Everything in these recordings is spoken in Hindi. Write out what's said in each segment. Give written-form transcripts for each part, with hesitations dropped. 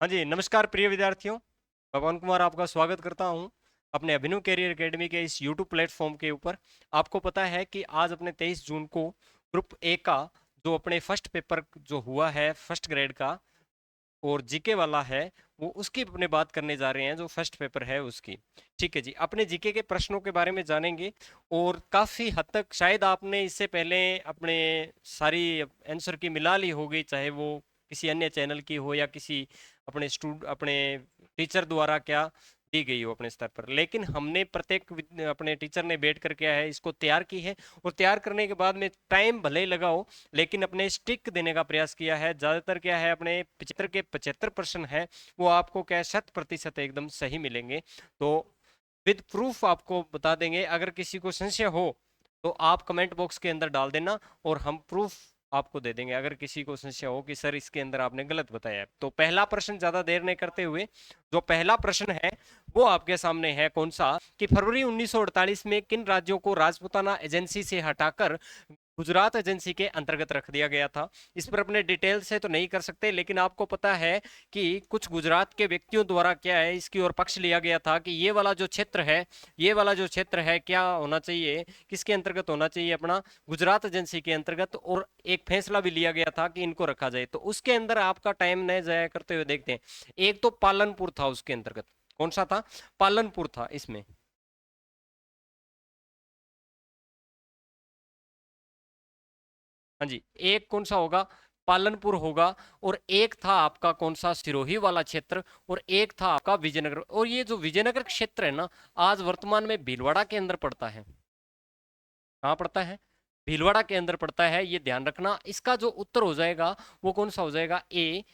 हाँ जी, नमस्कार प्रिय विद्यार्थियों। भगवान कुमार आपका स्वागत करता हूँ अपने अभिनव कैरियर एकेडमी के इस यूट्यूब प्लेटफॉर्म के ऊपर। आपको पता है कि आज अपने 23 जून को ग्रुप ए का जो अपने फर्स्ट पेपर जो हुआ है फर्स्ट ग्रेड का और जीके वाला है, वो उसकी अपने बात करने जा रहे हैं, जो फर्स्ट पेपर है उसकी। ठीक है जी, अपने जीके के प्रश्नों के बारे में जानेंगे और काफी हद तक शायद आपने इससे पहले अपने सारी आंसर की मिला ली होगी, चाहे वो किसी अन्य चैनल की हो या किसी अपने टीचर द्वारा क्या दी गई हो अपने स्तर पर। लेकिन हमने प्रत्येक अपने टीचर ने बैठ कर क्या है इसको तैयार की है, और तैयार करने के बाद में टाइम भले ही लगा हो, लेकिन अपने स्टिक देने का प्रयास किया है। ज्यादातर क्या है, अपने 75 के 75 प्रश्न है वो आपको क्या 100% एकदम सही मिलेंगे। तो विद प्रूफ आपको बता देंगे। अगर किसी को संशय हो तो आप कमेंट बॉक्स के अंदर डाल देना और हम प्रूफ आपको दे देंगे, अगर किसी को संशय हो कि सर इसके अंदर आपने गलत बताया है। तो पहला प्रश्न ज्यादा देर नहीं करते हुए, जो पहला प्रश्न है वो आपके सामने है कौन सा, कि फरवरी 1948 में किन राज्यों को राजपूताना एजेंसी से हटाकर गुजरात एजेंसी के अंतर्गत रख दिया गया था। इस पर अपने डिटेल से तो नहीं कर सकते, लेकिन आपको पता है कि कुछ गुजरात के व्यक्तियों द्वारा क्या है इसकी ओर पक्ष लिया गया था कि ये वाला जो क्षेत्र है, ये वाला जो क्षेत्र है क्या होना चाहिए, किसके अंतर्गत होना चाहिए, अपना गुजरात एजेंसी के अंतर्गत। और एक फैसला भी लिया गया था कि इनको रखा जाए। तो उसके अंदर आपका टाइम न जाया करते हुए देखते हैं। एक तो पालनपुर था उसके अंतर्गत, कौन सा था, पालनपुर था इसमें। हाँ जी, एक कौन सा होगा, पालनपुर होगा। और एक था आपका कौन सा, सिरोही वाला क्षेत्र। और एक था आपका विजयनगर। और ये जो विजयनगर क्षेत्र है ना, आज वर्तमान में भीलवाड़ा के अंदर पड़ता है। कहाँ पड़ता है, भीलवाड़ा के अंदर पड़ता है, ये ध्यान रखना। इसका जो उत्तर हो जाएगा वो कौन सा हो जाएगा, ए,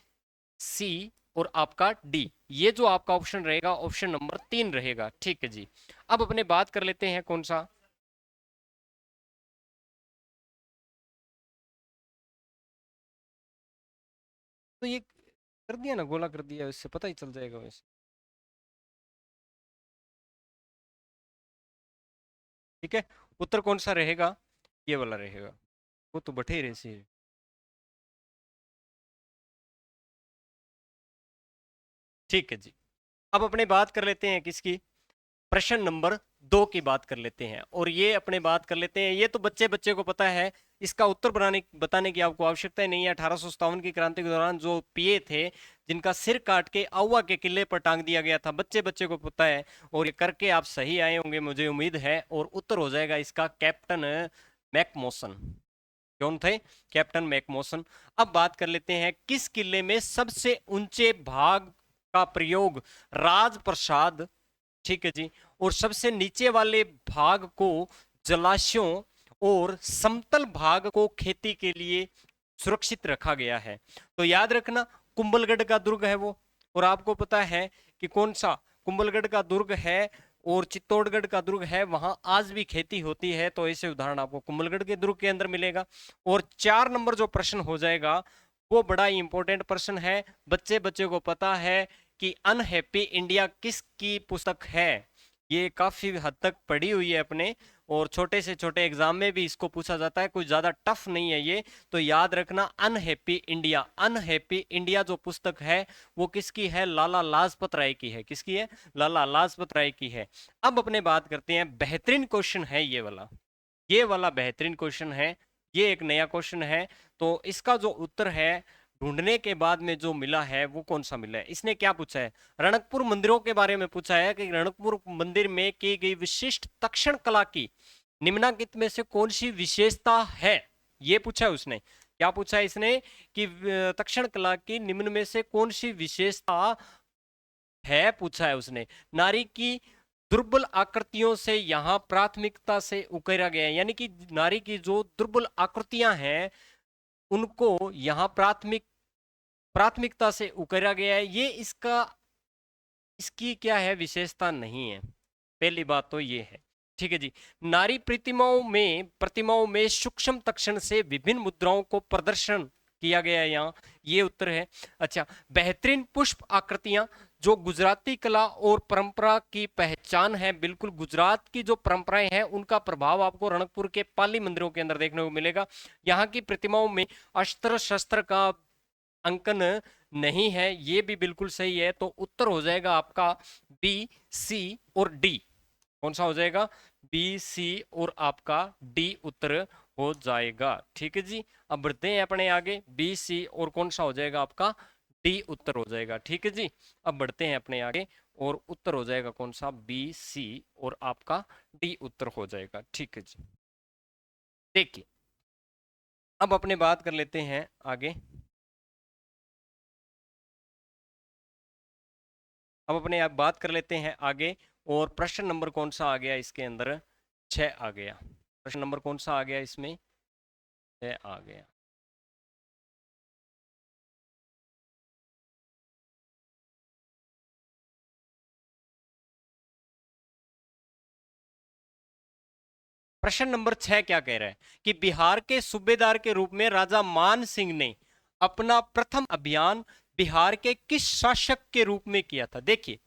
सी और आपका डी। ये जो आपका ऑप्शन रहेगा, ऑप्शन नंबर 3 रहेगा। ठीक है जी, अब अपने बात कर लेते हैं कौन सा। तो ये कर दिया ना, गोला कर दिया, इससे पता ही चल जाएगा वैसे। ठीक है, उत्तर कौन सा रहेगा, ये वाला रहेगा। वो तो बटेरे से है। ठीक है जी, अब अपने बात कर लेते हैं किसकी, प्रश्न नंबर 2 की बात कर लेते हैं। और ये अपने बात कर लेते हैं, ये तो बच्चे बच्चे को पता है, इसका उत्तर बताने की आपको आवश्यकता ही नहीं है। 1857 की क्रांति के दौरान जो पीए थे, जिनका सिर काट के आउवा के किले पर टांग दिया गया था, बच्चे बच्चे को पता है। और ये करके आप सही आए होंगे मुझे उम्मीद है। और उत्तर हो जाएगा इसका कैप्टन मैकमोसन। कौन थे, कैप्टन मैकमोसन। अब बात कर लेते हैं, किस किले में सबसे ऊंचे भाग का प्रयोग राजप्रसाद, ठीक है जी, और सबसे नीचे वाले भाग को जलाशयों और समतल भाग को खेती के लिए सुरक्षित रखा गया है। तो याद रखना, कुंभलगढ़ का दुर्ग है वो। और आपको पता है कि कौन सा कुंभलगढ़ का दुर्ग है और चित्तौड़गढ़ का दुर्ग है, वहां आज भी खेती होती है। तो ऐसे उदाहरण आपको कुंभलगढ़ के दुर्ग के अंदर मिलेगा। और 4 नंबर जो प्रश्न हो जाएगा, वो बड़ा ही इंपॉर्टेंट प्रश्न है। बच्चे बच्चे को पता है कि अनहैप्पी इंडिया किसकी पुस्तक है। ये काफी हद तक पढ़ी हुई है अपने, और छोटे से छोटे एग्जाम में भी इसको पूछा जाता है, कोई ज्यादा टफ नहीं है ये। तो याद रखना, अनहैप्पी इंडिया, अनहैप्पी इंडिया जो पुस्तक है वो किसकी है, लाला लाजपत राय की है। किसकी है, लाला लाजपत राय की है। अब अपने बात करते हैं, बेहतरीन क्वेश्चन है ये वाला, ये वाला बेहतरीन क्वेश्चन है। ये एक नया क्वेश्चन है। तो इसका जो उत्तर है, ढूंढने के बाद में जो मिला है वो कौन सा मिला है। इसने क्या पूछा है, रणकपुर मंदिरों के बारे में पूछा है कि रणकपुर मंदिर में की गई विशिष्ट तक्षण कला की निम्नलिखित में से कौन सी विशेषता है। ये पूछा है उसने। क्या पूछा है इसने, कि तक्षण कला की निम्न में से कौन सी विशेषता है, पूछा है उसने। नारी की दुर्बल आकृतियों से यहाँ प्राथमिकता से उकेरा गया है, यानी कि नारी की जो दुर्बल आकृतियां हैं उनको यहाँ प्राथमिकता से उकेरा गया है। ये इसका, इसकी क्या है, विशेषता नहीं है। पहली बात तो ये है। ठीक है जी, नारी प्रतिमाओं में सूक्ष्म तक्षण से विभिन्न मुद्राओं को प्रदर्शन किया गया है यहाँ, ये उत्तर है। अच्छा, बेहतरीन पुष्प आकृतियां जो गुजराती कला और परंपरा की पहचान है, बिल्कुल गुजरात की जो परंपराएं हैं उनका प्रभाव आपको रणकपुर के पाली मंदिरों के अंदर देखने को मिलेगा। यहाँ की प्रतिमाओं में अस्त्र शस्त्र का अंकन नहीं है, ये भी बिल्कुल सही है। तो उत्तर हो जाएगा आपका बी, सी और डी। कौन सा हो जाएगा? बी, सी और आपका डी उत्तर हो जाएगा। ठीक है जी। अब बढ़ते हैं अपने आगे, बी, सी और कौन सा हो जाएगा आपका? डी उत्तर हो जाएगा। ठीक है जी। अब बढ़ते हैं अपने आगे और उत्तर हो जाएगा कौन सा? बी, सी और आपका डी उत्तर हो जाएगा। ठीक है जी। देखिए अब अपने बात कर लेते हैं आगे। अब अपने आप बात कर लेते हैं आगे। और प्रश्न नंबर कौन सा आ गया इसके अंदर? 6 आ गया। प्रश्न नंबर कौन सा आ गया इसमें? 6 आ गया। प्रश्न नंबर 6 क्या कह रहा है कि बिहार के सूबेदार के रूप में राजा मान सिंह ने अपना प्रथम अभियान बिहार के किस शासक के रूप में किया था? देखिए,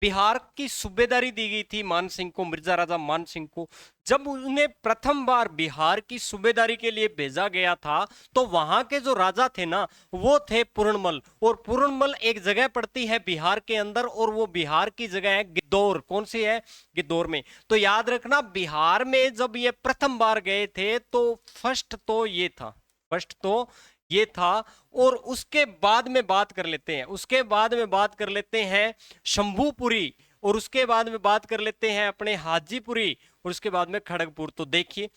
बिहार की सूबेदारी दी गई थी मान सिंह को, मिर्जा राजा मान सिंह को। जब उन्हें प्रथम बार बिहार की सूबेदारी के लिए भेजा गया था तो वहां के जो राजा थे ना, वो थे पूरनमल। और पूरनमल एक जगह पड़ती है बिहार के अंदर, और वो बिहार की जगह है गिद्धौर। कौन सी है? गिद्धौर में। तो याद रखना, बिहार में जब ये प्रथम बार गए थे तो फर्स्ट तो ये था, फर्स्ट तो ये था। और उसके बाद में बात कर लेते हैं, उसके बाद में बात कर लेते हैं शंभूपुरी, और उसके बाद में बात कर लेते हैं अपने हाजीपुरी, और उसके बाद में खड़गपुर। तो देखिए,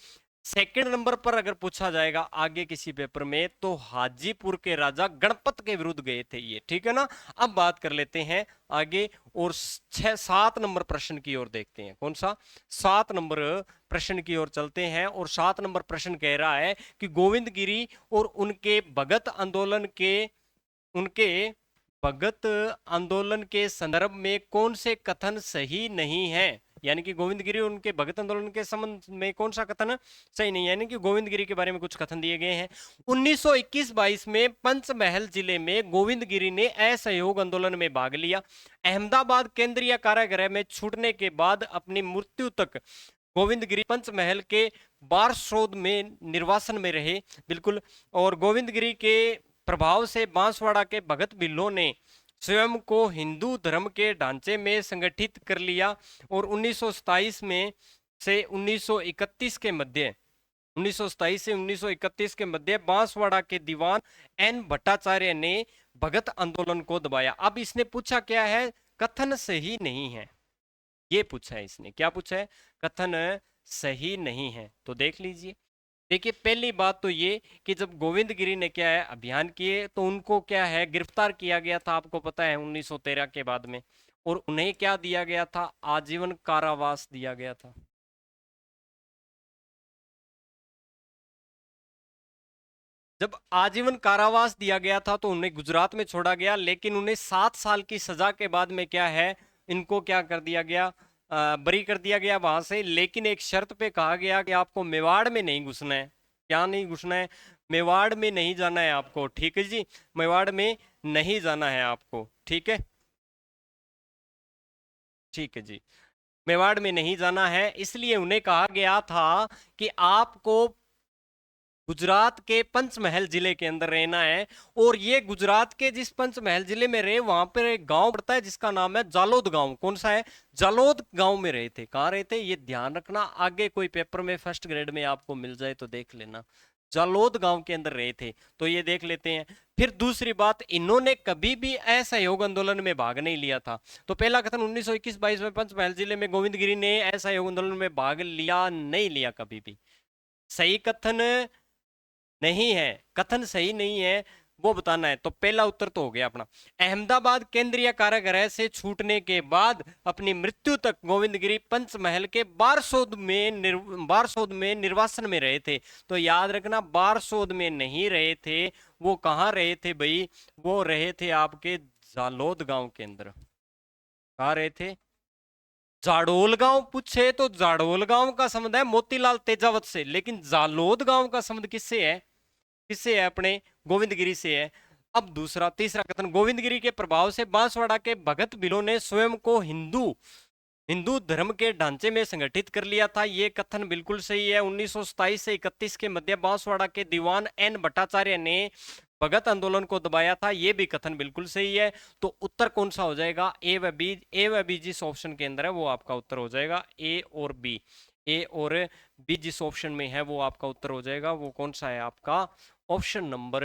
सेकंड नंबर पर अगर पूछा जाएगा आगे किसी पेपर में तो हाजीपुर के राजा गणपत के विरुद्ध गए थे ये। ठीक है ना। अब बात कर लेते हैं आगे और 7 नंबर प्रश्न की ओर देखते हैं। कौन सा? 7 नंबर प्रश्न की ओर चलते हैं। और 7 नंबर प्रश्न कह रहा है कि गोविंद गिरी और उनके भगत आंदोलन के संदर्भ में कौन से कथन सही नहीं है? यानी कि गोविंद गिरी और उनके भगत आंदोलन के संबंध में कौन सा कथन सही नहीं है? यानी कि गोविंद गिरी के बारे में कुछ कथन दिए गए हैं। 1921-22 में पंचमहल जिले में गोविंद गिरी ने असहयोग आंदोलन में भाग लिया। अहमदाबाद केंद्रीय कारागृह में छूटने के बाद अपनी मृत्यु तक गोविंद गिरी पंचमहल के बारसोद में निर्वासन में रहे। बिल्कुल। और गोविंद गिरी के प्रभाव से बांसवाड़ा के भगत बिल्लों ने स्वयं को हिंदू धर्म के ढांचे में संगठित कर लिया। और 1927 में से 1931 के मध्य 1927 से 1931 के मध्य बांसवाड़ा के दीवान एन भट्टाचार्य ने भगत आंदोलन को दबाया। अब इसने पूछा क्या है? कथन सही नहीं है, ये पूछा है इसने। क्या पूछा है? कथन सही नहीं है। तो देख लीजिए। देखिए, पहली बात तो ये कि जब गोविंद गिरी ने क्या है अभियान किए तो उनको क्या है गिरफ्तार किया गया था, आपको पता है 1913 के बाद में। और उन्हें क्या दिया गया था? आजीवन कारावास दिया गया था। जब आजीवन कारावास दिया गया था तो उन्हें गुजरात में छोड़ा गया, लेकिन उन्हें 7 साल की सजा के बाद में क्या है इनको क्या कर दिया गया? बरी कर दिया गया वहां से। लेकिन एक शर्त पे कहा गया कि आपको मेवाड़ में नहीं घुसना है। क्या नहीं घुसना है? मेवाड़ में नहीं जाना है आपको। ठीक है जी। मेवाड़ में नहीं जाना है आपको। ठीक है। ठीक है जी। मेवाड़ में नहीं जाना है, इसलिए उन्हें कहा गया था कि आपको गुजरात के पंचमहल जिले के अंदर रहना है। और ये गुजरात के जिस पंचमहल जिले में रहे वहां पर एक गांव पड़ता है जिसका नाम है जालोद गांव। कौन सा है? जालोद गांव में रहे थे। कहाँ रहे थे? ये ध्यान रखना, आगे कोई पेपर में फर्स्ट ग्रेड में आपको मिल जाए तो देख लेना। जालोद गांव के अंदर रहे थे। तो ये देख लेते हैं। फिर दूसरी बात, इन्होंने कभी भी असहयोग आंदोलन में भाग नहीं लिया था। तो पहला कथन 1921-22 में पंचमहल जिले में गोविंद गिरी ने असहयोग आंदोलन में भाग लिया नहीं लिया कभी भी। सही कथन नहीं है, कथन सही नहीं है वो बताना है। तो पहला उत्तर तो हो गया अपना। अहमदाबाद केंद्रीय कारागृह से छूटने के बाद अपनी मृत्यु तक गोविंद गिरी पंचमहल के बारसोद में निर्वासन में रहे थे। तो याद रखना, बारसोद में नहीं रहे थे। वो कहाँ रहे थे भाई? वो रहे थे आपके जालोद गांव के अंदर। कहाँ रहे थे? जाडोल गांव पूछे तो जाडोल गांव का संबंध है मोतीलाल तेजावत से, लेकिन जालोद गांव का संबंध किससे है? किससे है? अपने गोविंद गिरी से है। अब दूसरा तीसरा कथन, गोविंद गिरी के प्रभाव से बांसवाड़ा के भगत बिलों ने स्वयं को हिंदू हिंदू धर्म के ढांचे में संगठित कर लिया था। ये कथन बिल्कुल सही है। 1927 से 31 के मध्य बांसवाड़ा के दीवान एन भट्टाचार्य ने भगत आंदोलन को दबाया था, ये भी कथन बिल्कुल सही है। तो उत्तर कौन सा हो जाएगा? ए व बी। ए व बी जिस ऑप्शन के अंदर है वो आपका उत्तर हो जाएगा ए और बी। ए और बी जिस ऑप्शन में है वो आपका उत्तर हो जाएगा, वो कौन सा है आपका? Option number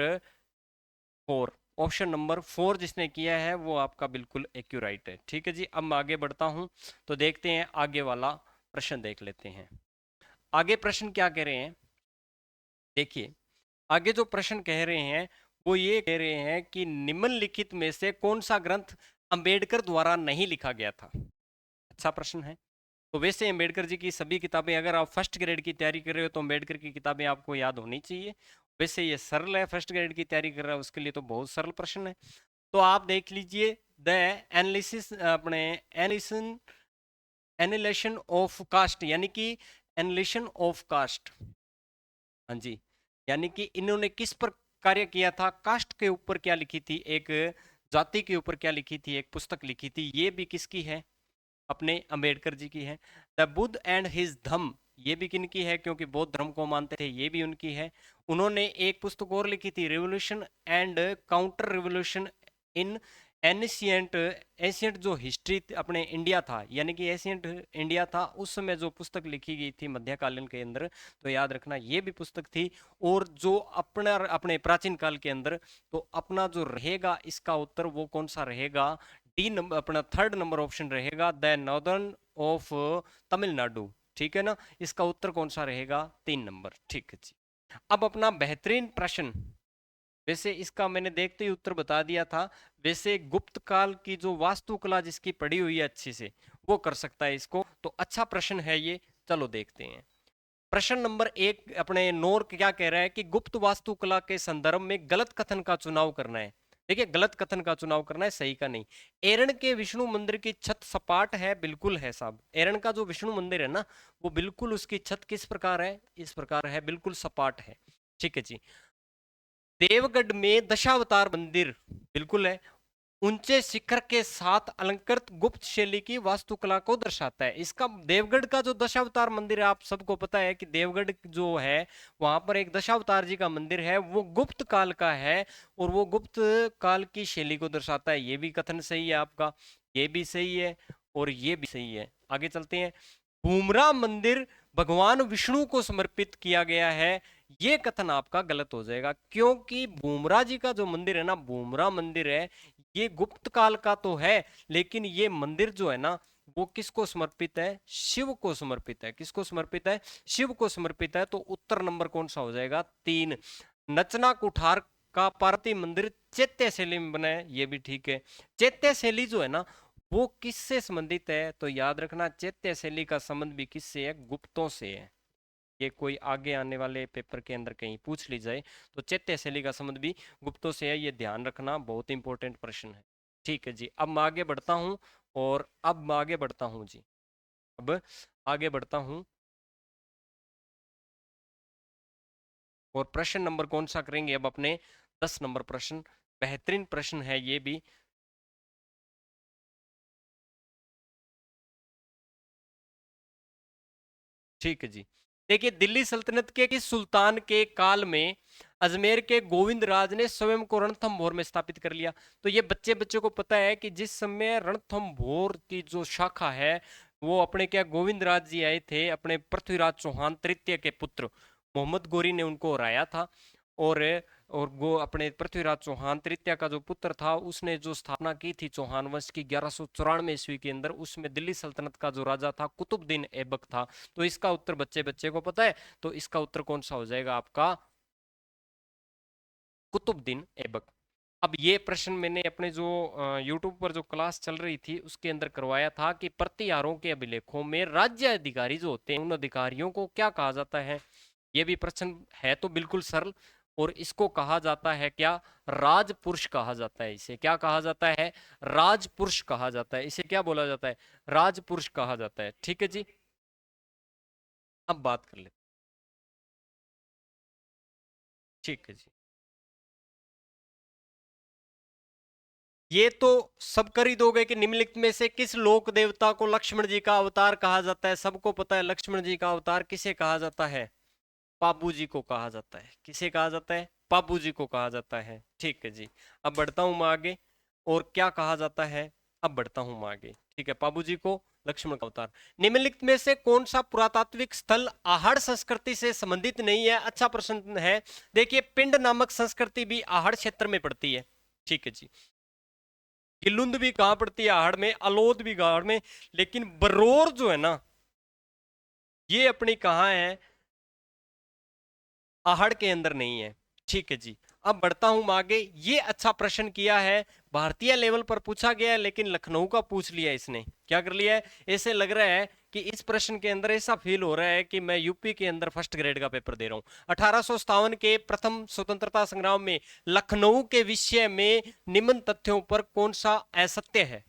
4। ऑप्शन नंबर 4 जिसने किया है वो आपका बिल्कुल एक्यूराइट है। ठीक है जी, अब मैं आगे बढ़ता हूं, तो देखते हैं आगे वाला प्रश्न देख लेते हैं। आगे प्रश्न क्या कह रहे हैं, देखिए आगे जो प्रश्न कह रहे हैं वो ये कह रहे हैं कि निम्नलिखित में से कौन सा ग्रंथ अंबेडकर द्वारा नहीं लिखा गया था। अच्छा प्रश्न है। तो वैसे अंबेडकर जी की सभी किताबें, अगर आप फर्स्ट ग्रेड की तैयारी कर रहे हो तो अंबेडकर की किताबें आपको याद होनी चाहिए। वैसे ये सरल है, फर्स्ट ग्रेड की तैयारी कर रहा है उसके लिए तो बहुत सरल प्रश्न है। तो आप देख लीजिए, द एनालिसिस अपने एनिसन एनिलेशन ऑफ कास्ट, यानी कि एनिलेशन ऑफ कास्ट, हाँ जी, यानी कि इन्होंने किस पर कार्य किया था, कास्ट के ऊपर क्या लिखी थी, एक जाति के ऊपर क्या लिखी थी, एक पुस्तक लिखी थी। ये भी किसकी है? अपने अंबेडकर जी की है। द बुद्ध एंड हिज धम्म, ये भी किनकी है? क्योंकि बौद्ध धर्म को मानते थे, ये भी उनकी है। उन्होंने एक पुस्तक और लिखी थी, revolution and counter revolution in ancient ancient जो हिस्ट्री अपने इंडिया था, यानी कि एशियंट इंडिया था उस समय जो पुस्तक लिखी गई थी मध्यकालीन के अंदर, तो याद रखना ये भी पुस्तक थी। और जो अपना अपने प्राचीन काल के अंदर, तो अपना जो रहेगा इसका उत्तर वो कौन सा रहेगा? डी नंबर, अपना थर्ड नंबर ऑप्शन रहेगा, द नॉर्दर्न ऑफ तमिलनाडु। ठीक है ना, इसका उत्तर कौन सा रहेगा? 3 नंबर। ठीक है जी। अब अपना बेहतरीन प्रश्न, वैसे इसका मैंने देखते ही उत्तर बता दिया था। वैसे गुप्त काल की जो वास्तुकला जिसकी पड़ी हुई है अच्छे से, वो कर सकता है इसको, तो अच्छा प्रश्न है ये। चलो देखते हैं। प्रश्न नंबर 1 अपने नोर क्या कह रहा है कि गुप्त वास्तुकला के संदर्भ में गलत कथन का चुनाव करना है। देखिए, गलत कथन का चुनाव करना है, सही का नहीं। एरन के विष्णु मंदिर की छत सपाट है, बिल्कुल है साहब। एरन का जो विष्णु मंदिर है ना, वो बिल्कुल उसकी छत किस प्रकार है? इस प्रकार है, बिल्कुल सपाट है। ठीक है जी। देवगढ़ में दशावतार मंदिर बिल्कुल है, ऊंचे शिखर के साथ अलंकृत गुप्त शैली की वास्तुकला को दर्शाता है। इसका देवगढ़ का जो दशावतार मंदिर है, आप सबको पता है कि देवगढ़ जो है वहां पर एक दशावतार जी का मंदिर है, वो गुप्त काल का है और वो गुप्त काल की शैली को दर्शाता है। ये भी कथन सही है आपका, ये भी सही है और ये भी सही है। आगे चलते हैं। भूमरा मंदिर भगवान विष्णु को समर्पित किया गया है, ये कथन आपका गलत हो जाएगा, क्योंकि भूमरा जी का जो मंदिर है ना, भूमरा मंदिर है, ये गुप्त काल का तो है, लेकिन ये मंदिर जो है ना, वो किसको समर्पित है? शिव को समर्पित है। किसको समर्पित है? शिव को समर्पित है। तो उत्तर नंबर कौन सा हो जाएगा? 3। नचना कुठार का पार्वती मंदिर चैत्य शैली में बना है, ये भी ठीक है। चैत्य शैली जो है ना, वो किससे संबंधित है? तो याद रखना, चैत्य शैली का संबंध भी किससे है? गुप्तों से है। ये कोई आगे आने वाले पेपर के अंदर कहीं पूछ ली जाए तो चैत्य शैली का संबंध भी गुप्तों से है, ये ध्यान रखना, बहुत इंपॉर्टेंट प्रश्न है। ठीक है जी, अब मैं आगे बढ़ता हूं, और अब मैं आगे बढ़ता हूं जी, अब आगे बढ़ता हूं, और प्रश्न नंबर कौन सा करेंगे अब अपने? 10 नंबर प्रश्न, बेहतरीन प्रश्न है ये भी। ठीक है जी। देखिए, दिल्ली सल्तनत के किस सुल्तान के काल में अजमेर के गोविंद राज ने स्वयं को रणथंभौर में स्थापित कर लिया? तो ये बच्चे बच्चे को पता है कि जिस समय रणथंभौर की जो शाखा है, वो अपने क्या गोविंद राज जी आए थे, अपने पृथ्वीराज चौहान तृतीय के पुत्र मोहम्मद गोरी ने उनको हराया था। और गो अपने पृथ्वीराज चौहान तृतीय का जो पुत्र था, उसने जो स्थापना की थी चौहान वंश की 1194 ईस्वी के अंदर, उसमें दिल्ली सल्तनत का जो राजा था कुतुबुद्दीन ऐबक था। तो इसका उत्तर बच्चे बच्चे को पता है, तो इसका उत्तर कौन सा हो जाएगा आपका? कुतुबुद्दीन ऐबक। अब ये प्रश्न मैंने अपने जो यूट्यूब पर जो क्लास चल रही थी उसके अंदर करवाया था कि प्रतिहारों के अभिलेखों में राज्य अधिकारी जो होते हैं, उन अधिकारियों को क्या कहा जाता है? ये भी प्रश्न है तो बिल्कुल सरल, और इसको कहा जाता है क्या? राजपुरुष कहा जाता है। इसे क्या कहा जाता है? राजपुरुष कहा जाता है। इसे क्या बोला जाता है? राजपुरुष कहा जाता है। ठीक है जी, अब बात कर लेते। ठीक है जी, ये तो सब कर ही दोगे कि निम्नलिखित में से किस लोक देवता को लक्ष्मण जी का अवतार कहा जाता है? सबको पता है लक्ष्मण जी का अवतार किसे कहा जाता है? पापू जी को कहा जाता है। किसे कहा जाता है? पापू जी को कहा जाता है। ठीक है जी। अब बढ़ता हूं मैं आगे, और क्या कहा जाता है, अब बढ़ता हूं मैं आगे। ठीक है, पापू जी को लक्ष्मण का अवतार। निम्नलिखित में से कौन सा पुरातात्विक स्थल आहड़ संस्कृति से संबंधित नहीं है? अच्छा प्रश्न है। देखिए, पिंड नामक संस्कृति भी आहड़ क्षेत्र में पड़ती है। ठीक है जी। किलुंद भी कहां पड़ती है? आहड़ में। अलोद भी आहड़ में। लेकिन बरोर जो है ना, ये अपनी कहां है? आहड़ के अंदर नहीं है। ठीक है जी। अब बढ़ता हूं मैं आगे। ये अच्छा प्रश्न किया है, भारतीय लेवल पर पूछा गया है, लेकिन लखनऊ का पूछ लिया इसने। क्या कर लिया है? ऐसे लग रहा है कि इस प्रश्न के अंदर ऐसा फील हो रहा है कि मैं यूपी के अंदर फर्स्ट ग्रेड का पेपर दे रहा हूं। 1857 के प्रथम स्वतंत्रता संग्राम में लखनऊ के विषय में निम्न तथ्यों पर कौन सा असत्य है?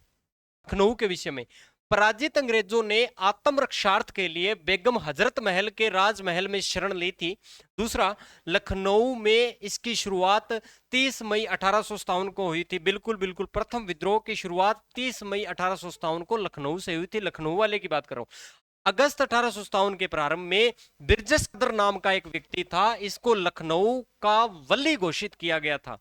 लखनऊ के विषय में पराजित अंग्रेजों ने आत्मरक्षार्थ के लिए बेगम हजरत महल के राजमहल में शरण ली थी। दूसरा, लखनऊ में इसकी शुरुआत 30 मई 1857 को हुई थी। बिल्कुल बिल्कुल, प्रथम विद्रोह की शुरुआत 30 मई 1857 को लखनऊ से हुई थी। लखनऊ वाले की बात कर रहा हूं। अगस्त 1857 के प्रारंभ में बिरजस कदर नाम का एक व्यक्ति था, इसको लखनऊ का वली घोषित किया गया था।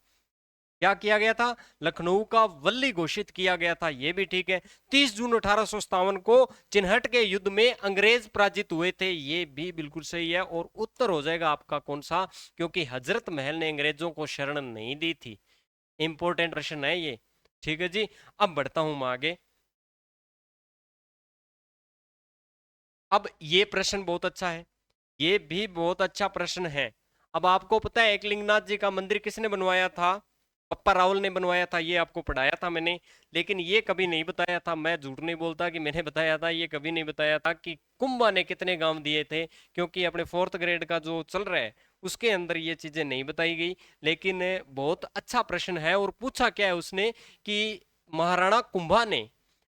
क्या किया गया था? लखनऊ का वली घोषित किया गया था। यह भी ठीक है। 30 जून 1857 को चिन्हट के युद्ध में अंग्रेज पराजित हुए थे। यह भी बिल्कुल सही है। और उत्तर हो जाएगा आपका कौन सा? क्योंकि हजरत महल ने अंग्रेजों को शरण नहीं दी थी। इंपॉर्टेंट प्रश्न है ये। ठीक है जी। अब बढ़ता हूं मैं आगे। अब ये प्रश्न बहुत अच्छा है, ये भी बहुत अच्छा प्रश्न है। अब आपको पता है एकलिंगनाथ जी का मंदिर किसने बनवाया था? पप्पा रावल ने बनवाया था। ये आपको पढ़ाया था मैंने, लेकिन ये कभी नहीं बताया था, मैं झूठ नहीं बोलता कि मैंने बताया था, ये कभी नहीं बताया था कि कुंभा ने कितने गांव दिए थे। क्योंकि अपने 4th ग्रेड का जो चल रहा है उसके अंदर ये चीजें नहीं बताई गई। लेकिन बहुत अच्छा प्रश्न है। और पूछा क्या है उसने कि महाराणा कुंभा ने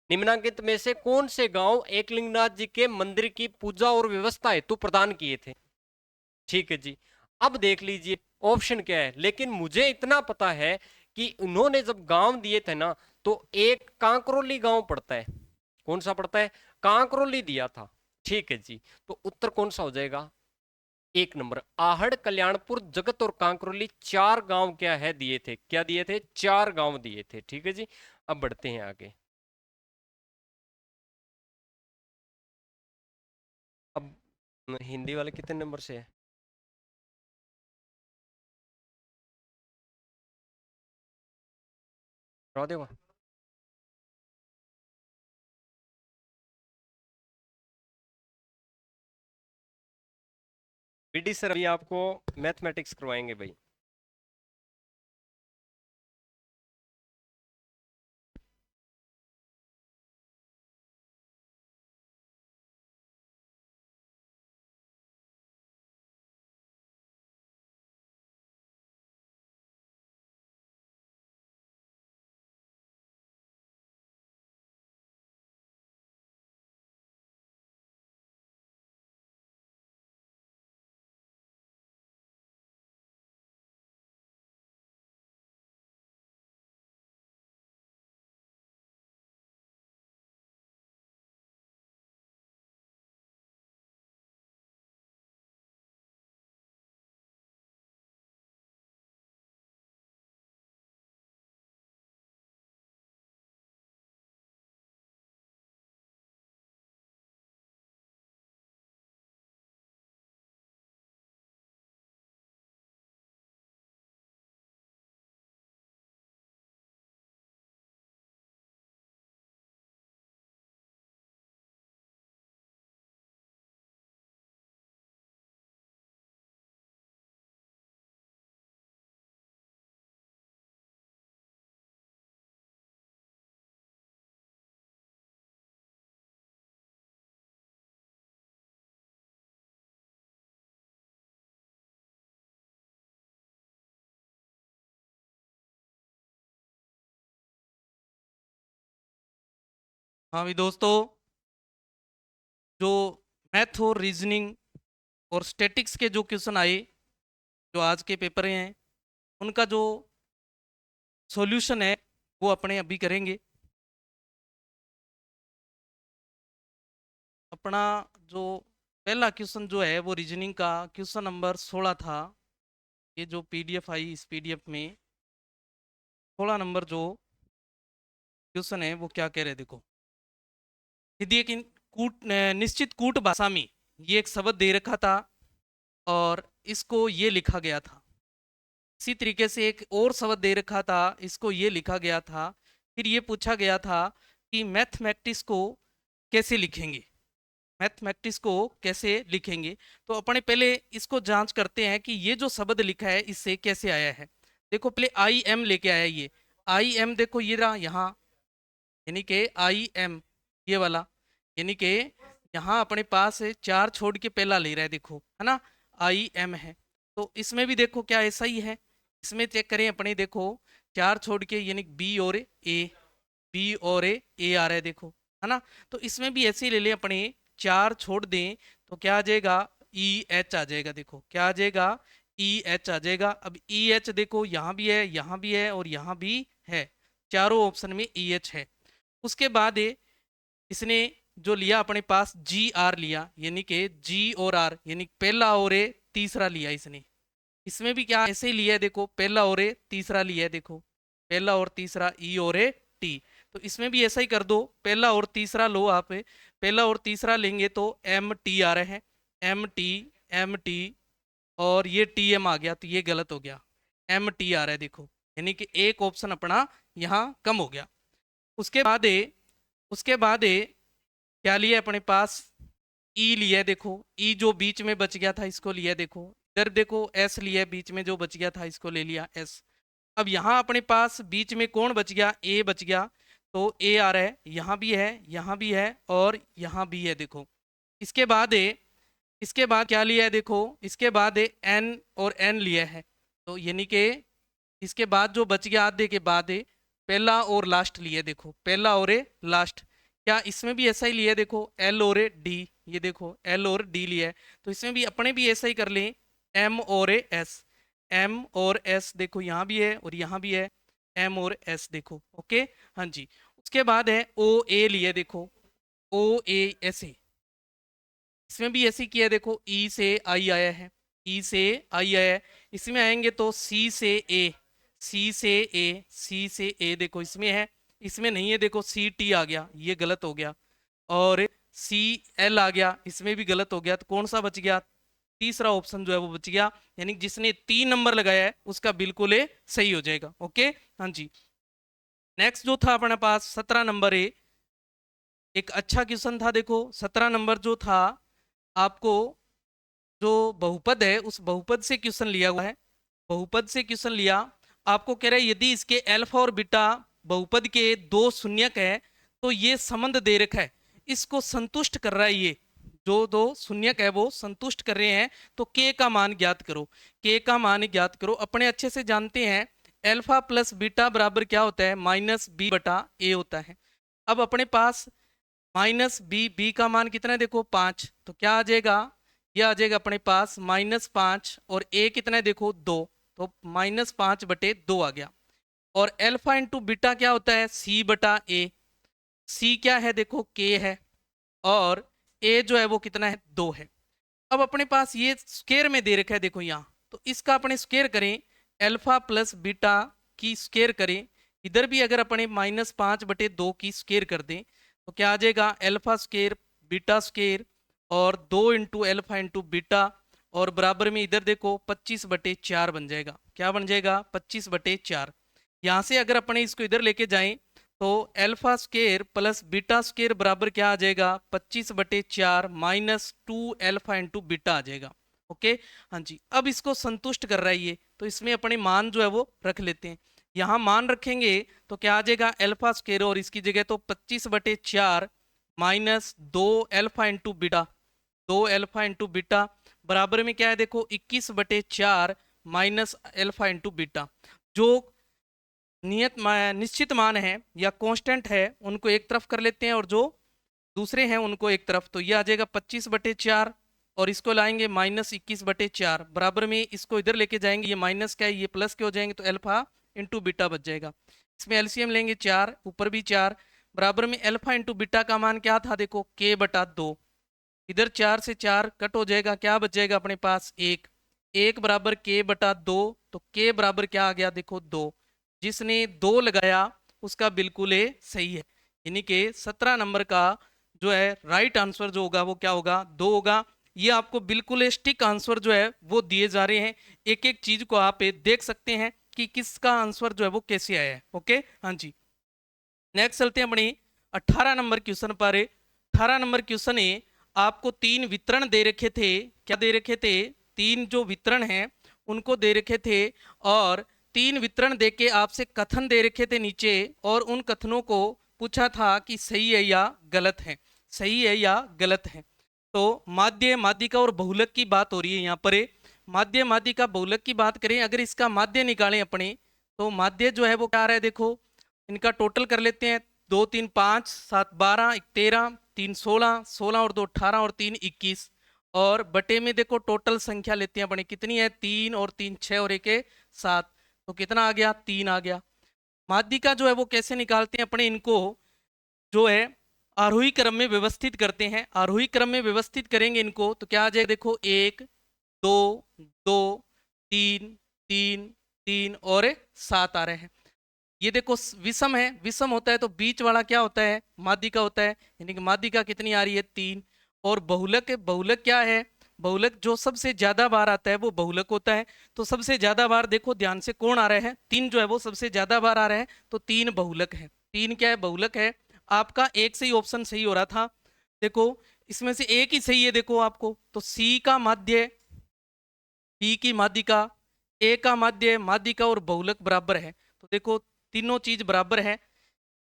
निम्नांकित में से कौन से गांव एकलिंगनाथ जी के मंदिर की पूजा और व्यवस्था हेतु प्रदान किए थे? ठीक है जी। अब देख लीजिए ऑप्शन क्या है। लेकिन मुझे इतना पता है कि उन्होंने जब गांव दिए थे ना, तो एक कांकरोली गांव पड़ता है। कौन सा पड़ता है? कांकरोली दिया था। ठीक है जी। तो उत्तर कौन सा हो जाएगा? एक नंबर, आहड़, कल्याणपुर, जगत और कांकरोली, 4 गांव क्या है दिए थे? क्या दिए थे? 4 गांव दिए थे। ठीक है जी। अब बढ़ते हैं आगे। अब हिंदी वाले कितने नंबर से है? करवा देगा? बीडी सर अभी आपको मैथमेटिक्स करवाएंगे भाई। हाँ भी दोस्तों, जो मैथ और रीजनिंग और स्टैटिक्स के जो क्वेश्चन आए, जो आज के पेपर हैं, उनका जो सॉल्यूशन है वो अपने अभी करेंगे। अपना जो पहला क्वेश्चन जो है वो रीजनिंग का क्वेश्चन नंबर 16 था। ये जो पीडीएफ आई, इस पीडीएफ में 16 नंबर जो क्वेश्चन है वो क्या कह रहे हैं देखो। यदि एक निश्चित कूट भाषा में ये एक शब्द दे रखा था और इसको ये लिखा गया था, इसी तरीके से एक और शब्द दे रखा था, इसको ये लिखा गया था, फिर ये पूछा गया था कि मैथमेटिक्स को कैसे लिखेंगे, मैथमेटिक्स को कैसे लिखेंगे। तो अपने पहले इसको जांच करते हैं कि ये जो शब्द लिखा है इससे कैसे आया है। देखो पहले आई एम लेके आया, ये आई एम देखो ये रहा यहाँ, यानी कि आई एम ये वाला, यानी कि यहाँ अपने पास 4 छोड़ के पहला ले रहा है, देखो है ना, आई एम है। तो इसमें भी देखो क्या ऐसा ही है, इसमें चेक करें अपने, देखो 4 छोड़ के यानी बी और ए, बी और ए आ रहा है देखो, है ना। तो इसमें भी ऐसे ही ले लें अपने, 4 छोड़ दें तो क्या आ जाएगा, ई एच आ जाएगा, देखो क्या आ जाएगा, ई एच आ जाएगा। अब ई एच देखो यहाँ भी है, यहाँ भी है और यहाँ भी है, चारों ऑप्शन में ई एच है। उसके बाद इसने जो लिया अपने पास जी आर लिया, यानी कि जी और आर, यानी पहला और ए तीसरा लिया इसने। इसमें भी क्या ऐसे ही लिया है, देखो पहला और ए तीसरा लिया है, देखो पहला और तीसरा ई और ए टी। तो इसमें भी ऐसा ही कर दो, पहला और तीसरा लो आप, पहला और तीसरा लेंगे तो एम टी आ रहे हैं, एम टी और ये टी एम आ गया, तो ये गलत हो गया, एम टी आ रहा है देखो, यानी कि एक ऑप्शन अपना यहाँ कम हो गया। उसके बाद क्या लिया अपने पास, ई लिया है, देखो ई जो बीच में बच गया था इसको लिया, देखो इधर देखो एस लिया है, बीच में जो बच गया था इसको ले लिया एस। अब यहाँ अपने पास बीच में कौन बच गया, ए बच गया, तो ए आ रहा है, यहाँ भी है, यहाँ भी है और यहाँ भी है देखो। इसके बाद क्या लिया है देखो, इसके बाद एन और एन लिया है, तो यानी कि इसके बाद जो बच गया आधे के बाद पहला और लास्ट लिया, देखो पहला और लास्ट। क्या इसमें भी ऐसा ही लिया है, देखो एल और डी, ये देखो एल और डी लिया है। तो इसमें भी अपने भी ऐसा ही कर लें, एम और एस, एम और एस देखो यहाँ भी है और यहाँ भी है, एम और एस देखो, ओके हाँ जी। उसके बाद है ओ ए लिए, देखो ओ ए ऐसे, इसमें भी ऐसे किया है, देखो ई से आई आया है, ई से आई आया है। इसमें आएंगे तो सी से ए, सी से ए, सी से ए देखो इसमें है, इसमें नहीं है, देखो सी टी आ गया, ये गलत हो गया, और सी एल आ गया, इसमें भी गलत हो गया। तो कौन सा बच गया, तीसरा ऑप्शन जो है वो बच गया, यानी जिसने 3 नंबर लगाया है उसका बिल्कुल सही हो जाएगा, ओके हाँ जी। नेक्स्ट जो था अपने पास 17 नंबर एक अच्छा क्वेश्चन था, देखो 17 नंबर जो था आपको जो बहुपद है उस बहुपद से क्वेश्चन लिया हुआ है, बहुपद से क्वेश्चन लिया। आपको कह रहा है यदि इसके अल्फा और बीटा बहुपद के 2 शून्यक है तो ये संबंध दे रखा है, इसको संतुष्ट कर रहा है, ये जो 2 शून्यक है वो संतुष्ट कर रहे हैं। तो के का मान ज्ञात करो, के का मान ज्ञात करो। अपने अच्छे से जानते हैं अल्फा प्लस बीटा बराबर क्या होता है, माइनस बी बटा ए होता है। अब अपने पास माइनस बी, बी का मान कितना है देखो 5, तो क्या आ जाएगा, ये आ जाएगा अपने पास -5 और ए कितना है देखो 2, तो -5/2 आ गया। और एल्फा इंटू बीटा क्या होता है, सी बटा ए, सी क्या है देखो के है, और ए जो है वो कितना है 2 है। अब अपने पास ये स्क्वायर में दे रखा है देखो यहाँ, तो इसका अपने स्क्वायर करें, एल्फा प्लस बीटा की स्क्वायर करें, इधर भी अगर अपने -5/2 की स्क्वायर कर दें तो क्या आ जाएगा, एल्फा स्क्वायर बीटा स्क्वायर और 2 इंटू एल्फा इंटू बीटा, और बराबर में इधर देखो 25/4 बन जाएगा। क्या बन जाएगा, 25/4। यहाँ से अगर अपने इसको इधर लेके जाएं तो alpha square plus beta square बराबर क्या आ जाएगा, 25/4 -2 एल्फा इंटू बीटा आ जाएगा, ओके हाँ जी। अब इसको संतुष्ट कर रहा है ये, तो इसमें अपने मान जो है वो रख लेते हैं। यहाँ मान रखेंगे तो क्या आ जाएगा, एल्फा स्क्वायर और इसकी जगह तो 25/4 -2 alpha into beta, 2 alpha into beta बराबर में क्या है देखो 21/4 माइनस एल्फा इंटू बीटा। जो निश्चित मान है या कांस्टेंट है उनको एक तरफ कर लेते हैं और जो दूसरे हैं उनको एक तरफ, तो ये आ जाएगा 25/4 और इसको लाएंगे -21/4 बराबर में, इसको इधर लेके जाएंगे, ये माइनस क्या है ये प्लस के हो जाएंगे, तो एल्फा इंटू बीटा बच जाएगा। इसमें एलसीएम लेंगे 4, ऊपर भी 4 बराबर में एल्फा इंटू बीटा का मान क्या था देखो k/2, इधर 4 से 4 कट हो जाएगा, क्या बच जाएगा अपने पास 1, 1 बराबर k बटा 2, तो k बराबर क्या आ गया देखो 2। जिसने 2 लगाया उसका बिल्कुल ए सही है, यानी कि 17 नंबर का जो है राइट आंसर जो होगा वो क्या होगा 2 होगा। ये आपको बिल्कुल स्टिक आंसर जो है वो दिए जा रहे हैं, एक एक चीज को आप देख सकते हैं कि किसका आंसर जो है वो कैसे आया है। ओके हाँ जी, नेक्स्ट चलते हैं अपनी 18 नंबर क्वेश्चन पर। 18 नंबर क्वेश्चन है, आपको 3 वितरण दे रखे थे, क्या दे रखे थे, 3 जो वितरण हैं उनको दे रखे थे, और 3 वितरण देके आपसे कथन दे रखे थे नीचे, और उन कथनों को पूछा था कि सही है या गलत है, सही है या गलत है। तो माध्य माध्यिका और बहुलक की बात हो रही है यहाँ पर। माध्य माध्यिका बहुलक की बात करें, अगर इसका माध्य निकालें अपने, तो माध्य जो है वो क्या आ रहा है देखो, इनका टोटल कर लेते हैं, 2 3 5 7 12 13 3 16, 16 और 2 18 और 3 21, और बटे में देखो टोटल संख्या लेते हैं अपने, कितनी है 3 और 3 6 और 1 7, तो कितना आ गया 3 आ गया। माध्यिका जो है वो कैसे निकालते हैं अपने, इनको जो है आरोही क्रम में व्यवस्थित करते हैं। आरोही क्रम में व्यवस्थित करेंगे इनको तो क्या आ जाएगा देखो, 1 2 2 3 3 3 और 7 आ रहे हैं। ये देखो विषम है, विषम होता है तो बीच वाला क्या होता है माध्यिका होता है, यानी कि माध्यिका कितनी आ रही है 3। और बहुलक है, बहुलक क्या है, बहुलक जो सबसे ज्यादा बार आता है वो बहुलक होता है। तो सबसे ज्यादा बार देखो ध्यान से कौन आ रहे हैं, 3 जो है वो सबसे ज्यादा बार आ रहे हैं, तो 3 बहुलक है, 3 क्या है बहुलक है। आपका एक से ही ऑप्शन सही हो रहा था, देखो इसमें से एक ही सही है देखो आपको, तो सी का माध्य, बी की माध्यिका, ए का माध्य, माध्यिका और बहुलक बराबर है, तो देखो तीनों चीज बराबर है,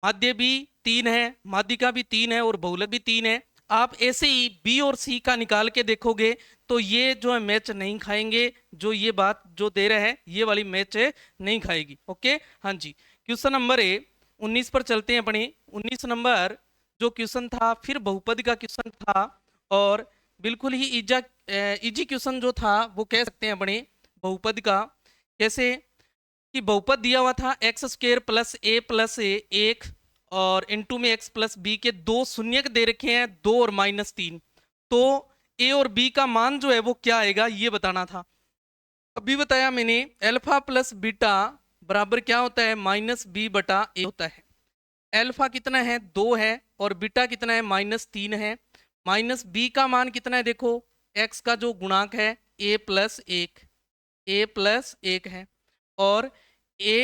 माध्य भी 3 है, माध्यिका भी 3 है और बहुलक भी 3 है। आप ऐसे ही बी और सी का निकाल के देखोगे तो ये जो है मैच नहीं खाएंगे, जो ये बात जो दे रहे हैं ये वाली मैच नहीं खाएगी। ओके हाँ जी, क्वेश्चन नंबर 19 पर चलते हैं अपने। 19 नंबर जो क्वेश्चन था फिर बहुपद का क्वेश्चन था, और बिल्कुल ही इजी क्वेश्चन जो था वो कह सकते हैं अपने बहुपद का। कैसे कि बहुपद दिया हुआ था एक्स स्क्र प्लस ए प्लस ए 1, और इनटू में एक्स प्लस बी के 2 शून्यक दे रखे हैं 2 और -3, तो ए और बी का मान जो है वो क्या आएगा ये बताना था। अभी बताया मैंने अल्फा प्लस बीटा बराबर क्या होता है -b बटा ए होता है। अल्फा कितना है 2 है, और बीटा कितना है -3 है। -b का मान कितना है देखो, x का जो गुणांक है a प्लस 1 है, और a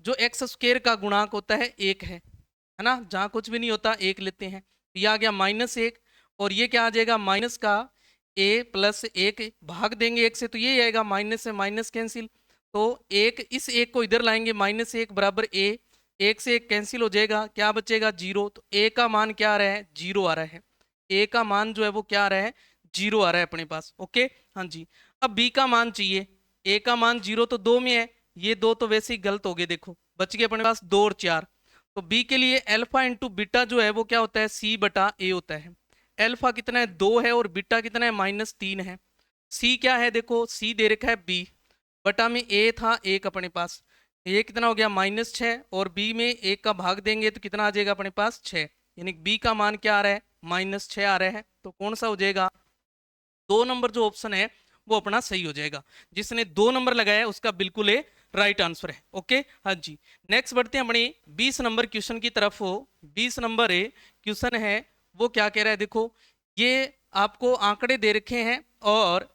जो एक्स स्क्र का गुणांक होता है 1 है ना, जहाँ कुछ भी नहीं होता 1 लेते हैं, तो ये आ गया -1, और ये क्या आ जाएगा माइनस का a प्लस 1 भाग देंगे 1 से, तो ये आएगा माइनस से माइनस कैंसिल, तो एक इस एक को इधर लाएंगे -1 बराबर a, 1 से 1 कैंसिल हो जाएगा, क्या बचेगा 0, तो a का मान क्या आ रहा है 0 आ रहा है, a का मान जो है वो क्या आ रहा है 0 आ रहा है अपने पास। ओके हाँ जी, अब b का मान चाहिए, a का मान 0 तो 2 में है, ये 2 तो वैसे ही गलत हो गए, देखो बच गए अपने पास 2 और 4, तो b के लिए अल्फा इंटू बीटा जो है वो क्या होता है c बटा a होता है। अल्फा कितना है 2 है, और बीटा कितना है -3 है। c क्या है देखो, c दे रखा है b, बटा में a था 1 अपने पास, ये कितना हो गया -6, और b में 1 का भाग देंगे तो कितना आ जाएगा अपने पास 6, यानी b का मान क्या आ रहा है -6 आ रहा है, तो कौन सा हो जाएगा 2 नंबर जो ऑप्शन है वो अपना सही हो जाएगा। जिसने 2 नंबर लगाया है उसका बिल्कुल ए राइट आंसर है। ओके हाँ जी, नेक्स्ट बढ़ते हैं अपने 20 नंबर क्वेश्चन की तरफ। हो 20 नंबर क्वेश्चन है वो क्या कह रहा है देखो, ये आपको आंकड़े दे रखे हैं और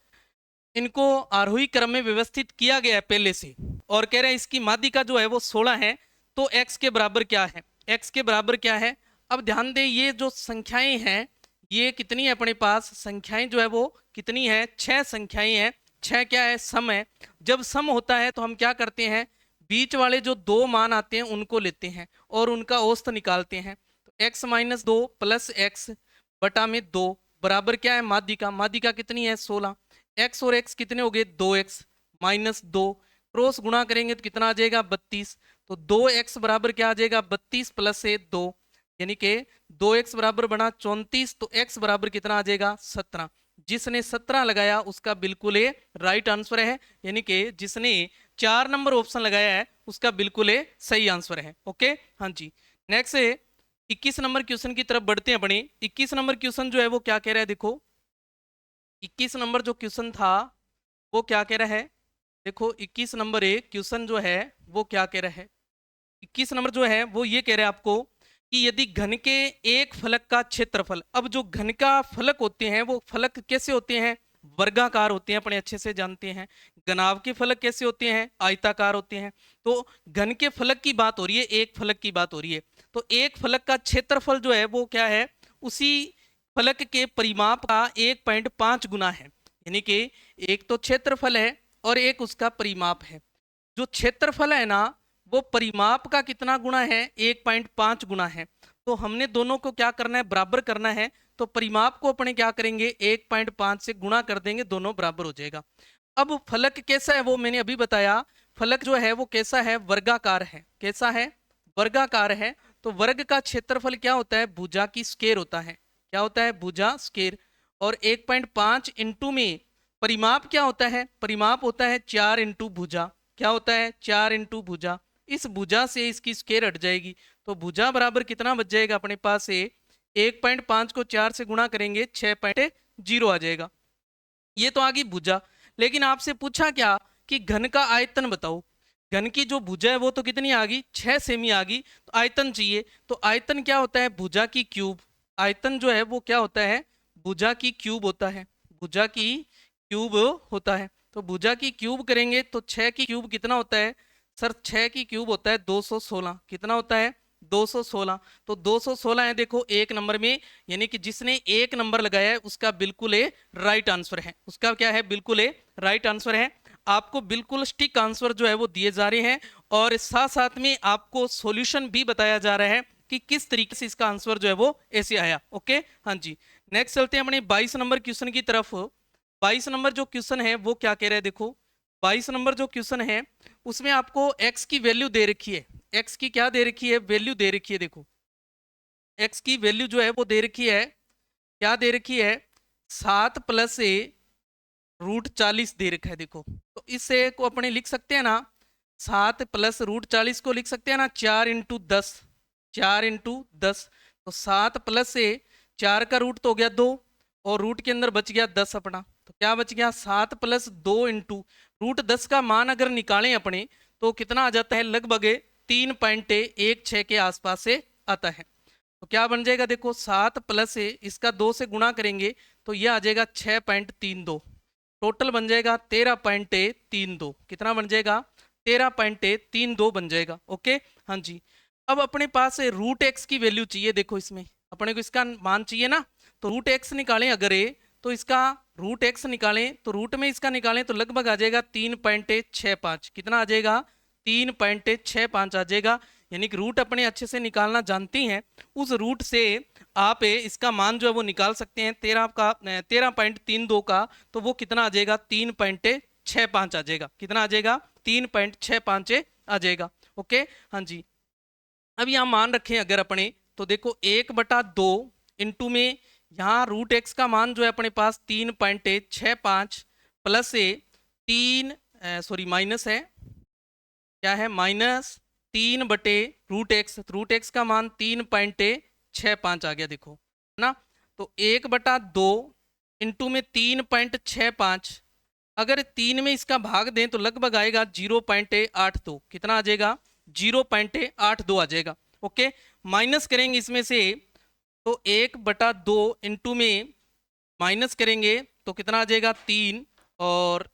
इनको आरोही क्रम में व्यवस्थित किया गया है पहले से, और कह रहे हैं इसकी माध्यिका जो है वो 16 है, तो x के बराबर क्या है, x के बराबर क्या है। अब ध्यान दें ये जो संख्याएं हैं ये कितनी है अपने पास, संख्याएं जो है वो कितनी है 6 संख्याएं हैं, 6 क्या है सम है। जब सम होता है तो हम क्या करते हैं, बीच वाले जो 2 मान आते हैं उनको लेते हैं और उनका औसत निकालते हैं, तो x - 2 प्लस x बटा में 2 बराबर क्या है माध्यिका, माध्यिका कितनी है 16, x और x कितने हो गए 2x -2, क्रॉस गुणा करेंगे तो कितना आ जाएगा 32, तो 2x बराबर क्या आ जाएगा 32 प्लस 2, यानी कि 2x बराबर बना 34, तो x बराबर कितना आ जाएगा 17। जिसने 17 लगाया उसका बिल्कुल ए राइट आंसर है, यानी कि जिसने 4 नंबर ऑप्शन लगाया है उसका बिल्कुल ए सही आंसर है। ओके हाँ जी, नेक्स्ट 21 नंबर क्वेश्चन की तरफ बढ़ते हैं अपने। 21 नंबर क्वेश्चन जो है वो क्या कह रहा है देखो, 21 नंबर जो क्वेश्चन था वो क्या कह रहा है, देखो 21 नंबर एक क्वेश्चन जो है वो क्या कह रहा है, 21 नंबर जो है वो ये कह रहा है आपको कि यदि घन के एक फलक का क्षेत्रफल, अब जो घन का फलक होते हैं वो फलक कैसे होते हैं, वर्गाकार होते हैं, अपने अच्छे से जानते हैं। घनाभ के फलक कैसे होते हैं, आयताकार होते हैं। तो घन के फलक की बात हो रही है, एक फलक की बात हो रही है। तो एक फलक का क्षेत्रफल जो है वो क्या है, उसी फलक के परिमाप का 1.5 गुना है। यानी कि एक तो क्षेत्रफल है और एक उसका परिमाप है। जो क्षेत्रफल है ना वो परिमाप का कितना गुना है, 1.5 गुना है। तो हमने दोनों को क्या करना है, बराबर करना है। तो परिमाप को अपने क्या करेंगे, 1.5 से गुणा कर देंगे, दोनों बराबर हो जाएगा। अब फलक कैसा है वो मैंने अभी बताया, फलक जो है वो कैसा है, वर्गाकार है। कैसा है, वर्गाकार है। तो वर्ग का क्षेत्रफल क्या होता है, भुजा की स्क्वायर होता है। क्या होता है, भुजा स्क्वायर। और 1.5 इंटू में परिमाप क्या होता है, परिमाप होता है 4 इंटू भुजा। क्या होता है, 4 इंटू भुजा। इस भुजा से इसकी स्क्वायर हट जाएगी, तो भुजा बराबर कितना बच जाएगा अपने पास से, 1.5 को 4 से गुणा करेंगे 6.0 आ जाएगा। ये तो आ गई भुजा। लेकिन आपसे पूछा क्या कि घन का आयतन बताओ। घन की जो भुजा है वो तो कितनी आ गई, 6 सेमी आ गई। तो आयतन चाहिए, तो आयतन क्या होता है, भुजा की क्यूब। आयतन जो है वो क्या होता है, भुजा की क्यूब होता है। भुजा की क्यूब होता है। तो भुजा की क्यूब करेंगे तो 6 की क्यूब कितना होता है सर, 6 की क्यूब होता है 216। कितना होता है, 216। तो 216 है देखो एक नंबर में, यानी कि जिसने एक नंबर लगाया है उसका बिल्कुल ए राइट आंसर है। उसका क्या है, बिल्कुल ए राइट आंसर है। आपको बिल्कुल स्टिक आंसर जो है वो दिए जा रहे हैं, और साथ साथ में आपको सॉल्यूशन भी बताया जा रहा है कि किस तरीके से इसका आंसर जो है वो ऐसे आया। ओके, हाँ जी। नेक्स्ट चलते हैं अपने 22 नंबर क्वेश्चन की तरफ। 22 नंबर जो क्वेश्चन है वो क्या कह रहा है, देखो 22 नंबर जो क्वेश्चन है उसमें आपको x की वैल्यू दे रखी है। x की क्या दे रखी है, वैल्यू दे रखी है। देखो x की वैल्यू जो है वो दे रखी है, क्या दे रखी है, 7 प्लस ए रूट 40 दे रखा है। देखो तो इससे को अपने लिख सकते हैं ना, 7 प्लस रूट 40 को लिख सकते हैं ना 4 इंटू 10, 4 इंटू 10। तो 7 प्लस ए, 4 का रूट तो हो गया 2, और रूट के अंदर बच गया 10 अपना। तो क्या बच गया, 7 प्लस 2 इंटू रूट 10 का मान अगर निकालें अपने तो कितना आ जाता है, लगभग 3.16 के आसपास से आता है। तो क्या बन जाएगा, देखो 7 प्लस ए, इसका 2 से गुणा करेंगे तो यह आ जाएगा 6.32। टोटल बन जाएगा 13.32। कितना बन जाएगा, 13.32 बन जाएगा। ओके, हाँ जी। अब अपने पास रूट एक्स की वैल्यू चाहिए। देखो इसमें अपने को इसका मान चाहिए ना, तो रूट एक्स निकालें अगर ए, तो इसका रूट एक्स निकालें तो रूट में इसका निकालें तो लगभग आ जाएगा 3.65। कितना आ जाएगा, 3.65 आ जाएगा। यानी कि रूट अपने अच्छे से निकालना जानती हैं, उस रूट से आप इसका मान जो है वो निकाल सकते हैं 13.32 का। तो वो कितना आ जाएगा, 3.65 आ जाएगा। कितना आ जाएगा, 3.65 आ जाएगा। ओके, हाँ जी। अब यहाँ मान रखें अगर अपने, तो देखो 1/2 इंटू में यहाँ रूट एक्स का मान जो है अपने पास 3.65 प्लस ए 3, सॉरी माइनस है, क्या है, -3/रूट एक्स का मान 3.65 आ गया। देखो है ना, तो 1/2 इंटू में 3.65, अगर 3 में इसका भाग दें तो लगभग आएगा 0.82। कितना आ जाएगा, 0.82 आ जाएगा। ओके, माइनस करेंगे इसमें से तो 1/2 इंटू में माइनस करेंगे तो कितना आ जाएगा 3, और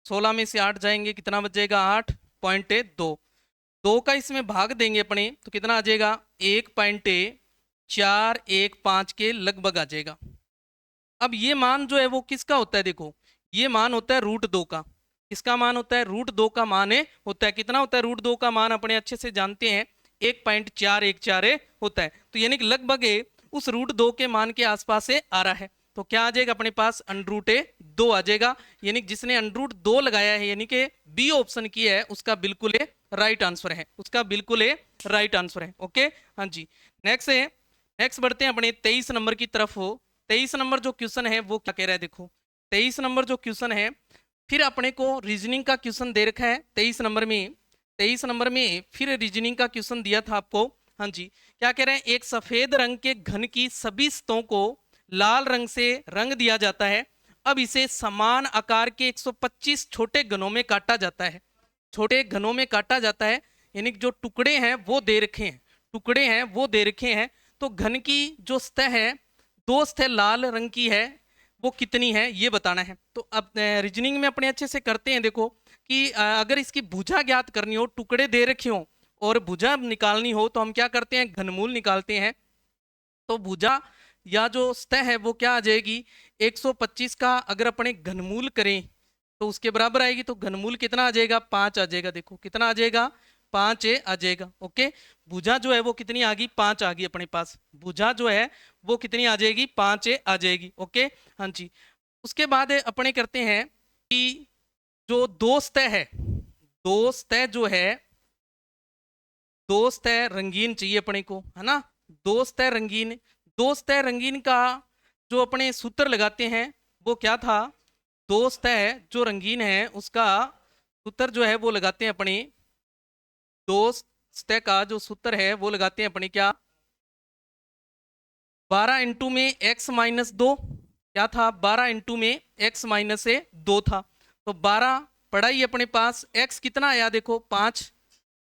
16 में से 8 जाएंगे, कितना बच जाएगा 8.2। 2 का इसमें भाग देंगे अपने तो कितना आ जाएगा, 1.415 के लगभग आ जाएगा। अब ये मान जो है वो किसका होता है, देखो ये मान होता है √2 का। किसका मान होता है, √2 का मान होता है। कितना होता है √2 का मान, अपने अच्छे से जानते हैं, 1.414 होता है। तो यानी कि लगभग उस √2 के मान के आसपास से आ रहा है। तो क्या आ जाएगा अपने पास, √2 आ जाएगा। यानी कि जिसने √2 लगाया है, यानी कि बी ऑप्शन किया है, उसका बिल्कुल राइट आंसर है, उसका बिल्कुल राइट आंसर है। ओके, हाँ जी। नेक्स्ट बढ़ते हैं अपने 23 नंबर की तरफ। 23 नंबर जो क्वेश्चन है वो क्या कह रहा है, देखो 23 नंबर जो क्वेश्चन है, फिर अपने को रीजनिंग का क्वेश्चन दे रखा है 23 नंबर में। 23 नंबर में फिर रीजनिंग का क्वेश्चन दिया था आपको। हाँ जी, क्या कह रहे हैं, एक सफेद रंग के घन की सभी सतहों को लाल रंग से रंग दिया जाता है। अब इसे समान आकार के 125 छोटे घनों में काटा जाता है। छोटे घनों में काटा जाता है, यानी कि जो टुकड़े हैं वो दे रखे हैं, टुकड़े हैं वो दे रखे हैं। तो घन की जो सतह है, दो सतह लाल रंग की है, वो कितनी है ये बताना है। तो अब रीजनिंग में अपने अच्छे से करते हैं। देखो कि अगर इसकी भुजा ज्ञात करनी हो, टुकड़े दे रखे हो और भुजा निकालनी हो, तो हम क्या करते हैं, घनमूल निकालते हैं। तो भुजा या जो सतह है वो क्या आ जाएगी, 125 का अगर अपने घनमूल करें तो उसके बराबर आएगी। तो घनमूल कितना आ जाएगा, 5 आ जाएगा। देखो कितना आ जाएगा, 5 आ जाएगा। ओके, भुजा जो है वो कितनी आ गई, 5 आ गई अपने पास। भुजा जो है वो कितनी आ जाएगी, 5 आ जाएगी। ओके, हाँ जी। उसके बाद अपने करते हैं कि जो दो सतह है, दो सतह जो है, दो सतह रंगीन चाहिए अपने को, है ना। दो सतह रंगीन, दो सतह रंगीन का जो अपने सूत्र लगाते हैं वो क्या था, दो सतह जो रंगीन है उसका सूत्र जो है वो लगाते हैं अपने, दो सतह का जो सूत्र है वो लगाते हैं अपने क्या, 12 इंटू में x माइनस 2, क्या था, 12 इंटू में x माइनस 2 था। तो 12 पड़ा ही अपने पास, x कितना आया देखो 5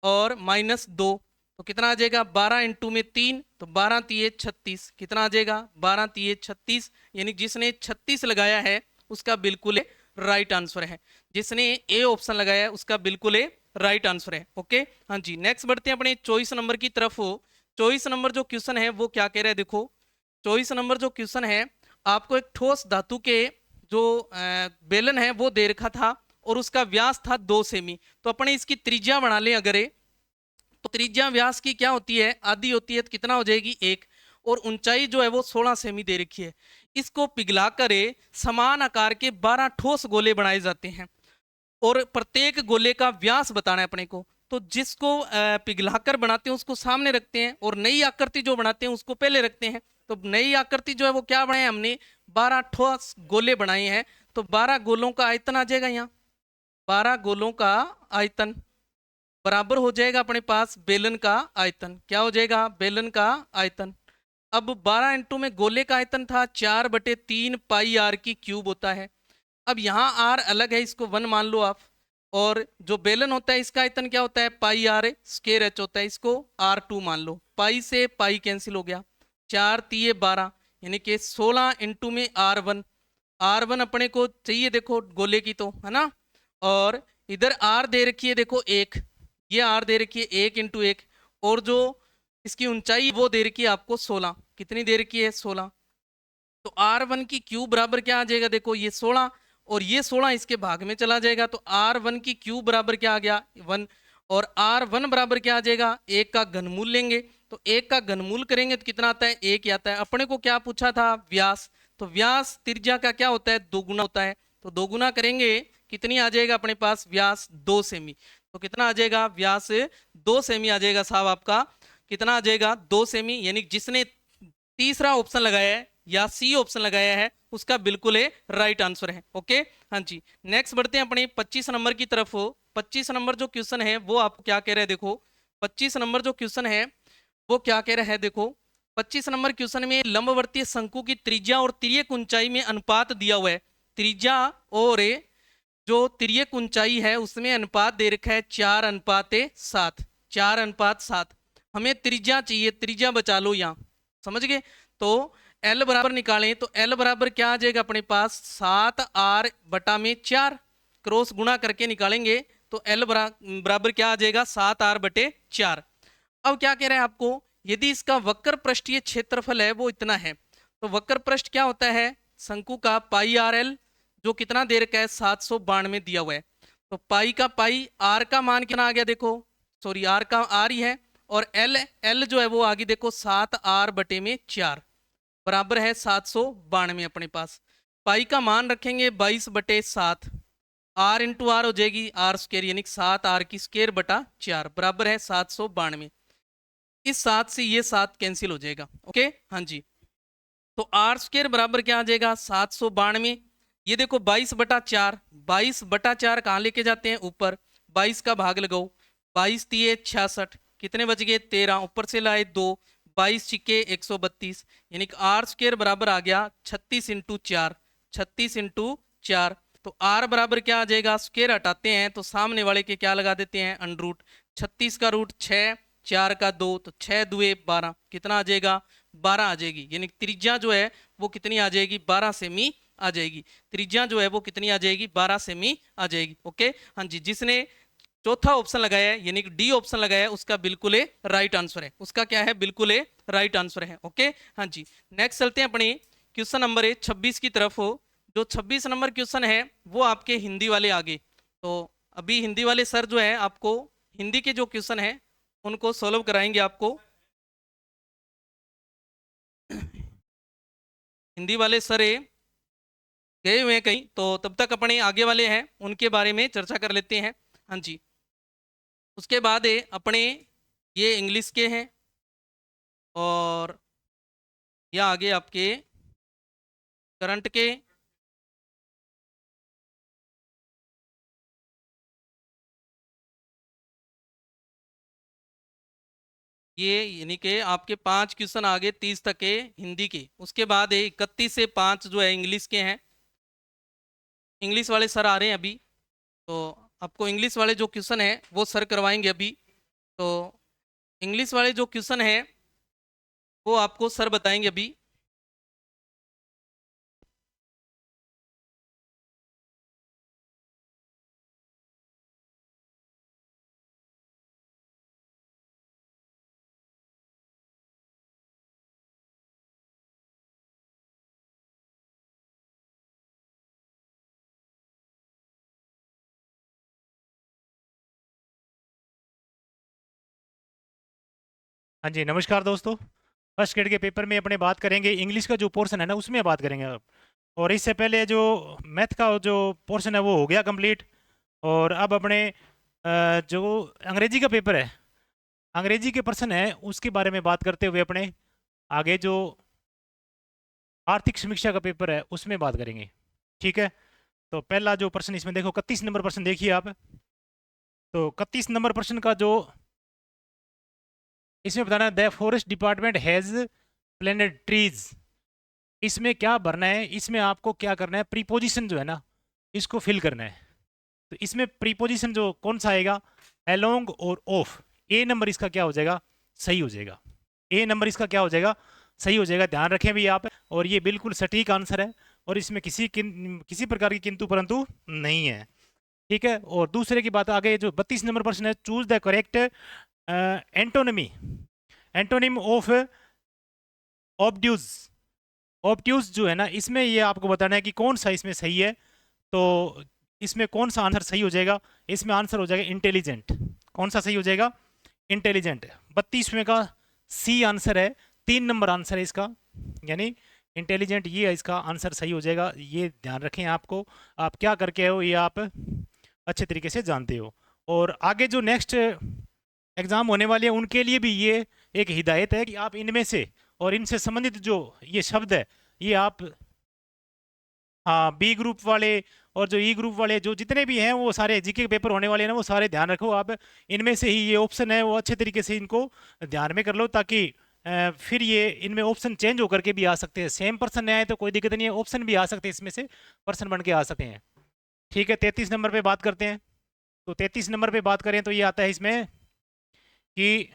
और माइनस 2, तो कितना आ जाएगा, 12 इंटू में 3, तो 12 तिये 36, कितना आ जाएगा, 12 तिये 36। यानी जिसने 36 लगाया है उसका बिल्कुल राइट आंसर है, जिसने ए ऑप्शन लगाया है उसका बिल्कुल राइट आंसर है। ओके, हाँ जी। नेक्स्ट बढ़ते हैं अपने 24 नंबर की तरफ। 24 नंबर जो क्वेश्चन है वो क्या कह रहा है, देखो 24 नंबर जो क्वेश्चन है, आपको एक ठोस धातु के जो बेलन है वो दे रखा था और उसका व्यास था 2 सेमी। तो अपने इसकी त्रिज्या बना लें अगर, तो त्रिज्या व्यास की क्या होती है, आधी होती है, तो कितना हो जाएगी 1, और ऊंचाई जो है वो 16 सेमी दे रखी है। इसको पिघलाकर समान आकार के 12 ठोस गोले बनाए जाते हैं और प्रत्येक गोले का व्यास बताना है अपने को। तो जिसको पिघलाकर बनाते हैं उसको सामने रखते हैं और नई आकृति जो बनाते हैं उसको पहले रखते हैं। तो नई आकृति जो है वो क्या बनाए हमने, 12 ठोस गोले बनाए हैं। तो 12 गोलों का आयतन आ जाएगा, यहाँ 12 गोलों का आयतन बराबर हो जाएगा अपने पास बेलन का आयतन। क्या हो जाएगा, बेलन का आयतन। अब 12 इंटू में गोले का आयतन था 4/3 पाई आर की क्यूब होता है। अब यहाँ आर अलग है, इसको 1 मान लो आप, और जो बेलन होता है इसका आयतन क्या होता है, पाई आर स्क्वायर एच होता है, इसको R2 मान लो। पाई से पाई कैंसिल हो गया, 4 तिये 12, यानी कि 16 इंटू में R1। R1 अपने को चाहिए देखो गोले की, तो है ना। और इधर R दे रखी है देखो 1, ये R दे रखी है 1 इंटू 1, और जो इसकी ऊंचाई वो दे रखी है आपको 16, कितनी दे रखी है 16। तो R1 की क्यूब बराबर क्या आ जाएगा, देखो ये 16 और ये 16 इसके भाग में चला जाएगा, तो R1 की क्यूब बराबर क्या आ गया 1, और R1 बराबर क्या आ जाएगा, 1 का घनमूल लेंगे। तो 1 का घनमूल करेंगे तो कितना आता है, 1 आता है। अपने को क्या पूछा था, व्यास, तो व्यास त्रिज्या का क्या होता है, 2 गुना होता है। तो 2 गुना करेंगे कितनी आ जाएगा अपने पास, व्यास 2 सेमी। तो कितना आ जाएगा, व्यास 2 सेमी आ जाएगा साहब आपका, कितना आ जाएगा 2 सेमी। यानी जिसने तीसरा ऑप्शन लगाया है या सी ऑप्शन लगाया है उसका बिल्कुल राइट आंसर है। ओके, हाँ जी। नेक्स्ट बढ़ते हैं अपने 25 नंबर की तरफ। 25 नंबर जो क्वेश्चन है वो आपको क्या कह रहा है, देखो 25 नंबर जो क्वेश्चन है वो क्या कह रहा है, देखो 25 नंबर क्वेश्चन में लंबवर्तीय शंकु की त्रिज्या और तिर्यक ऊंचाई में अनुपात दिया हुआ है। त्रिज्या और जो तिर्यक ऊंचाई है उसमें अनुपात दे रखा है 4:7, 4:7। हमें त्रिज्या चाहिए, त्रिज्या बचा लो यहाँ, समझ गए। तो L बराबर निकालें तो L बराबर क्या आ जाएगा अपने पास, 7R/4, क्रॉस गुणा करके निकालेंगे तो L बराबर क्या आ जाएगा, 7R/4। अब क्या कह रहे हैं आपको, यदि इसका वक्र पृष्ठीय क्षेत्रफल है वो इतना है, तो वक्र पृष्ठ क्या होता है, शंकु का पाई RL जो कितना दे रखा है 792 दिया हुआ है। तो पाई का पाई, आर का मान कितना आ गया देखो, सॉरी आर का आर ही है, और एल जो है वो आ गई देखो 7R/4 बराबर है 792 अपने पास। पाई का मान रखेंगे 22/7, आर इंटू आर हो जाएगी आर स्क्र, यानी 7R की स्क्र बटा 4 बराबर है 792। इस 7 से ये 7 कैंसिल हो जाएगा। ओके, हाँ जी। तो आर स्क्र बराबर क्या आ जाएगा 792। ये देखो 22/4, 22/4 कहाँ लेके जाते हैं ऊपर, 22 का भाग लगाओ, 22 तिये 66, कितने बच गए 13, ऊपर से लाए 2, 22 छिके 132, यानी कि आर स्क्र बराबर आ गया 36 इंटू 4, 36 इंटू 4। तो r बराबर क्या आ जाएगा, स्क्वायर हटाते हैं तो सामने वाले के क्या लगा देते हैं, अंडर रूट। 36 का रूट 6, 4 का 2, तो 6 दुए 12, कितना आ जाएगा, 12 आ जाएगी। यानी त्रिज्या जो है वो कितनी आ जाएगी, 12 सेमी आ जाएगी। त्रिज्या जो है वो कितनी आ जाएगी, 12 सेमी आ जाएगी। ओके, हाँ जी, जिसने चौथा ऑप्शन लगाया है यानी कि डी ऑप्शन लगाया है उसका बिल्कुल राइट आंसर है, उसका क्या है, बिल्कुल राइट आंसर है। ओके, हाँ जी, नेक्स्ट चलते हैं अपने क्वेश्चन नंबर 26 की तरफ। हो जो 26 नंबर क्वेश्चन है वो आपके हिंदी वाले आगे। तो अभी हिंदी वाले सर जो है आपको हिंदी के जो क्वेश्चन है उनको सॉल्व कराएंगे आपको। हिंदी वाले सर गए हुए हैं कहीं, तो तब तक अपने आगे वाले हैं उनके बारे में चर्चा कर लेते हैं। हाँ जी, उसके बाद अपने ये इंग्लिश के हैं और ये आगे आपके करंट के, ये यानी कि आपके 5 क्वेश्चन आगे 30 तक के हिंदी के। उसके बाद 31 से 5 जो है इंग्लिश के हैं। इंग्लिश वाले सर आ रहे हैं अभी, तो आपको इंग्लिश वाले जो क्वेश्चन है वो सर करवाएंगे अभी। तो इंग्लिश वाले जो क्वेश्चन है वो आपको सर बताएंगे अभी। हाँ जी, नमस्कार दोस्तों। फर्स्ट ग्रेड के पेपर में अपने बात करेंगे इंग्लिश का जो पोर्शन है ना, उसमें बात करेंगे अब। और इससे पहले जो मैथ का जो पोर्शन है वो हो गया कंप्लीट। और अब अपने जो अंग्रेजी का पेपर है, अंग्रेजी के पर्सन है, उसके बारे में बात करते हुए अपने आगे जो आर्थिक समीक्षा का पेपर है उसमें बात करेंगे। ठीक है, तो पहला जो प्रश्न इसमें देखो, 31 नंबर प्रश्न देखिए आप। तो 31 नंबर प्रश्न का जो इसमें बताना है, the forest department has planted trees. इसमें क्या भरना है, इसमें आपको क्या करना है, प्रीपोजिशन जो है ना इसको फिल करना है। तो इसमें प्रीपोजिशन जो कौन सा आएगा, अलोंग और ऑफ। ए नंबर इसका क्या हो जाएगा, सही हो जाएगा। ए नंबर इसका क्या हो जाएगा, सही हो जाएगा। ध्यान रखें भी आप, और ये बिल्कुल सटीक आंसर है और इसमें किसी प्रकार की किंतु परंतु नहीं है। ठीक है, और दूसरे की बात आगे जो 32 नंबर प्रश्न है, choose the correct antonymy, antonym of obtuse. Obtuse जो है ना, इसमें ये आपको बताना है कि कौन सा इसमें सही है। तो इसमें कौन सा आंसर सही हो जाएगा, इसमें आंसर हो जाएगा इंटेलिजेंट। कौन सा सही हो जाएगा, इंटेलिजेंट। 32वें का सी आंसर है, 3 नंबर आंसर है इसका, यानी इंटेलिजेंट, ये इसका आंसर सही हो जाएगा। ये ध्यान रखें आपको, आप क्या करके हो ये आप अच्छे तरीके से जानते हो। और आगे जो नेक्स्ट एग्ज़ाम होने वाले हैं उनके लिए भी ये एक हिदायत है कि आप इनमें से और इनसे संबंधित जो ये शब्द है ये आप, हाँ, बी ग्रुप वाले और जो ई ग्रुप वाले जो जितने भी हैं वो सारे जीके के पेपर होने वाले हैं ना, वो सारे ध्यान रखो आप। इनमें से ही ये ऑप्शन है वो अच्छे तरीके से इनको ध्यान में कर लो, ताकि फिर ये इनमें ऑप्शन चेंज होकर के भी आ सकते हैं। सेम पर्सन नहीं आए तो कोई दिक्कत नहीं है, ऑप्शन भी आ सकते हैं, इसमें से पर्सन बन के आ सकते हैं। ठीक है, 33 नंबर पे बात करते हैं। तो 33 नंबर पे बात करें तो ये आता है इसमें कि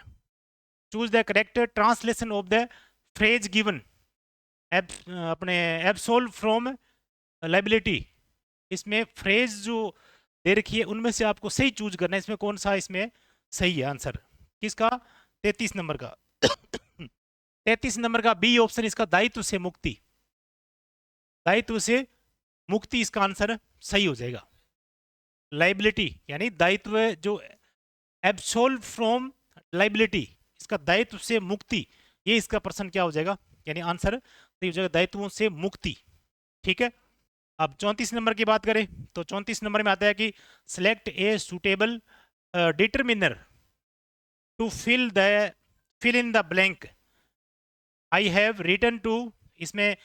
choose the correct translation of the phrase given, अपने एब्सोल्व फ्रॉम लाइबिलिटी। इसमें फ्रेज जो दे रखी है उनमें से आपको सही चूज करना है, इसमें कौन सा इसमें सही है आंसर किसका, 33 नंबर का। 33 नंबर का बी ऑप्शन इसका, दायित्व से मुक्ति, दायित्व से मुक्ति इसका आंसर सही हो जाएगा। लाइबिलिटी यानी दायित्व, जो एब्सोल्व फ्रॉम लाइबिलिटी, इसका दायित्व से मुक्ति, ये इसका प्रश्न क्या हो जाएगा, यानी आंसर सही हो जाएगा, दायित्वों से मुक्ति। ठीक है, अब 34 नंबर की बात करें तो 34 नंबर में आता है कि select a suitable determiner to fill in the blank. I have written two, इसमें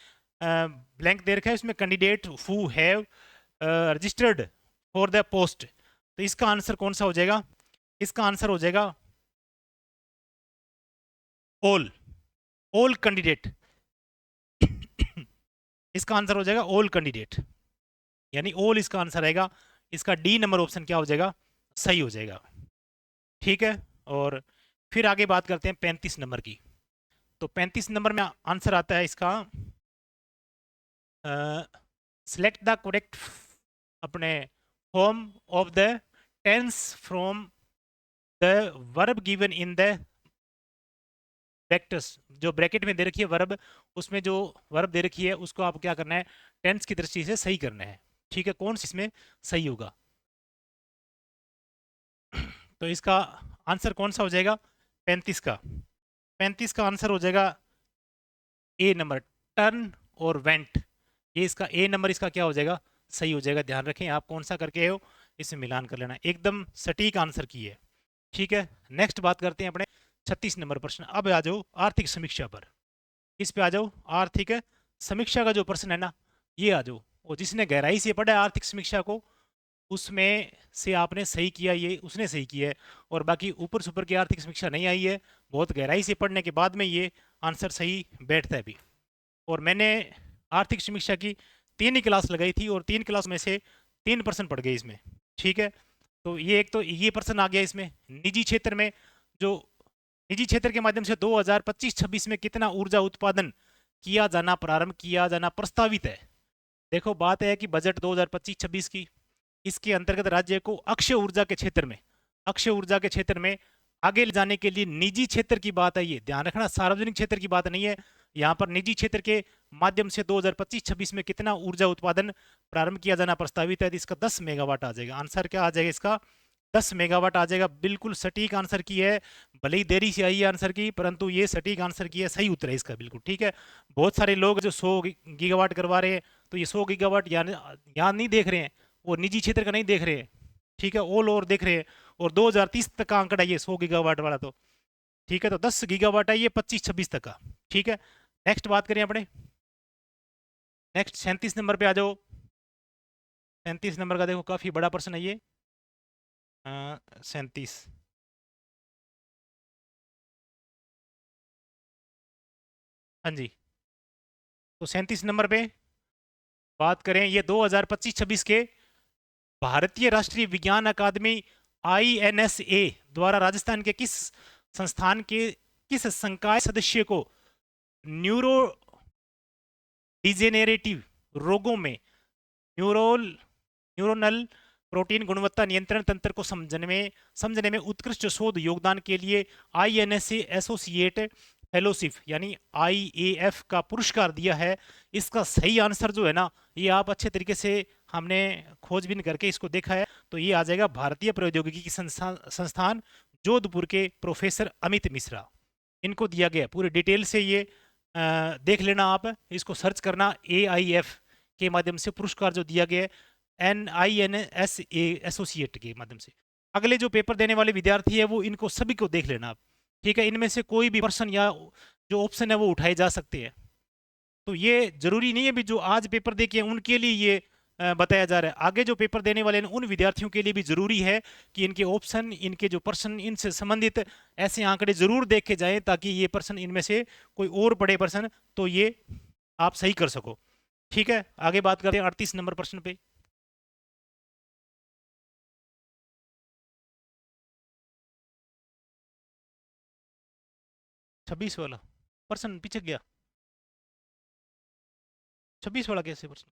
ब्लैंक दे रखा है, इसमें candidate who have registered for the post. तो इसका आंसर कौन सा हो जाएगा, इसका आंसर हो जाएगा ऑल, ऑल कैंडिडेट। इसका आंसर हो जाएगा ऑल कैंडिडेट, यानी ऑल इसका आंसर आएगा। इसका डी नंबर ऑप्शन क्या हो जाएगा, सही हो जाएगा। ठीक है, और फिर आगे बात करते हैं 35 नंबर की। तो 35 नंबर में आंसर आता है इसका, सेलेक्ट द करेक्ट अपने form of the tense from the verb given in the brackets, जो ब्रैकेट में दे रखी है वर्ब, उसमें जो वर्ब दे रखी है उसको आप क्या करना है, टेंस की दृष्टि से सही करना है। ठीक है, कौन सी इसमें सही होगा, तो इसका आंसर कौन सा हो जाएगा 35 का। 35 का आंसर हो जाएगा ए नंबर, टर्न और वेंट। ये इसका ए नंबर इसका क्या हो जाएगा, सही हो जाएगा। ध्यान रखें आप कौन सा करके हो, इसमें मिलान कर लेना, एकदम सटीक आंसर की है। ठीक है, नेक्स्ट बात करते हैं अपने 36 नंबर प्रश्न। अब आ जाओ आर्थिक समीक्षा पर, इस पे आ जाओ, आर्थिक समीक्षा का जो प्रश्न है ना, ये आ जाओ। और जिसने गहराई से पढ़ा है आर्थिक समीक्षा को, उसमें से आपने सही किया, ये उसने सही किया है। और बाकी ऊपर सुपर की आर्थिक समीक्षा नहीं आई है, बहुत गहराई से पढ़ने के बाद में ये आंसर सही बैठता है भी। और मैंने आर्थिक समीक्षा की 3 ही क्लास लगाई थी, और 3 क्लास में से 3% पढ़ गए इसमें। ठीक है, तो ये एक तो ये प्रश्न आ गया इसमें, निजी क्षेत्र में जो निजी क्षेत्र के माध्यम से 2025-26 में कितना ऊर्जा उत्पादन किया जाना प्रारंभ किया जाना प्रस्तावित है। देखो बात है कि बजट 2025-26 की, इसके अंतर्गत राज्य को अक्षय ऊर्जा के क्षेत्र में, अक्षय ऊर्जा के क्षेत्र में आगे ले जाने के लिए निजी क्षेत्र की बात है, ये ध्यान रखना, सार्वजनिक क्षेत्र की बात नहीं है। यहाँ पर निजी क्षेत्र के माध्यम से 2025-26 में कितना ऊर्जा उत्पादन प्रारंभ किया जाना प्रस्तावित है, तो इसका 10 मेगावाट आ जाएगा। आंसर क्या आ जाएगा इसका, 10 मेगावाट आ जाएगा। बिल्कुल सटीक आंसर की है, भले ही देरी से आई है आंसर की, परंतु ये सटीक आंसर की है, सही उत्तर है इसका बिल्कुल। ठीक है, बहुत सारे लोग जो 100 गीगावाट करवा रहे हैं, तो ये 100 गीगावाट यहाँ नहीं देख रहे हैं, वो निजी क्षेत्र का नहीं देख रहे हैं। ठीक है, ऑल ओवर देख रहे हैं, और 2030 तक का आंकड़ा ये 100 गीगावाट वाला। तो ठीक है, तो 10 गीगावाट है ये 25-26 तक का। ठीक है, नेक्स्ट बात करें अपने, नेक्स्ट 37 नंबर पे आ जाओ। 37 नंबर का देखो काफी बड़ा प्रश्न है ये, 37। हाँ जी, तो 37 नंबर पे बात करें, ये 2025-26 के भारतीय राष्ट्रीय विज्ञान अकादमी INSA द्वारा राजस्थान के किस संस्थान के किस संकाय सदस्य को न्यूरो डिजेनेरेटिव रोगों में न्यूरोनल प्रोटीन गुणवत्ता नियंत्रण तंत्र को समझने में उत्कृष्ट शोध योगदान के लिए INSA एसोसिएट फेलोशिप यानी IAF का पुरस्कार दिया है। इसका सही आंसर जो है ना, ये आप अच्छे तरीके से हमने खोजबीन करके इसको देखा है, तो ये आ जाएगा भारतीय प्रौद्योगिकी संस्थान जोधपुर के प्रोफेसर अमित मिश्रा, इनको दिया गया। पूरे डिटेल से ये देख लेना, आप इसको सर्च करना, AIF के माध्यम से पुरस्कार जो दिया गया NINSA एसोसिएट के माध्यम से। अगले जो पेपर देने वाले विद्यार्थी है वो इनको सभी को देख लेना आप। ठीक है, इनमें से कोई भी पर्सन या जो ऑप्शन है वो उठाए जा सकते हैं, तो ये जरूरी नहीं है भी जो आज पेपर दे के उनके लिए ये बताया जा रहा है। आगे जो पेपर देने वाले हैं उन विद्यार्थियों के लिए भी जरूरी है कि इनके ऑप्शन, इनके जो पर्सन, इनसे संबंधित ऐसे आंकड़े जरूर देखे जाएं, ताकि ये पर्सन इनमें से कोई और पढ़े पर्सन तो ये आप सही कर सको। ठीक है, आगे बात करते हैं 38 नंबर प्रश्न पे। छब्बीस वाला प्रश्न पीछे गया, 26 वाला कैसे प्रश्न,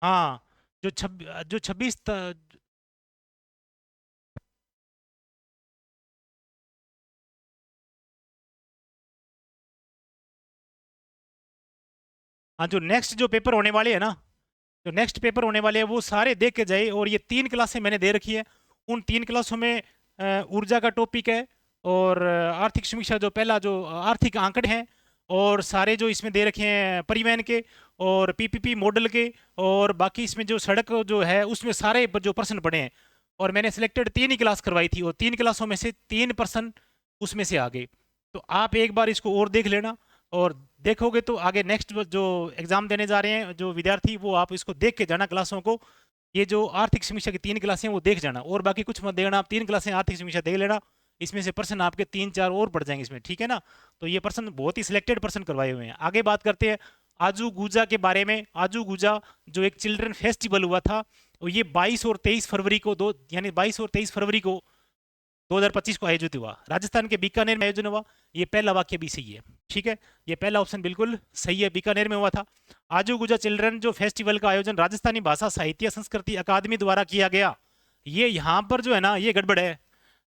हाँ जो 26 हाँ जो नेक्स्ट जो पेपर होने वाले हैं ना, जो नेक्स्ट पेपर होने वाले हैं वो सारे देख के जाए। और ये 3 क्लासें मैंने दे रखी है, उन 3 क्लासों में ऊर्जा का टॉपिक है, और आर्थिक समीक्षा जो पहला जो आर्थिक आंकड़े हैं, और सारे जो इसमें दे रखे हैं परिवहन के और PPP मॉडल के, और बाकी इसमें जो सड़क जो है उसमें सारे जो प्रश्न पड़े हैं। और मैंने सिलेक्टेड 3 ही क्लास करवाई थी, और 3 क्लासों में से 3 प्रश्न उसमें से आ गए। तो आप एक बार इसको और देख लेना, और देखोगे तो आगे नेक्स्ट जो एग्जाम देने जा रहे हैं जो विद्यार्थी, वो आप इसको देख के जाना क्लासों को। ये जो आर्थिक समीक्षा की 3 क्लासें वो देख जाना, और बाकी कुछ मत देखना, आप 3 क्लासें आर्थिक समीक्षा देख लेना, इसमें से पर्सन आपके 3-4 और पड़ जाएंगे इसमें, ठीक है ना। तो ये पर्सन बहुत ही सिलेक्टेड पर्सन करवाए हुए हैं। आगे बात करते हैं आजू गुजा के बारे में। आजू गुजा जो एक चिल्ड्रन फेस्टिवल हुआ था, और ये 22 और 23 फरवरी को यानी 22 और 23 फरवरी को 2025 को आयोजित हुआ। राजस्थान के बीकानेर में आयोजन हुआ। ये पहला वाक्य भी सही है, ठीक है, ये पहला ऑप्शन बिल्कुल सही है, बीकानेर में हुआ था। आजू गुजा चिल्ड्रन जो फेस्टिवल का आयोजन राजस्थानी भाषा साहित्य संस्कृति अकादमी द्वारा किया गया। ये यहाँ पर जो है ना, ये गड़बड़ है,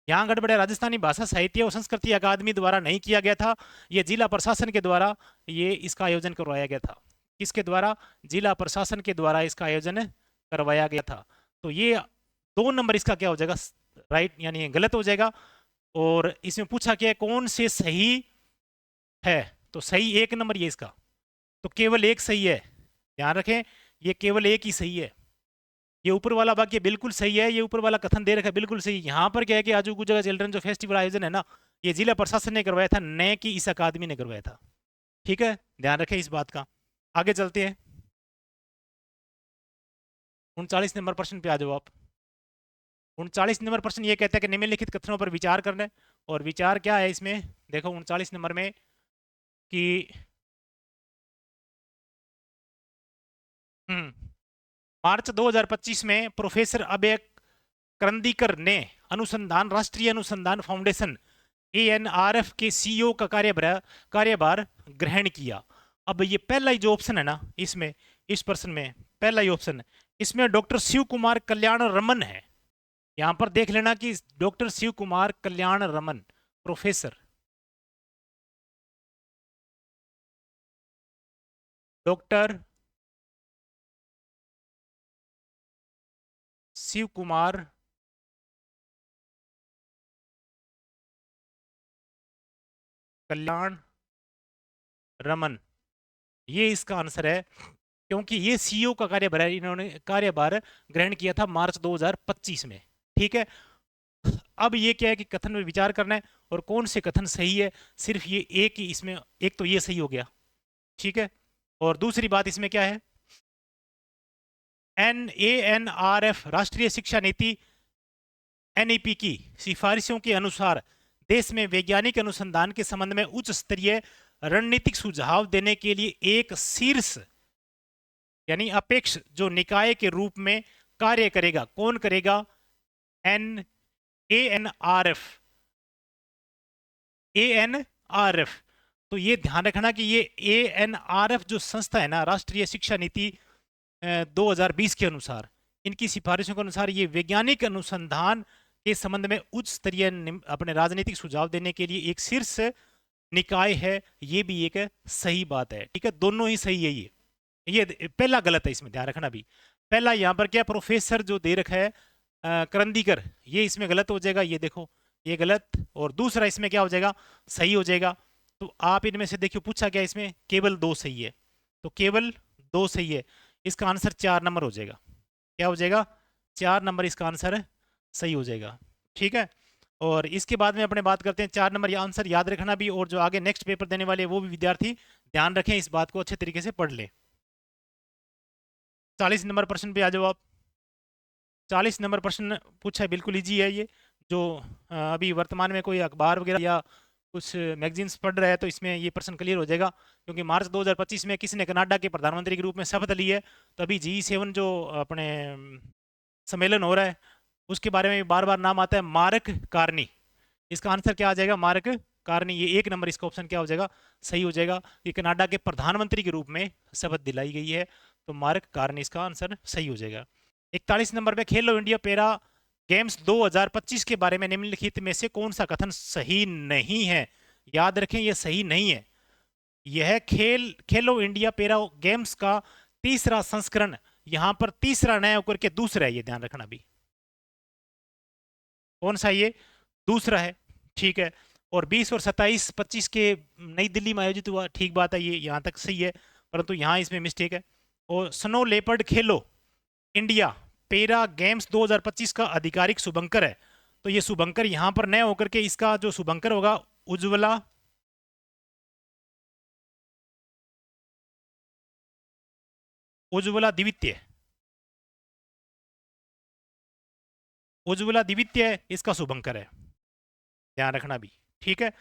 यहाँ गड़बड़ है। राजस्थानी भाषा साहित्य और संस्कृति अकादमी द्वारा नहीं किया गया था, ये जिला प्रशासन के द्वारा ये इसका आयोजन करवाया गया था। किसके द्वारा? जिला प्रशासन के द्वारा इसका आयोजन करवाया गया था। तो ये 2 नंबर इसका क्या हो जाएगा? राइट, यानी गलत हो जाएगा। और इसमें पूछा क्या है, कौन से सही है? तो सही 1 नंबर ये इसका, तो केवल एक सही है, ध्यान रखें, ये केवल एक ही सही है। ये ऊपर वाला वाक्य बिल्कुल सही है, ये ऊपर वाला कथन दे रखा है बिल्कुल सही। यहाँ पर क्या है कि आजू गुजा चिल्ड्रन जो फेस्टिवल आयोजन है ना, ये जिला प्रशासन ने करवाया था, न कि इस अकादमी ने करवाया था, ठीक है, ध्यान रखें इस बात का। आगे चलते हैं, 39 नंबर प्रश्न पे आ जाओ आप। 39 नंबर प्रश्न ये कहता है कि निम्नलिखित कथनों पर विचार करना है। और विचार क्या है इसमें, देखो 39 नंबर में कि मार्च 2025 में प्रोफेसर अभय करंदीकर ने राष्ट्रीय अनुसंधान फाउंडेशन ANRF के CEO का कार्यभार ग्रहण किया। अब ये पहला ही जो ऑप्शन है ना, इसमें इस प्रश्न में पहला ही ऑप्शन, इसमें डॉक्टर शिव कुमार कल्याण रमन है। यहां पर देख लेना कि डॉक्टर शिव कुमार कल्याण रमन, प्रोफेसर डॉक्टर शिव कुमार कल्याण रमन, ये इसका आंसर है, क्योंकि ये CEO का कार्यभार इन्होंने कार्यभार ग्रहण किया था मार्च 2025 में, ठीक है। अब ये क्या है कि कथन में विचार करना है और कौन से कथन सही है, सिर्फ ये एक ही इसमें, एक तो ये सही हो गया, ठीक है। और दूसरी बात इसमें क्या है, ANRF राष्ट्रीय शिक्षा नीति NEP की सिफारिशों के अनुसार देश में वैज्ञानिक अनुसंधान के संबंध में उच्च स्तरीय रणनीतिक सुझाव देने के लिए एक शीर्ष यानी अपेक्ष जो निकाय के रूप में कार्य करेगा। कौन करेगा? ANRF। तो ये ध्यान रखना कि ये ANRF जो संस्था है ना, राष्ट्रीय शिक्षा नीति 2020 के अनुसार, इनकी सिफारिशों के अनुसार ये वैज्ञानिक अनुसंधान के संबंध में उच्च स्तरीय अपने राजनीतिक सुझाव देने के लिए एक शीर्ष निकाय है। ये भी एक सही बात है, ठीक है, दोनों ही सही है। ये पहला गलत है, इसमें ध्यान रखना भी। पहला यहाँ पर क्या प्रोफेसर जो दे रखा है करंदीकर, ये इसमें गलत हो जाएगा, ये देखो ये गलत। और दूसरा इसमें क्या हो जाएगा? सही हो जाएगा। तो आप इनमें से देखियो पूछा क्या, इसमें केवल 2 सही है, तो केवल 2 सही है, इसका आंसर 4 नंबर हो जाएगा। क्या हो जाएगा? 4 नंबर इसका आंसर सही हो जाएगा, ठीक है। और इसके बाद में अपने बात करते हैं 4 नंबर ये आंसर याद रखना भी, और जो आगे नेक्स्ट पेपर देने वाले वो भी विद्यार्थी ध्यान रखें, इस बात को अच्छे तरीके से पढ़ ले। 40 नंबर प्रश्न पे आ जाओ आप। 40 नंबर प्रश्न पूछा है, बिल्कुल ईजी है ये। जो अभी वर्तमान में कोई अखबार वगैरह या कुछ मैगजीन्स पढ़ रहा है तो इसमें ये प्रश्न क्लियर हो जाएगा, क्योंकि मार्च 2025 में किसने कनाडा के प्रधानमंत्री के रूप में शपथ ली है। तो अभी G7 जो अपने सम्मेलन हो रहा है उसके बारे में बार बार नाम आता है, मार्क कार्नी। इसका आंसर क्या आ जाएगा? Mark Carney. ये 1 नंबर इसका ऑप्शन क्या हो जाएगा? सही हो जाएगा कि कनाडा के प्रधानमंत्री के रूप में शपथ दिलाई गई है, तो मार्क कार्नी इसका आंसर सही हो जाएगा। 41 नंबर पे खेलो इंडिया पैरा गेम्स 2025 के बारे में निम्नलिखित में से कौन सा कथन सही नहीं है? याद रखें ये सही नहीं है। यह खेलो इंडिया पैरा गेम्स का तीसरा संस्करण, यहां पर तीसरा नया होकर के दूसरा है, ये ध्यान रखना भी। कौन सा? ये दूसरा है, ठीक है। और 20 और 27-25 के नई दिल्ली में आयोजित हुआ, ठीक बात है, ये यहाँ तक सही है, परंतु यहाँ इसमें मिस्टेक है। और स्नो लेपर्ड खेलो इंडिया पैरा गेम्स 2025 का आधिकारिक शुभंकर है, तो ये शुभंकर यहाँ पर नया होकर के इसका जो शुभंकर होगा उज्ज्वला द्वितीय, उज्ज्वला द्वितीय इसका शुभंकर है। ध्यान रखना भी, ठीक है।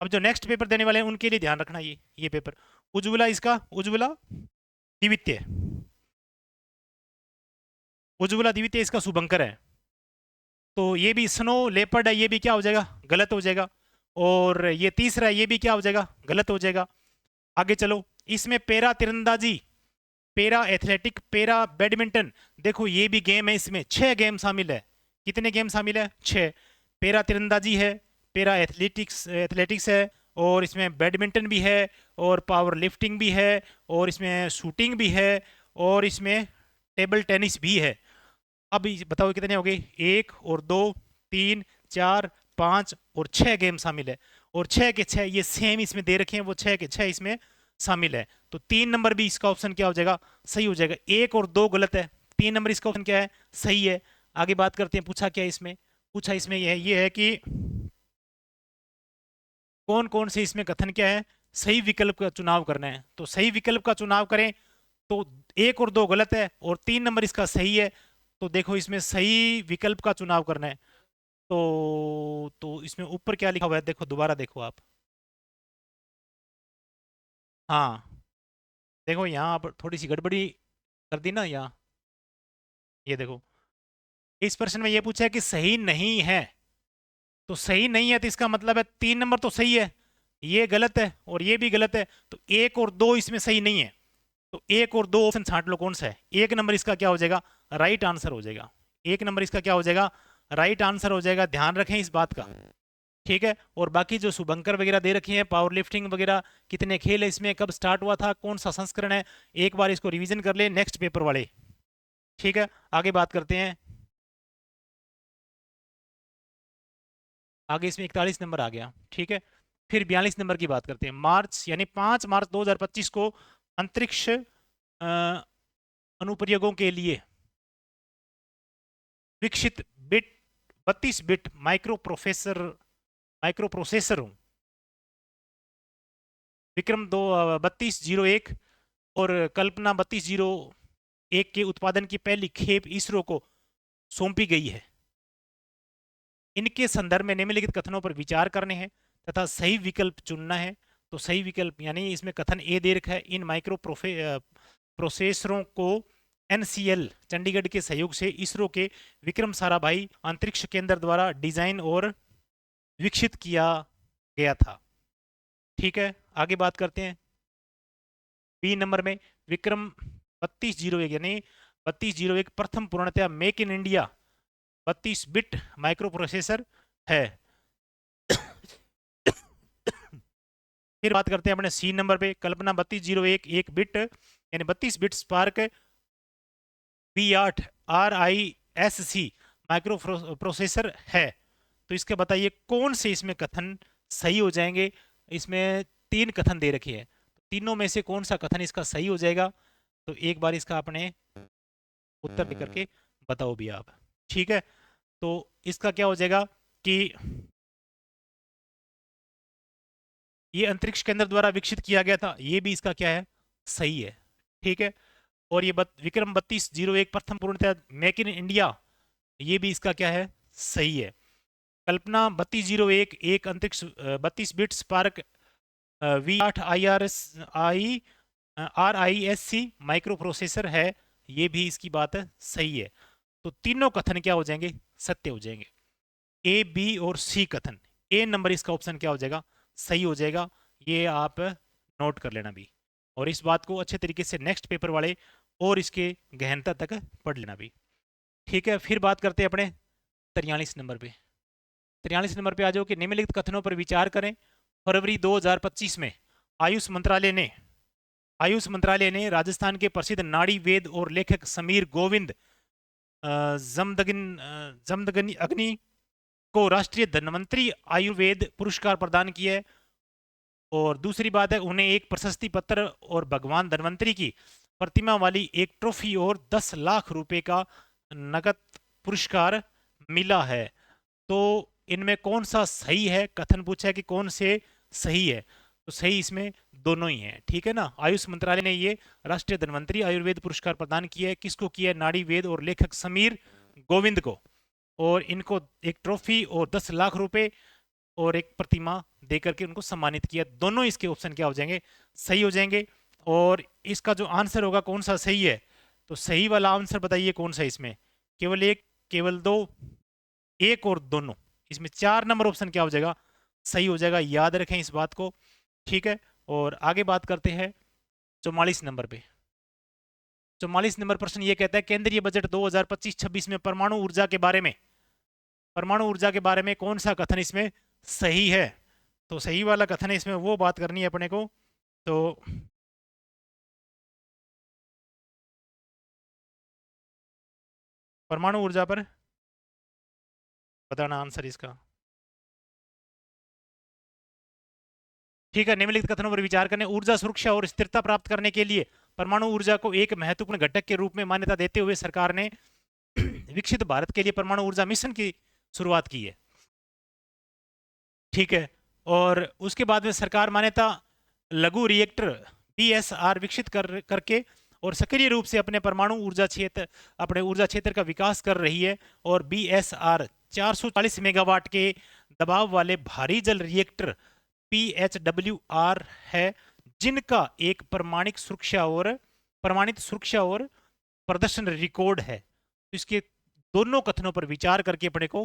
अब जो नेक्स्ट पेपर देने वाले हैं उनके लिए ध्यान रखना ये पेपर उज्ज्वला, इसका उज्ज्वला द्वितीय, उज्ज्वला द्वितीय इसका शुभंकर है। तो ये भी स्नो लेपर्ड है, ये भी क्या हो जाएगा, गलत हो जाएगा। और ये तीसरा है, ये भी क्या हो जाएगा, गलत हो जाएगा। आगे चलो, इसमें पैरा तीरंदाजी, पैरा एथलेटिक, पैरा बैडमिंटन, देखो ये भी गेम है, इसमें 6 गेम शामिल है। कितने गेम शामिल है, 6। पैरा तीरंदाजी है, पैरा एथलेटिक्स है, और इसमें बैडमिंटन भी है, और पावर लिफ्टिंग भी है, और इसमें शूटिंग भी है, और इसमें टेबल टेनिस भी है। अब बताओ कितने हो गए, 1 और 2 3 4 5 और 6 गेम शामिल है। और 6 के 6 ये सेम इसमें दे रखे हैं, वो 6 के 6 इसमें शामिल है। तो 3 नंबर भी इसका ऑप्शन क्या हो जाएगा, सही हो जाएगा। 1 और 2 गलत है, 3 नंबर इसका ऑप्शन क्या है, सही है। आगे बात करते हैं, पूछा क्या इसमें, पूछा इसमें ये है कि कौन कौन से इसमें कथन क्या है, सही विकल्प का चुनाव करना है। तो सही विकल्प का चुनाव करें तो 1 और 2 गलत है, और 3 नंबर इसका सही है। तो देखो इसमें सही विकल्प का चुनाव करना है। तो इसमें ऊपर क्या लिखा हुआ है, देखो दोबारा देखो आप, हाँ देखो यहाँ पर थोड़ी सी गड़बड़ी कर दी ना यहाँ, ये देखो इस प्रश्न में ये पूछा है कि सही नहीं है। तो सही नहीं है तो इसका मतलब है 3 नंबर तो सही है, ये गलत है और ये भी गलत है। तो 1 और 2 इसमें सही नहीं है। तो 1 और 2 ऑप्शन छांट लो, कौन सा है। 1 नंबर इसका क्या हो जाएगा, राइट आंसर हो जाएगा। 1 नंबर इसका क्या हो जाएगा, राइट आंसर हो जाएगा। ध्यान रखें इस बात का, ठीक है। और बाकी जो शुभंकर वगैरह दे रखे हैं, पावर लिफ्टिंग वगैरह, कितने खेल है इसमें, कब स्टार्ट हुआ था, कौन सा संस्करण है, एक बार इसको रिवीजन कर ले नेक्स्ट पेपर वाले, ठीक है। आगे बात करते हैं, आगे इसमें 41 नंबर आ गया, ठीक है। फिर 42 नंबर की बात करते हैं। मार्च यानी 5 मार्च 2025 को अंतरिक्ष अनुप्रयोगों के लिए विकसित bit 32 bit micro processor Vikram 3201 और कल्पना 3201 के उत्पादन की पहली खेप इसरो को सौंपी गई है। इनके संदर्भ में निम्नलिखित कथनों पर विचार करने हैं तथा सही विकल्प चुनना है। तो सही विकल्प यानी इसमें कथन ए दे रखा है, इन माइक्रो प्रोसेसरों को NCL चंडीगढ़ के सहयोग से इसरो के विक्रम साराभाई अंतरिक्ष केंद्र द्वारा डिजाइन और विकसित किया गया था, ठीक है। आगे बात करते हैं, बी नंबर में विक्रम 3201 यानी 3201 प्रथम पूर्णतया make in India 32 bit micro processor है। फिर बात करते हैं अपने सी नंबर पे, कल्पना 3201 1 बिट यानी 32 bit spark V8 RISC micro processor है। तो इसके बताइए कौन से इसमें कथन सही हो जाएंगे। इसमें 3 कथन दे रखे हैं, तीनों में से कौन सा कथन इसका सही हो जाएगा। तो एक बार इसका अपने उत्तर लिख करके बताओ भी आप, ठीक है। तो इसका क्या हो जाएगा कि ये अंतरिक्ष केंद्र द्वारा विकसित किया गया था, ये भी इसका क्या है, सही है, ठीक है। और ये विक्रम 3201 प्रथम पूर्णतः मेक इन इंडिया, ये भी इसका क्या है, सही है। कल्पना 3201 एक अंतरिक्ष 32 bit spark V8 RISC micro processor है, ये भी इसकी बात सही है। तो तीनों कथन क्या हो जाएंगे, सत्य हो जाएंगे। A, B और C कथन, A नंबर इसका ऑप्शन क्या हो जाएगा, सही हो जाएगा। ये आप नोट कर लेना भी, और इस बात को अच्छे तरीके से नेक्स्ट पेपर वाले और इसके गहनता तक पढ़ लेना भी, ठीक है। फिर बात करते हैं अपने 43 नंबर पे। 43 नंबर पे आ जाओ कि निम्नलिखित कथनों पर विचार करें। फरवरी 2025 में आयुष मंत्रालय ने राजस्थान के प्रसिद्ध नाड़ी वेद और लेखक समीर गोविंद जमदगनी अग्नि को राष्ट्रीय धन्वंतरी आयुर्वेद पुरस्कार प्रदान किया है। और दूसरी बात है, उन्हें एक प्रशस्ति पत्र और भगवान धन्वंतरी की प्रतिमा वाली एक ट्रॉफी और 10 लाख रुपए का नगद पुरस्कार मिला है। तो इनमें कौन सा सही है, कथन पूछा है कि कौन से सही है। तो सही इसमें दोनों ही हैं, ठीक है ना। आयुष मंत्रालय ने ये राष्ट्रीय धन्वंतरी आयुर्वेद पुरस्कार प्रदान किया है, किसको किया है, नाड़ी वेद और लेखक समीर गोविंद को। और इनको एक ट्रॉफी और 10 लाख रुपए और एक प्रतिमा दे करके उनको सम्मानित किया। दोनों इसके ऑप्शन क्या हो जाएंगे, सही हो जाएंगे। और इसका जो आंसर होगा कौन सा सही है, तो सही वाला आंसर बताइए कौन सा है इसमें, केवल एक, केवल दो, एक और दोनों। इसमें 4 नंबर ऑप्शन क्या हो जाएगा, सही हो जाएगा। याद रखें इस बात को, ठीक है। और आगे बात करते हैं 44 नंबर पे। 44 नंबर प्रश्न ये कहता है केंद्रीय बजट 2025-26 में परमाणु ऊर्जा के बारे में, परमाणु ऊर्जा के बारे में कौन सा कथन इसमें सही है। तो सही वाला कथन है इसमें, वो बात करनी है अपने को। तो परमाणु ऊर्जा पर बताना आंसर इसका, ठीक है। निम्नलिखित कथनों पर विचार करने, ऊर्जा सुरक्षा और स्थिरता प्राप्त करने के लिए परमाणु ऊर्जा को एक महत्वपूर्ण घटक के रूप में मान्यता देते हुए सरकार ने विकसित भारत के लिए परमाणु ऊर्जा मिशन की शुरुआत की है, ठीक है। और उसके बाद में सरकार मान्यता लघु रिएक्टर BSR विकसित करके और सक्रिय रूप से अपने परमाणु ऊर्जा क्षेत्र, अपने ऊर्जा क्षेत्र का विकास कर रही है। और BSR 440 मेगावाट के दबाव वाले भारी जल रिएक्टर PHWR है, जिनका एक प्रमाणित सुरक्षा और प्रदर्शन रिकॉर्ड है। तो इसके दोनों कथनों पर विचार करके अपने को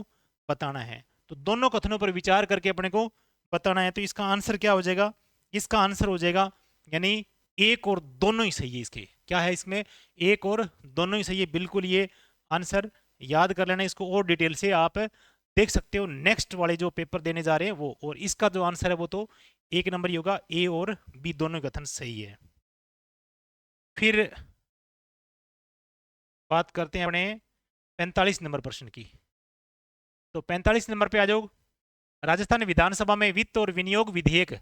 बताना है। तो दोनों कथनों पर विचार करके अपने को बताना है। तो इसका आंसर क्या हो जाएगा, इसका आंसर हो जाएगा यानी एक और दोनों ही सही है। इसके क्या है, इसमें एक और दोनों ही सही है, बिल्कुल। ये आंसर याद कर लेना, इसको और डिटेल से आप देख सकते हो नेक्स्ट वाले जो पेपर देने जा रहे हैं वो। और इसका जो आंसर है वो तो एक नंबर ही होगा, A और B दोनों कथन सही है। फिर बात करते हैं अपने 45 नंबर प्रश्न की। तो 45 नंबर पे आ जाओ। राजस्थान विधानसभा में वित्त और विनियोग विधेयक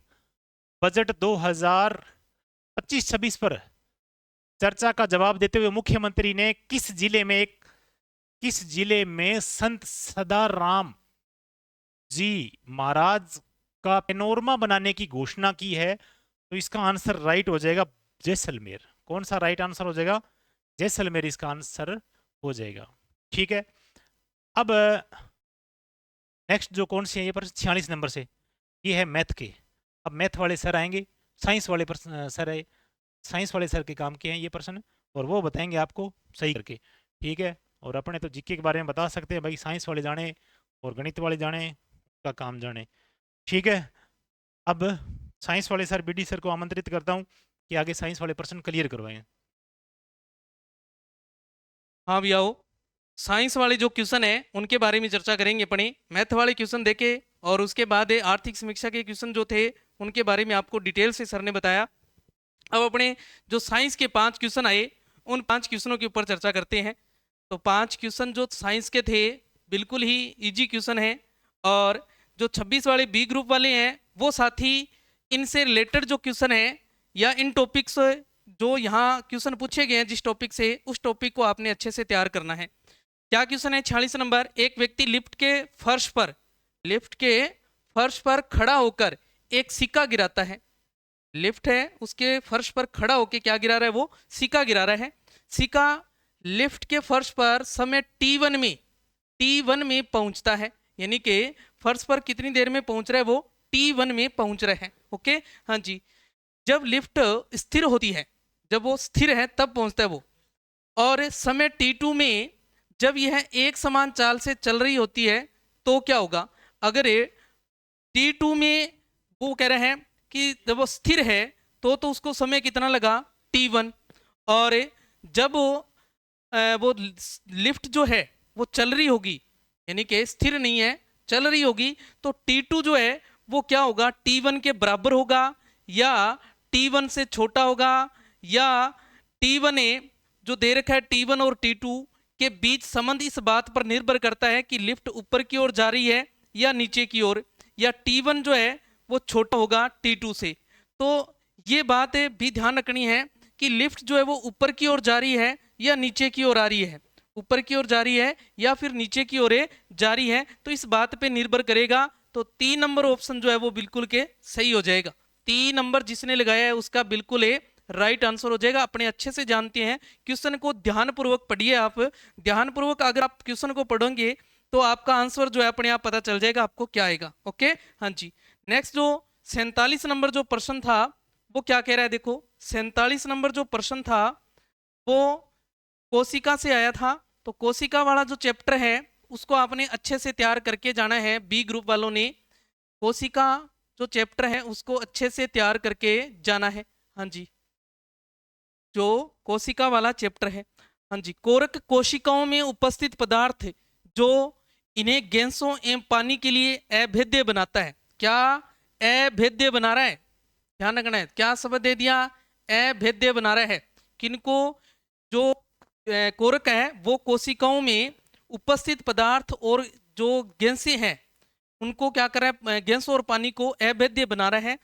बजट 2025-26 पर चर्चा का जवाब देते हुए मुख्यमंत्री ने किस जिले में संत सदाराम जी महाराज का पेनोरमा बनाने की घोषणा की है। तो इसका आंसर राइट हो जाएगा जैसलमेर। कौन सा राइट आंसर हो जाएगा, जैसलमेर इसका आंसर हो जाएगा, ठीक है। अब नेक्स्ट जो कौन सी है ये पर 46 नंबर से, ये है मैथ के। अब मैथ वाले सर आएंगे, साइंस वाले सर आए, साइंस वाले सर के काम के हैं ये प्रश्न, और वो बताएंगे आपको सही करके, ठीक है। और अपने तो जीके के बारे में बता सकते हैं भाई, साइंस वाले जाने और गणित वाले जाने, उनका काम जाने, ठीक है। अब साइंस वाले सर BD सर को आमंत्रित करता हूँ कि आगे साइंस वाले प्रश्न क्लियर करवाएं। हाँ भैया, साइंस वाले जो क्वेश्चन है उनके बारे में चर्चा करेंगे अपने। मैथ वाले क्वेश्चन देखे और उसके बाद आर्थिक समीक्षा के क्वेश्चन जो थे उनके बारे में आपको डिटेल से सर ने बताया। अब अपने जो साइंस के 5 क्वेश्चन आए उन 5 क्वेश्चनों के ऊपर चर्चा करते हैं। तो 5 क्वेश्चन जो साइंस के थे बिल्कुल ही इजी क्वेश्चन है, और जो 26 वाले B ग्रुप वाले हैं वो साथी इनसे रिलेटेड जो क्वेश्चन है या इन टॉपिक्स जो यहाँ क्वेश्चन पूछे गए हैं जिस टॉपिक से, उस टॉपिक को आपने अच्छे से तैयार करना है। क्या क्वेश्चन है 46 नंबर, एक व्यक्ति लिफ्ट के फर्श पर खड़ा होकर एक सिक्का गिराता है। लिफ्ट है उसके फर्श पर खड़ा होकर क्या गिरा रहा है, वो सिक्का गिरा रहा है। सिक्का लिफ्ट के फर्श पर समय T1 में पहुंचता है, यानी कि फर्श पर कितनी देर में पहुंच रहा है, वो T1 में पहुंच रहे हैं। ओके, हाँ जी। जब लिफ्ट स्थिर होती है, जब वो स्थिर है तब पहुंचता है वो। और समय T2 में जब यह एक समान चाल से चल रही होती है तो क्या होगा, अगर T2 में वो कह रहे हैं कि जब वो स्थिर है तो उसको समय कितना लगा, T1। और जब वो लिफ्ट जो है वो चल रही होगी, यानी कि स्थिर नहीं है चल रही होगी, तो T2 जो है वो क्या होगा, T1 के बराबर होगा या T1 से छोटा होगा, या T1 जो दे रखा है T1 और T2 के बीच संबंध इस बात पर निर्भर करता है कि लिफ्ट ऊपर की ओर जा रही है या नीचे की ओर, या T1 जो है वो छोटा होगा T2 से। तो ये बात भी ध्यान रखनी है कि लिफ्ट जो है वो ऊपर की ओर जा रही है या नीचे की ओर आ रही है, ऊपर की ओर जा रही है या फिर नीचे की ओर जा रही है, तो इस बात पे निर्भर करेगा। तो 3 नंबर ऑप्शन जो है वो बिल्कुल के सही हो जाएगा। 3 नंबर जिसने लगाया है उसका बिल्कुल राइट आंसर हो जाएगा। अपने अच्छे से जानते हैं, क्वेश्चन को ध्यानपूर्वक पढ़िए। आप ध्यानपूर्वक अगर आप क्वेश्चन को पढ़ोगे तो आपका आंसर जो है अपने आप पता चल जाएगा आपको क्या आएगा। ओके, हाँ जी। नेक्स्ट जो 47 नंबर जो प्रश्न था वो क्या कह रहा है, देखो 47 नंबर जो प्रश्न था वो कोशिका से आया था। तो कोशिका वाला जो चैप्टर है उसको आपने अच्छे से तैयार करके जाना है। बी ग्रुप वालों ने कोशिका जो चैप्टर है उसको अच्छे से तैयार करके जाना है। हाँ जी, जो कोशिका वाला चैप्टर है। हाँ जी, कोरक कोशिकाओं में उपस्थित पदार्थ जो इन्हें गैसों एवं पानी के लिए अभेद्य बनाता है। क्या अभेद्य बना रहा है, ध्यान रखना है। क्या शब्द दे दिया, अभेद्य बना रहा है। किनको, जो कोरक है वो कोशिकाओं में उपस्थित पदार्थ और जो गैसें हैं उनको क्या कर रहा है, गैस और पानी को अभेद्य बना रहा है।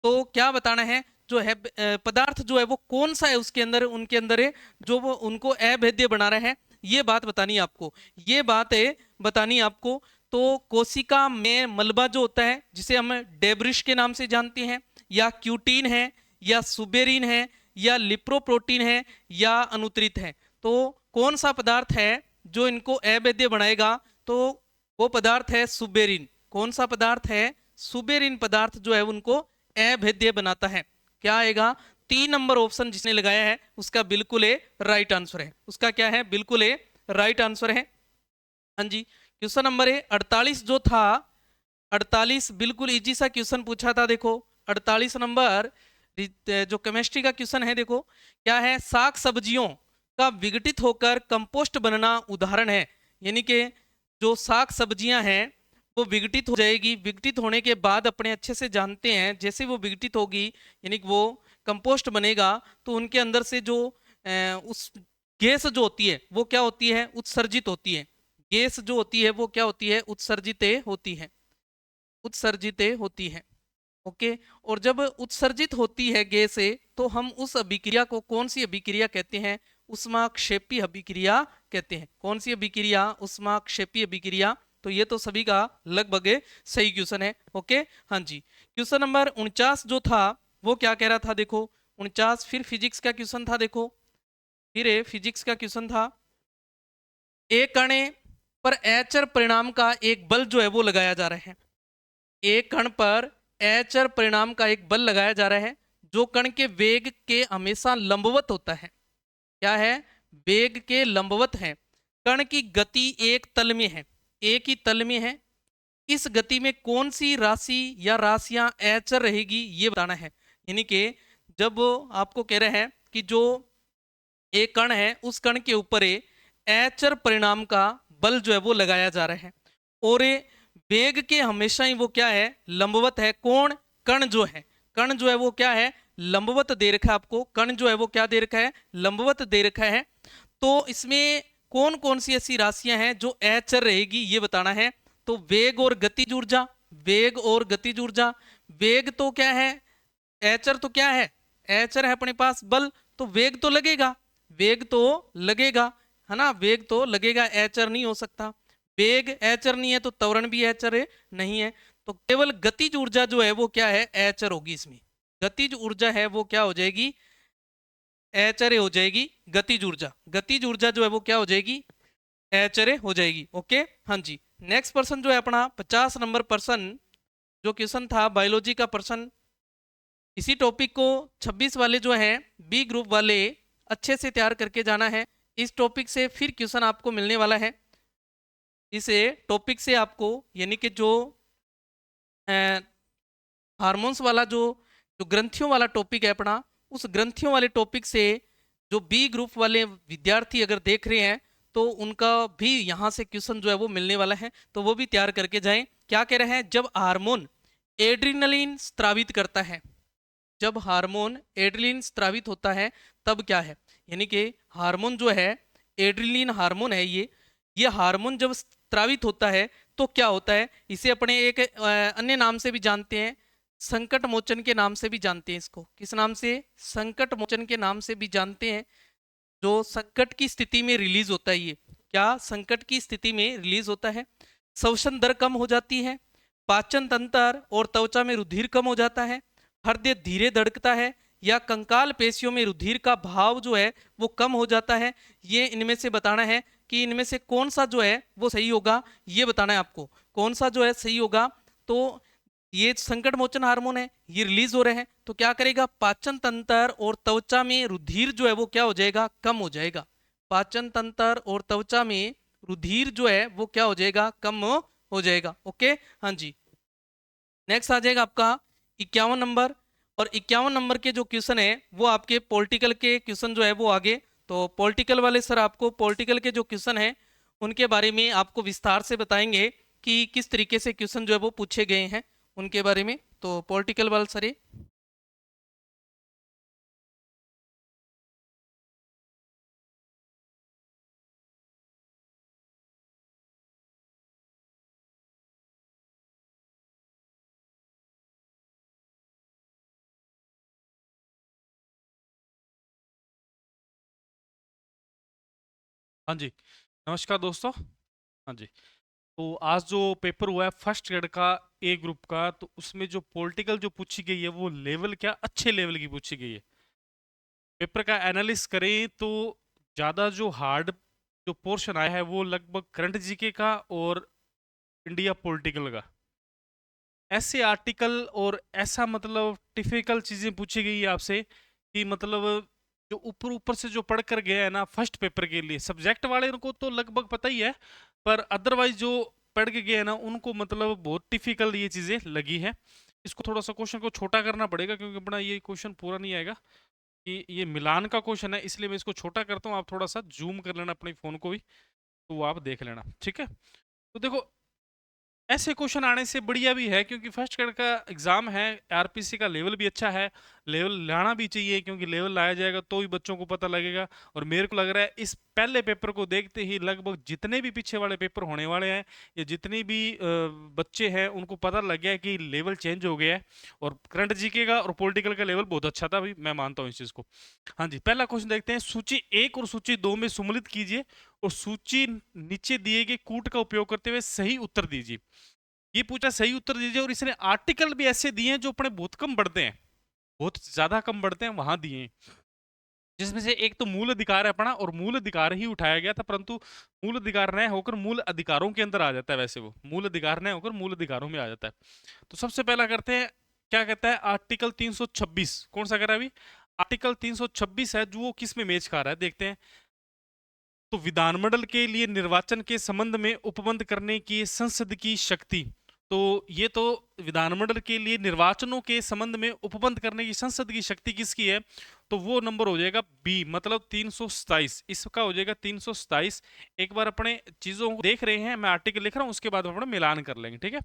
तो क्या बताना है, जो है पदार्थ जो है वो कौन सा है उसके अंदर, उनके अंदर है जो वो उनको अभेद्य बना रहा है, ये बात बतानी है आपको, ये बात है बतानी है आपको। तो कोशिका में मलबा जो होता है जिसे हम डेब्रिश के नाम से जानते हैं, या क्यूटीन है, या सुबेरिन है, या लिप्रोप्रोटीन है, या अनुत्रित है। तो कौन सा पदार्थ है जो इनको अभेद्य बनाएगा, तो वो पदार्थ है सुबेरिन। कौन सा पदार्थ है, सुबेरिन पदार्थ जो है उनको अभेद्य बनाता है। क्या आएगा, 3 नंबर ऑप्शन जिसने लगाया है उसका बिल्कुल ए राइट आंसर है। उसका क्या है, बिल्कुल ए राइट आंसर है। हाँ जी, क्वेश्चन नंबर 48 जो था, 48 बिल्कुल इजी सा क्वेश्चन पूछा था। देखो 48 नंबर जो केमिस्ट्री का क्वेश्चन है, देखो क्या है, साग सब्जियों का विघटित होकर कंपोस्ट बनना उदाहरण है। यानी कि जो साग सब्जियां हैं वो विघटित हो जाएगी, विघटित होने के बाद अपने अच्छे से जानते हैं जैसे वो विघटित होगी यानी कि वो कंपोस्ट बनेगा, तो उनके अंदर से जो उस गैस जो होती है वो क्या होती है, उत्सर्जित होती है। गैस जो होती है वो क्या होती है, उत्सर्जित होती है, उत्सर्जित होती है। ओके, और जब उत्सर्जित होती है गैस तो हम उस अभिक्रिया को कौन सी अभिक्रिया कहते हैं, ऊष्माक्षेपी अभिक्रिया कहते हैं। कौन सी अभिक्रिया, ऊष्माक्षेपी अभिक्रिया। तो ये तो सभी का लगभग सही क्वेश्चन है। ओके, हाँ जी। क्वेश्चन नंबर 49 जो था वो क्या कह रहा था, देखो 49 फिर फिजिक्स का क्वेश्चन था। देखो फिर फिजिक्स का क्वेश्चन था, एक कण पर एचर परिणाम का एक बल जो है वो लगाया जा रहा है। एक कण पर एचर परिणाम का एक बल लगाया जा रहा है जो कण के वेग के हमेशा लंबवत होता है। क्या है, वेग के लंबवत है। कण की गति एक तल में है, एक ही तल में है। इस गति में कौन सी राशि या राशियां एचर रहेगी ये बताना है। यानी कि जब आपको कह रहे हैं कि जो एक कण है उस कण के ऊपर एचर परिणाम का बल जो है वो लगाया जा रहा है, और वेग के हमेशा ही वो क्या है, लंबवत है। कौन, कण जो है, कण जो है वो क्या है, लंबवत दे रखा है आपको। कण जो है वो क्या दे रखा है, लंबवत दे रखा है। तो इसमें कौन कौन सी ऐसी राशियां हैं जो एचर रहेगी ये बताना है। तो वेग और गतिज ऊर्जा, वेग और गतिज ऊर्जा। वेग तो क्या है, एचर तो क्या है, एचर है अपने पास बल, तो वेग तो लगेगा, वेग तो लगेगा, है ना, वेग तो लगेगा, एचर नहीं हो सकता। वेग एचर नहीं है तो त्वरण भी एचर है नहीं है। तो केवल गतिज ऊर्जा जो है वो क्या है, एचर होगी। इसमें गतिज ऊर्जा है वो क्या हो जाएगी, एचर हो जाएगी। गतिज ऊर्जा, गतिज ऊर्जा जो है वो क्या हो जाएगी, एचर हो जाएगी। ओके, हाँ जी। नेक्स्ट पर्सन जो है अपना 50 नंबर पर्सन जो क्वेश्चन था बायोलॉजी का पर्सन, इसी टॉपिक को 26 वाले जो हैं बी ग्रुप वाले अच्छे से तैयार करके जाना है। इस टॉपिक से फिर क्वेश्चन आपको मिलने वाला है। इस टॉपिक से आपको यानी कि जो हार्मोन्स वाला जो जो ग्रंथियों वाला टॉपिक है अपना, उस ग्रंथियों वाले टॉपिक से जो बी ग्रुप वाले विद्यार्थी अगर देख रहे हैं तो उनका भी यहाँ से क्वेश्चन जो है वो मिलने वाला है, तो वो भी तैयार करके जाएं। क्या कह रहे हैं, जब हार्मोन एड्रीनलिन स्त्रावित करता है, जब हार्मोन एड्रीनलिन स्त्रावित होता है तब क्या है, यानी कि हार्मोन जो है एड्रीनलिन हार्मोन है, ये हार्मोन जब स्त्रावित होता है तो क्या होता है, इसे अपने एक अन्य नाम से भी जानते हैं, संकट मोचन के नाम से भी जानते हैं। इसको किस नाम से, संकट मोचन के नाम से भी जानते हैं। जो संकट की स्थिति में रिलीज होता है, ये क्या संकट की स्थिति में रिलीज होता है। श्वसन दर कम हो जाती है, पाचन तंत्र और त्वचा में रुधिर कम हो जाता है, हृदय धीरे धड़कता है, या कंकाल पेशियों में रुधिर का भाव जो है वो कम हो जाता है। ये इनमें से बताना है कि इनमें से कौन सा जो है वो सही होगा, ये बताना है आपको, कौन सा जो है सही होगा। तो ये संकट मोचन हार्मोन है, ये रिलीज हो रहे हैं, तो क्या करेगा, पाचन तंत्र और त्वचा में रुधिर जो है वो क्या हो जाएगा, कम हो जाएगा। पाचन तंत्र और त्वचा में रुधिर जो है वो क्या हो जाएगा, कम हो जाएगा। ओके, हाँ जी। नेक्स्ट आ जाएगा आपका 51 नंबर, और 51 नंबर के जो क्वेश्चन है वो आपके पॉलिटिकल के क्वेश्चन जो है वो आगे। तो पॉलिटिकल वाले सर आपको पॉलिटिकल के जो क्वेश्चन है उनके बारे में आपको विस्तार से बताएंगे कि किस तरीके से क्वेश्चन जो है वो पूछे गए हैं उनके बारे में। तो पॉलिटिकल वाले सर ये हाँ जी, नमस्कार दोस्तों। हाँ जी, तो आज जो पेपर हुआ है फर्स्ट ग्रेड का ए ग्रुप का, तो उसमें जो पॉलिटिकल जो पूछी गई है वो लेवल क्या अच्छे लेवल की पूछी गई है। पेपर का एनालिसिस करें तो ज़्यादा जो हार्ड जो पोर्शन आया है वो लगभग करंट जीके का और इंडिया पॉलिटिकल का। ऐसे आर्टिकल और ऐसा मतलब टिपिकल चीज़ें पूछी गई है आपसे कि मतलब जो ऊपर ऊपर से जो पढ़ कर गया है ना फर्स्ट पेपर के लिए, सब्जेक्ट वाले को तो लगभग पता ही है, पर अदरवाइज जो पढ़ के गए हैं ना उनको मतलब बहुत टिपिकल ये चीज़ें लगी है। इसको थोड़ा सा क्वेश्चन को छोटा करना पड़ेगा क्योंकि अपना ये क्वेश्चन पूरा नहीं आएगा, कि ये मिलान का क्वेश्चन है, इसलिए मैं इसको छोटा करता हूँ। आप थोड़ा सा जूम कर लेना अपने फ़ोन को भी, तो वो आप देख लेना, ठीक है। तो देखो, ऐसे क्वेश्चन आने से बढ़िया भी है क्योंकि फर्स्ट ग्रेड का एग्जाम है, आरपीसी का लेवल भी अच्छा है, लेवल लाना भी चाहिए क्योंकि लेवल लाया जाएगा तो ही बच्चों को पता लगेगा। और मेरे को लग रहा है इस पहले पेपर को देखते ही लगभग जितने भी पीछे वाले पेपर होने वाले हैं या जितने भी बच्चे हैं उनको पता लग गया है कि लेवल चेंज हो गया है। और करंट जीके का और पॉलिटिकल का लेवल बहुत अच्छा था, भाई मैं मानता हूँ इस चीज़ को। हाँ जी, पहला क्वेश्चन देखते हैं। सूची 1 और सूची 2 में सम्मिलित कीजिए और सूची नीचे दिए गए कूट का उपयोग करते हुए सही उत्तर दीजिए। ये पूछा सही उत्तर दीजिए, और इसने आर्टिकल भी ऐसे दिए हैं जो अपने बहुत कम बढ़ते हैं, बहुत ज्यादा कम बढ़ते हैं, वहां दिए हैं। जिसमें से एक तो मूल अधिकार है अपना, और मूल अधिकार ही उठाया गया था, परंतु मूल अधिकार न होकर मूल अधिकारों के अंदर आ जाता है। वैसे वो मूल अधिकार न होकर मूल अधिकारों में आ जाता है। तो सबसे पहला करते हैं, क्या कहता है आर्टिकल 326, कौन सा कह रहा है अभी, आर्टिकल 326 है जो वो किस में मेच खा रहा है, देखते हैं। तो विधानमंडल के लिए निर्वाचन के संबंध में उपबंध करने की संसद की शक्ति, तो ये तो विधानमंडल के लिए निर्वाचनों के संबंध में उपबंध करने की संसद की शक्ति किसकी है, तो वो नंबर हो जाएगा बी, मतलब 327। इसका हो जाएगा 327। एक बार अपने चीजों को देख रहे हैं, मैं आर्टिकल लिख रहा हूं, उसके बाद अपना मिलान कर लेंगे, ठीक है।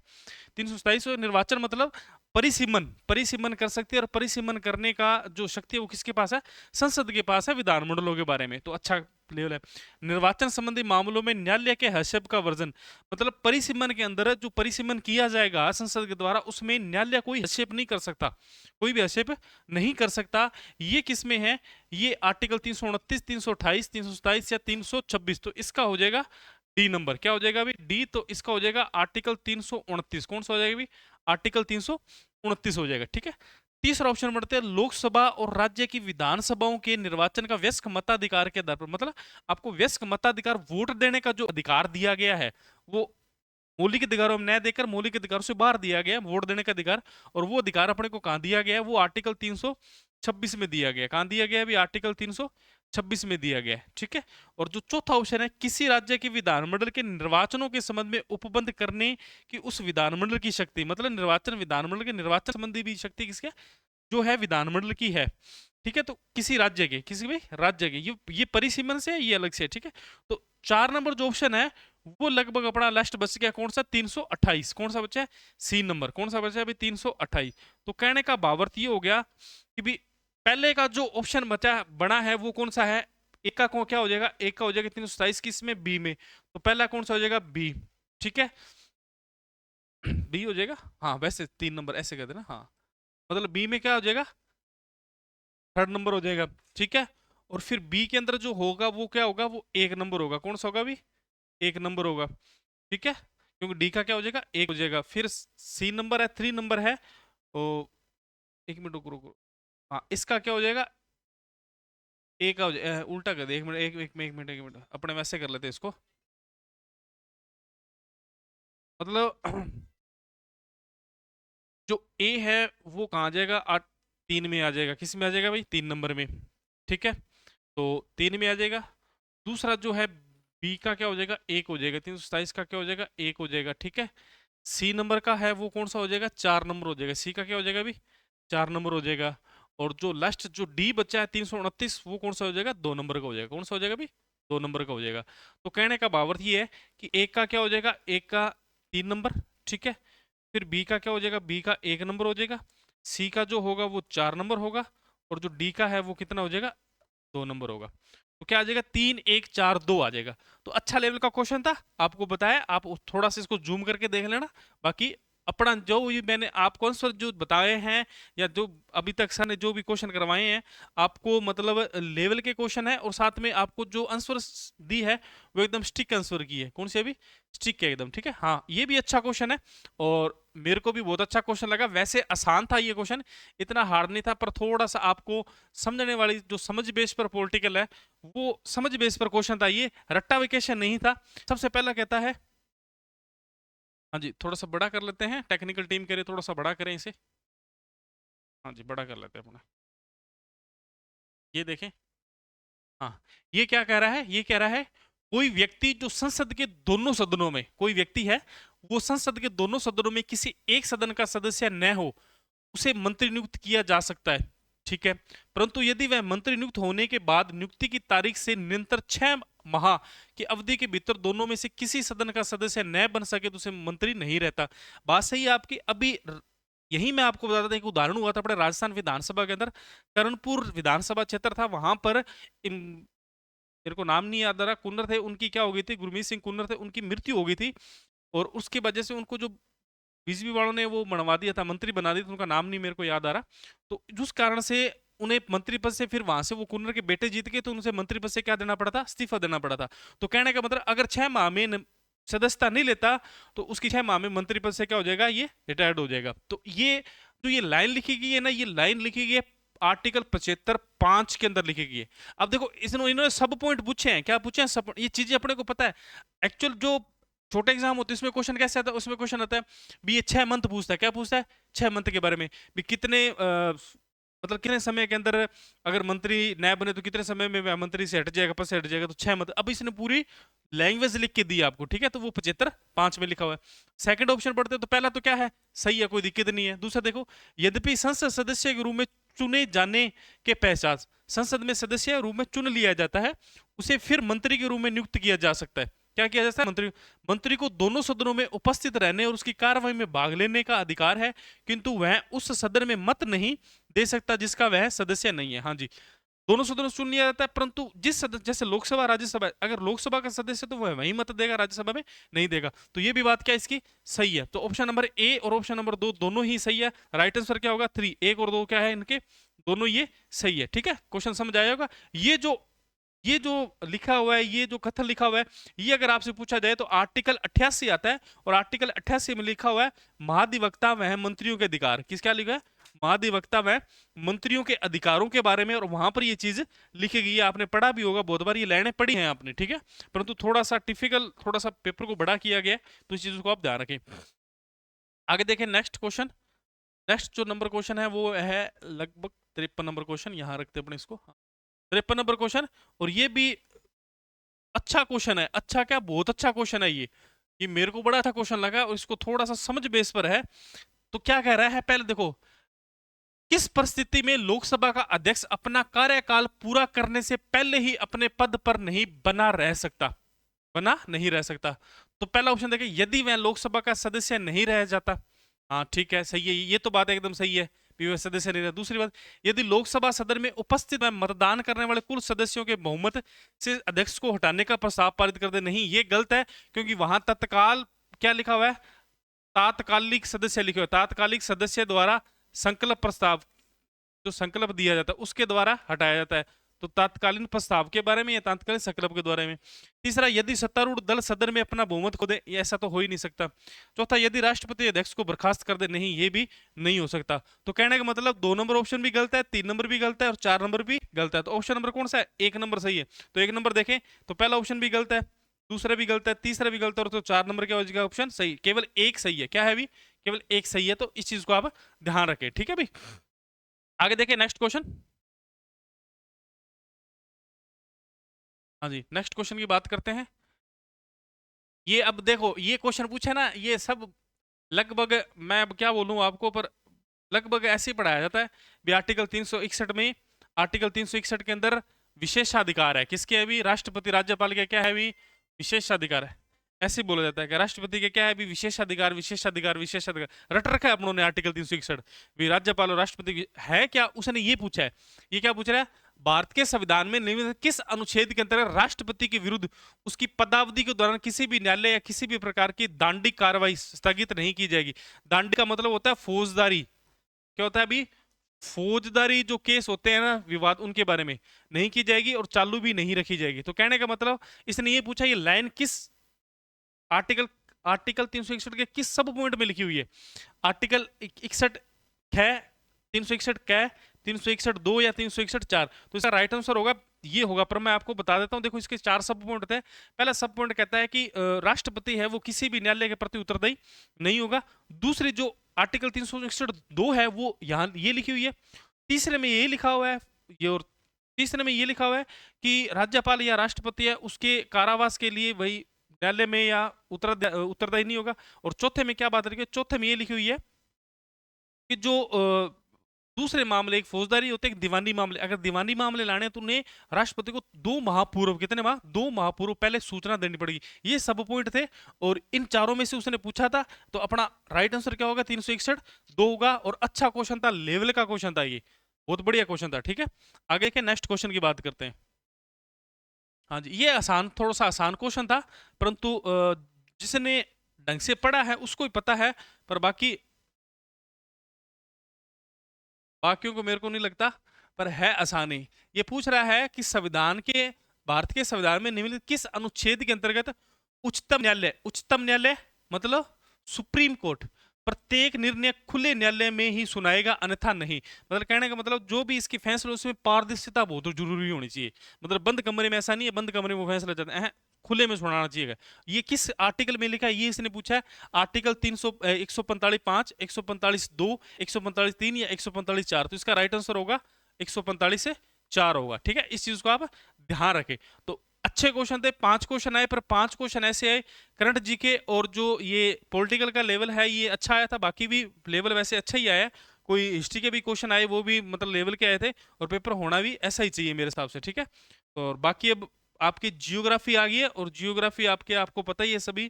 327 निर्वाचन मतलब परिसीमन, परिसीमन कर सकते हैं, और परिसीमन करने का जो शक्ति है वो किसके पास है, संसद के पास है विधानमंडलों के बारे में। तो अच्छा लेवल है। निर्वाचन संबंधी मामलों में न्यायालय के हस्तक्षेप का वर्जन, मतलब परिसीमन के अंदर जो परिसीमन किया जाएगा संसद के द्वारा उसमें न्यायालय कोई हस्तक्षेप नहीं कर सकता, कोई भी हस्तक्षेप नहीं कर सकता। ये किसमें है, ये आर्टिकल 329, 328, 327 या 326। तो इसका हो जाएगा डी नंबर, क्या हो जाएगा अभी डी, तो इसका हो जाएगा आर्टिकल 329। कौन सा हो जाएगा अभी, आर्टिकल 329 हो जाएगा, ठीक है। तीसरा ऑप्शन बढ़ते हैं, लोकसभा और राज्य की विधानसभाओं के निर्वाचन का वयस्क मताधिकार के आधार पर, मतलब आपको वयस्क मताधिकार वोट देने का जो अधिकार दिया गया है वो मौलिक अधिकारों में न देकर मौलिक अधिकारों से बाहर दिया गया वोट देने का अधिकार। और वो अधिकार अपने को कहां दिया गया है, वो आर्टिकल 326 में दिया गया। कहां दिया गया है अभी, आर्टिकल 326 में दिया गया है, ठीक है। और जो चौथा ऑप्शन है, किसी राज्य के विधानमंडल के निर्वाचनों के संबंध में उपबंध करने की उस विधानमंडल की शक्ति, मतलब निर्वाचन, विधानमंडल के निर्वाचन संबंधी भी शक्ति किसके जो है, विधानमंडल की है, ठीक है। तो किसी राज्य के, किसी भी राज्य के, ये परिसीमन से, ये अलग से, ठीक है। तो 4 नंबर जो ऑप्शन है वो लगभग अपना लास्ट बच गया, कौन सा, 328। कौन सा बचा है, सी नंबर, कौन सा बचा है अभी, 328। तो कहने का भावार्थ ये हो गया कि भी पहले का जो ऑप्शन बचा बना है वो कौन सा है, एक का क्या हो जाएगा, एक का हो जाएगा 327 किसमें, बी में। तो पहला कौन सा हो जाएगा, बी, ठीक है, बी हो जाएगा। हाँ वैसे 3 नंबर ऐसे कहते हैं ना, हाँ, मतलब बी में क्या हो जाएगा, थर्ड नंबर हो जाएगा, ठीक है। और फिर बी के अंदर जो होगा वो क्या होगा, वो एक नंबर होगा। कौन सा होगा अभी, एक नंबर होगा, ठीक है, क्योंकि डी का क्या हो जाएगा, एक हो जाएगा। फिर सी नंबर है, 3 नंबर है, ओ एक मिनट रुको रुको, हाँ इसका क्या हो जाएगा, ए का उल्टा कर दे, एक मिनट एक मिनट अपने वैसे कर लेते हैं इसको, मतलब जो ए है वो कहाँ आ जाएगा, 3 में आ जाएगा, किस में आ जाएगा भाई, 3 नंबर में, ठीक है, तो 3 में आ जाएगा। दूसरा जो है बी का क्या हो जाएगा, 1 हो जाएगा, 327 का क्या हो जाएगा, 1 हो जाएगा, ठीक है। सी नंबर का है वो कौन सा हो जाएगा, 4 नंबर हो जाएगा, सी का क्या हो जाएगा अभी, 4 नंबर हो जाएगा। और जो लास्ट जो डी बचा है 329 वो कौन सा हो जाएगा, 2 नंबर का हो जाएगा, कौन सा हो जाएगा अभी, 2 नंबर का हो जाएगा। तो कहने का भावार्थ ये है कि एक का क्या हो जाएगा, एक का 3 नंबर, ठीक है, फिर बी का क्या हो जाएगा, बी का 1 नंबर हो जाएगा, सी का जो होगा वो 4 नंबर होगा, और जो डी का है वो कितना हो जाएगा, 2 नंबर होगा। तो क्या आ जाएगा, 3 1 4 2 आ जाएगा। तो अच्छा लेवल का क्वेश्चन था, आपको बताया, आप थोड़ा सा इसको जूम करके देख लेना। बाकी अपना जो ये मैंने आपको आंसर जो बताए हैं, या जो अभी तक सर ने जो भी क्वेश्चन करवाए हैं आपको, मतलब लेवल के क्वेश्चन है, और साथ में आपको जो आंसर दी है वो एकदम स्टिक आंसर की है, कौन सी अभी, स्टिक है एकदम, ठीक है। हाँ ये भी अच्छा क्वेश्चन है, और मेरे को भी बहुत अच्छा क्वेश्चन लगा। वैसे आसान था ये क्वेश्चन, इतना हार्ड नहीं था, पर थोड़ा सा आपको समझने वाली जो समझ बेस पर पॉलिटिकल है वो समझ बेस पर क्वेश्चन था, ये रट्टा वेकेशन नहीं था। सबसे पहला कहता है, हाँ जी थोड़ा सा बड़ा कर लेते हैं, टेक्निकल टीम कह रहे थोड़ा सा बड़ा करें इसे, हाँ जी बड़ा कर लेते हैं अपना, ये देखें, हाँ ये क्या कह रहा है, ये कह रहा है कोई व्यक्ति जो संसद के दोनों सदनों में, कोई व्यक्ति है वो संसद के दोनों सदनों में किसी एक सदन का सदस्य न हो, उसे मंत्री नियुक्त किया जा सकता है, ठीक है। परंतु यदि वह मंत्री नियुक्त होने के बाद नियुक्ति की तारीख से निरंतर 6 माह की अवधि के भीतर दोनों में से किसी सदन का सदस्य न बन सके तो उसे मंत्री नहीं रहता। बात सही है आपकी। अभी यही मैं आपको बताता था, एक उदाहरण हुआ था अपने राजस्थान विधानसभा के अंदर, कर्णपुर विधानसभा क्षेत्र था, वहां पर मेरे को नाम नहीं याद आ रहा, कुन्नर थे, उनकी क्या हो गई थी, गुरमीत सिंह कुन्नर थे, उनकी मृत्यु हो गई थी, और उसकी वजह से उनको जो बीजेपी वालों ने वो मनवा दिया था, मंत्री बना दिया था, उनका नाम नहीं मेरे को याद आ रहा। तो जिस कारण से उन्हें मंत्री पद से, फिर वहां से वो कुन्नर के बेटे जीत गए, तो उनसे मंत्री पद से क्या देना पड़ा था, इस्तीफा देना पड़ा था। तो कहने का मतलब अगर 6 माह में सदस्यता नहीं लेता तो उसकी 6 माह में मंत्री पद से क्या हो जाएगा, ये रिटायर्ड हो जाएगा। तो ये जो ये लाइन लिखी गई है ना, ये लाइन लिखी गई है आर्टिकल 75(5) के अंदर लिखी गई है। अब देखो इन्होंने सब पॉइंट पूछे हैं, क्या पूछे हैं, सब ये चीजें अपने को पता है। एक्चुअल जो छोटे एग्जाम होते हैं उसमें क्वेश्चन कैसे आता है, उसमें क्वेश्चन आता है भी ये 6 मंथ पूछता है, क्या पूछता है, 6 मंथ के बारे में, भी कितने मतलब कितने समय के अंदर अगर मंत्री नया बने तो कितने समय में वह मंत्री से हट जाएगा, पद से हट जाएगा, तो 6 मंथ। अब इसने पूरी लैंग्वेज लिख के दी आपको, ठीक है, तो वो 75(5) में लिखा हुआ है। सेकंड ऑप्शन पढ़ते हैं तो पहला तो क्या है, सही है, कोई दिक्कत नहीं है। दूसरा देखो, यद्यपि संसद सदस्य के रूप में चुने जाने के पश्चात संसद में सदस्य रूप में चुन लिया जाता है, उसे फिर मंत्री के रूप में नियुक्त किया जा सकता है। क्या किया जाता है, मंत्री को दोनों सदनों में उपस्थित रहने और उसकी कार्यवाही में भाग लेने का अधिकार है, किंतु वह उस सदन में मत नहीं दे सकता जिसका वह सदस्य नहीं है। हाँ जी, दोनों सदनों से चुन लिया जाता है, परंतु जिस सदन, जैसे लोकसभा राज्यसभा, अगर लोकसभा का सदस्य तो वह वही मत देगा, राज्यसभा में नहीं देगा। तो ये भी बात क्या इसकी सही है। तो ऑप्शन नंबर ए और ऑप्शन नंबर 2 दोनों ही सही है। राइट आंसर क्या होगा, 3, 1 और 2 क्या है इनके, दोनों ये सही है, ठीक है। क्वेश्चन समझ आया होगा। ये जो लिखा हुआ है, ये जो कथन लिखा हुआ है, ये अगर आपसे पूछा जाए तो आर्टिकल 88 आता है, और आर्टिकल 88 में लिखा हुआ है महाधिवक्ता वह मंत्रियों के अधिकार, किस क्या लिखा है, महाधिवक्ता वह मंत्रियों के अधिकारों के बारे में, और वहां पर ये चीज लिखी गई है। आपने पढ़ा भी होगा, बहुत बार ये लाइनें पढ़ी हैं आपने, ठीक है, परंतु थोड़ा सा टिपिकल, थोड़ा सा पेपर को बड़ा किया गया, तो इस चीज को आप ध्यान रखें। आगे देखें नेक्स्ट क्वेश्चन। नेक्स्ट जो नंबर क्वेश्चन है वो है लगभग 53 नंबर क्वेश्चन, यहाँ रखते अपने इसको, 53 नंबर क्वेश्चन। और ये भी अच्छा क्वेश्चन है, अच्छा क्या, बहुत अच्छा क्वेश्चन है ये मेरे को बड़ा अच्छा क्वेश्चन लगा, और इसको थोड़ा सा समझ बेस पर है। तो क्या कह रहा है, पहले देखो, किस परिस्थिति में लोकसभा का अध्यक्ष अपना कार्यकाल पूरा करने से पहले ही अपने पद पर नहीं बना नहीं रह सकता। तो पहला ऑप्शन देखें, यदि वह लोकसभा का सदस्य नहीं रह जाता, हाँ ठीक है, सही है, ये तो बात एकदम सही है, सदस्य नहीं रहा। दूसरी बात, यदि लोकसभा सदन में उपस्थित मतदान करने वाले कुल सदस्यों के बहुमत से अध्यक्ष को हटाने का प्रस्ताव पारित कर दे, नहीं, ये गलत है, क्योंकि वहां तत्काल क्या लिखा हुआ है, तात्कालिक सदस्य लिखे हुए, तात्कालिक सदस्य द्वारा संकल्प प्रस्ताव, जो संकल्प दिया जाता है उसके द्वारा हटाया जाता है। तो तात्कालीन प्रस्ताव के बारे में या तात्कालीन संकल्प के बारे में। तीसरा, यदि सत्तारूढ़ दल सदन में अपना बहुमत खो दे, ये ऐसा तो हो ही नहीं सकता। चौथा, यदि राष्ट्रपति अध्यक्ष को बर्खास्त कर दे, नहीं ये भी नहीं हो सकता। तो कहने का मतलब 2 नंबर ऑप्शन भी गलत है, 3 नंबर भी गलत है और 4 नंबर भी गलत है। तो ऑप्शन नंबर कौन सा है? 1 नंबर सही है। तो 1 नंबर देखें तो पहला ऑप्शन भी गलत है, दूसरा भी गलत है, तीसरा भी गलत है, और तो 4 नंबर क्या हो जाएगा ऑप्शन सही। केवल एक सही है। क्या है अभी? केवल एक सही है। तो इस चीज को आप ध्यान रखें, ठीक है भाई। आगे देखें नेक्स्ट क्वेश्चन। हाँ जी, नेक्स्ट क्वेश्चन की बात करते हैं। ये अब देखो, ये क्वेश्चन पूछे ना, ये सब लगभग, मैं अब क्या बोलूं आपको, पर लगभग ऐसे ही पढ़ाया जाता है भी। आर्टिकल 361 में, आर्टिकल 361 के अंदर विशेषाधिकार है किसके? अभी राष्ट्रपति राज्यपाल के क्या है अभी? विशेषाधिकार है। ऐसे बोला जाता है कि राष्ट्रपति के क्या है अभी? विशेषाधिकार, विशेषाधिकार, विशेषाधिकार रट रखा है अपनों ने आर्टिकल 361 भी। राज्यपाल और राष्ट्रपति है क्या? उसने ये पूछा है। ये क्या पूछ रहा है? भारत के संविधान में निम्नलिखित किस अनुच्छेद के अंतर्गत राष्ट्रपति के विरुद्ध उसकी पदावधि के दौरान किसी भी न्यायालय या किसी भी प्रकार की दांडिक कार्रवाई स्थगित नहीं की जाएगी? दांडिक का मतलब होता है फौजदारी। क्या होता है अभी? फौजदारी जो केस होते हैं ना, विवाद, उनके बारे में नहीं की जाएगी और चालू भी नहीं रखी जाएगी। तो कहने का मतलब इसने ये पूछा, ये लाइन किस आर्टिकल आर्टिकल 361 के किस सब पॉइंट में लिखी हुई है? आर्टिकल 61 है, 361 कै, 361 2 या 361 4? तो इसका राइट आंसर होगा ये होगा। पर मैं आपको बता देता हूं, देखो इसके 4 सब पॉइंट थे। पहला सब पॉइंट कहता है कि राष्ट्रपति है वो किसी भी न्यायालय के प्रति उत्तरदायी नहीं होगा। दूसरी जो आर्टिकल 361 2 है वो यहाँ ये लिखी हुई है। तीसरे में ये लिखा हुआ है, ये, और तीसरे में ये लिखा हुआ है कि राज्यपाल या राष्ट्रपति है उसके कारावास के लिए वही न्यायालय में या उत्तरदायी नहीं होगा। और चौथे में क्या बात रखी है? चौथे में ये लिखी हुई है कि जो दूसरे मामले, एक फौजदारी होते हैं, एक दीवानी मामले, अगर दीवानी मामले लाने हैं तो उन्हें राष्ट्रपति को 2 माह पूर्व, कितने माह? 2 माह पूर्व पहले सूचना देनी पड़ेगी। ये सब पॉइंट थे और इन चारों में से उसने पूछा था। तो अपना राइट आंसर क्या होगा? 361 2 होगा। और अच्छा क्वेश्चन था, लेवल का क्वेश्चन था, ये बहुत बढ़िया क्वेश्चन था, ठीक है। आगे के नेक्स्ट क्वेश्चन की बात करते हैं। हाँ जी, ये आसान, थोड़ा सा आसान क्वेश्चन था, परंतु जिसने ढंग से पढ़ा है उसको ही पता है, पर बाकियों को मेरे को नहीं लगता, पर है आसानी। ये पूछ रहा है कि संविधान के, भारत के संविधान में निम्नलिखित किस अनुच्छेद के अंतर्गत उच्चतम न्यायालय मतलब सुप्रीम कोर्ट प्रत्येक निर्णय खुले न्यायालय में ही सुनाएगा, अन्यथा नहीं। मतलब कहने का मतलब जो भी इसकी फैसले उसमें पारदर्शिता बहुत जरूरी होनी चाहिए। मतलब बंद कमरे में ऐसा नहीं है, बंद कमरे में वो फैसला जाता है, खुले में सुनाना चाहिए। ये किस आर्टिकल में लिखा है ये इसने पूछा है। आर्टिकल 145 145 2 145 3 या 145 4? तो इसका राइट आंसर होगा 145 से 4 होगा, ठीक है। इस चीज को आप ध्यान रखें। तो अच्छे क्वेश्चन थे, 5 क्वेश्चन आए, पर 5 क्वेश्चन ऐसे आए करंट जीके और जो ये पॉलिटिकल का लेवल है ये अच्छा आया था, बाकी भी लेवल वैसे अच्छा ही आया। कोई हिस्ट्री के भी क्वेश्चन आए वो भी मतलब लेवल के आए थे, और पेपर होना भी ऐसा ही चाहिए मेरे हिसाब से, ठीक है। और बाकी अब आपकी जियोग्राफी आ गई है, और जियोग्राफी आपको पता ही है, सभी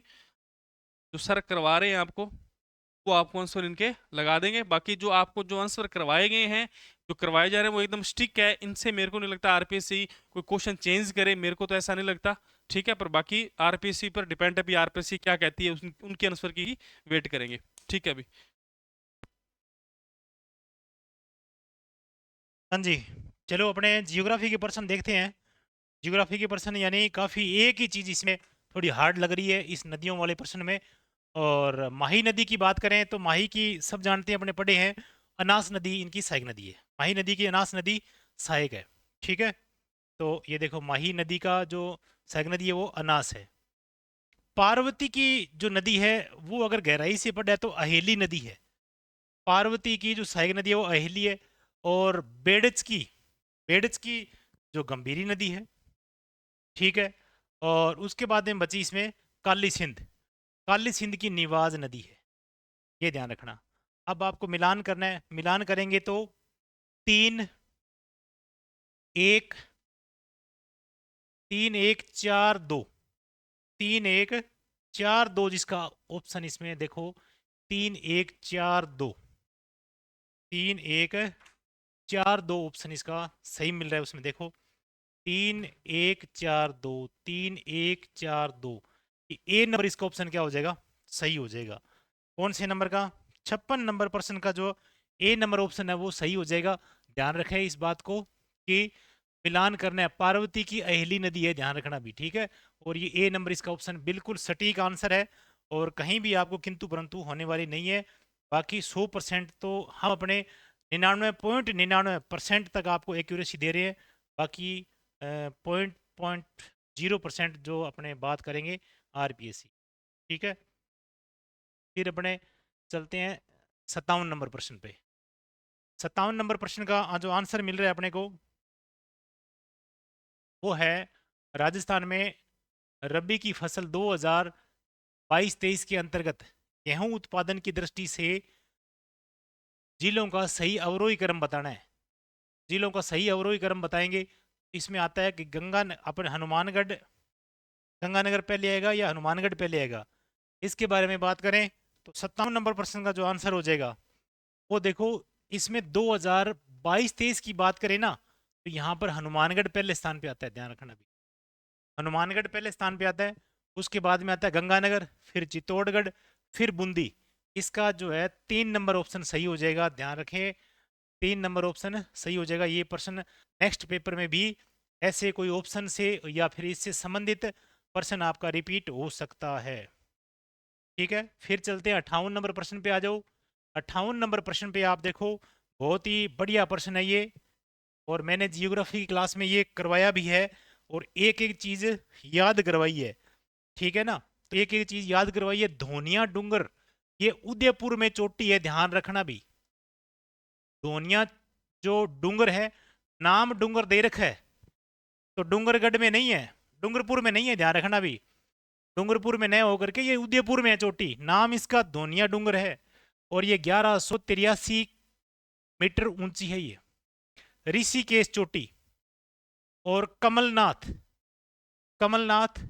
जो सर करवा रहे हैं आपको वो आपको आंसर इनके लगा देंगे। बाकी जो आपको जो आंसर करवाए गए हैं, जो करवाए जा रहे हैं वो एकदम स्टिक है, इनसे मेरे को नहीं लगता आरपीएससी कोई क्वेश्चन चेंज करे, मेरे को तो ऐसा नहीं लगता, ठीक है। पर बाकी आरपीएससी पर डिपेंड है भी, आरपीएससी क्या कहती है उनके आंसर की वेट करेंगे, ठीक है अभी। हाँ जी, चलो अपने जियोग्राफी के पर्सन देखते हैं। जियोग्राफी के पर्सन यानी काफ़ी एक ही चीज़ इसमें थोड़ी हार्ड लग रही है इस नदियों वाले पर्सन में। और माही नदी की बात करें तो माही की सब जानते हैं, अपने पढ़े हैं, अनास नदी इनकी सहायक नदी है। माही नदी की अनास नदी सहायक है, ठीक है। तो ये देखो माही नदी का जो सहायक नदी है वो अनास है। पार्वती की जो नदी है वो अगर गहराई से पढ़े तो अहेली नदी है। पार्वती की जो सहायक नदी है वो अहेली है। और बेडच की जो गंभीरी नदी है, ठीक है। और उसके बाद में बची इसमें काली सिंध की निवाज नदी है, ये ध्यान रखना। अब आपको मिलान करना है, मिलान करेंगे तो 3 1 3 1 4 2 3 1 4 2 जिसका ऑप्शन इसमें देखो 3 1 4 2 3 1 4 2 ऑप्शन इसका सही मिल रहा है। उसमें देखो 3 1 4 2 3 1 4 2, ए नंबर इसका ऑप्शन क्या हो जाएगा? सही हो जाएगा। कौन से नंबर का? 56 नंबर पर्सन का जो ए नंबर ऑप्शन है वो सही हो जाएगा। ध्यान रखें इस बात को कि मिलान करना है। पार्वती की अहेली नदी है, ध्यान रखना भी, ठीक है। और ये ए नंबर इसका ऑप्शन बिल्कुल सटीक आंसर है और कहीं भी आपको किंतु परंतु होने वाली नहीं है। बाकी 100% तो हम अपने 99.99% तक आपको एक्यूरेसी दे रहे हैं। बाकी 0.0% जो अपने बात करेंगे आरपीएससी, ठीक है। फिर अपने चलते हैं 57 नंबर प्रश्न पे। 57 नंबर प्रश्न का जो आंसर मिल रहा है अपने को वो है, राजस्थान में रबी की फसल 2022-23 के अंतर्गत गेहूं उत्पादन की दृष्टि से जिलों का सही अवरोही क्रम बताना है। जिलों का सही अवरोही क्रम बताएंगे। इसमें आता है कि अपन हनुमानगढ़, गंगानगर पहले आएगा या हनुमानगढ़ पहले आएगा। इसके बारे में बात करें तो 57 नंबर प्रश्न का जो आंसर हो जाएगा वो देखो, इसमें 2022-23 की बात करें ना तो यहाँ पर हनुमानगढ़ पहले स्थान पे आता है, ध्यान रखना भी। हनुमानगढ़ पहले स्थान पे आता है, उसके बाद में आता है गंगानगर, फिर चित्तौड़गढ़, फिर बूंदी। इसका जो है 3 नंबर ऑप्शन सही हो जाएगा, ध्यान रखें 3 नंबर ऑप्शन सही हो जाएगा। ये प्रश्न नेक्स्ट पेपर में भी ऐसे कोई ऑप्शन से या फिर इससे संबंधित प्रश्न आपका रिपीट हो सकता है, ठीक है। फिर चलते हैं 58 नंबर प्रश्न पे आ जाओ। 58 नंबर प्रश्न पे आप देखो, बहुत ही बढ़िया प्रश्न है ये और मैंने जियोग्राफी की क्लास में ये करवाया भी है और एक एक चीज याद करवाई है, ठीक है ना। तो एक एक चीज याद करवाई है। धोनिया डूंगर ये उदयपुर में चोटी है, ध्यान रखना भी। धोनिया जो डूंगर है, नाम डूंगर दे रखा है तो डूंगरगढ़ में नहीं है, डूंगरपुर में नहीं है, ध्यान रखना भी। डूंगरपुर में न होकर के ये उदयपुर में है चोटी, नाम इसका धोनिया डूंगर है और ये 1183 मीटर ऊंची है ये। ऋषिकेश चोटी और कमलनाथ, कमलनाथ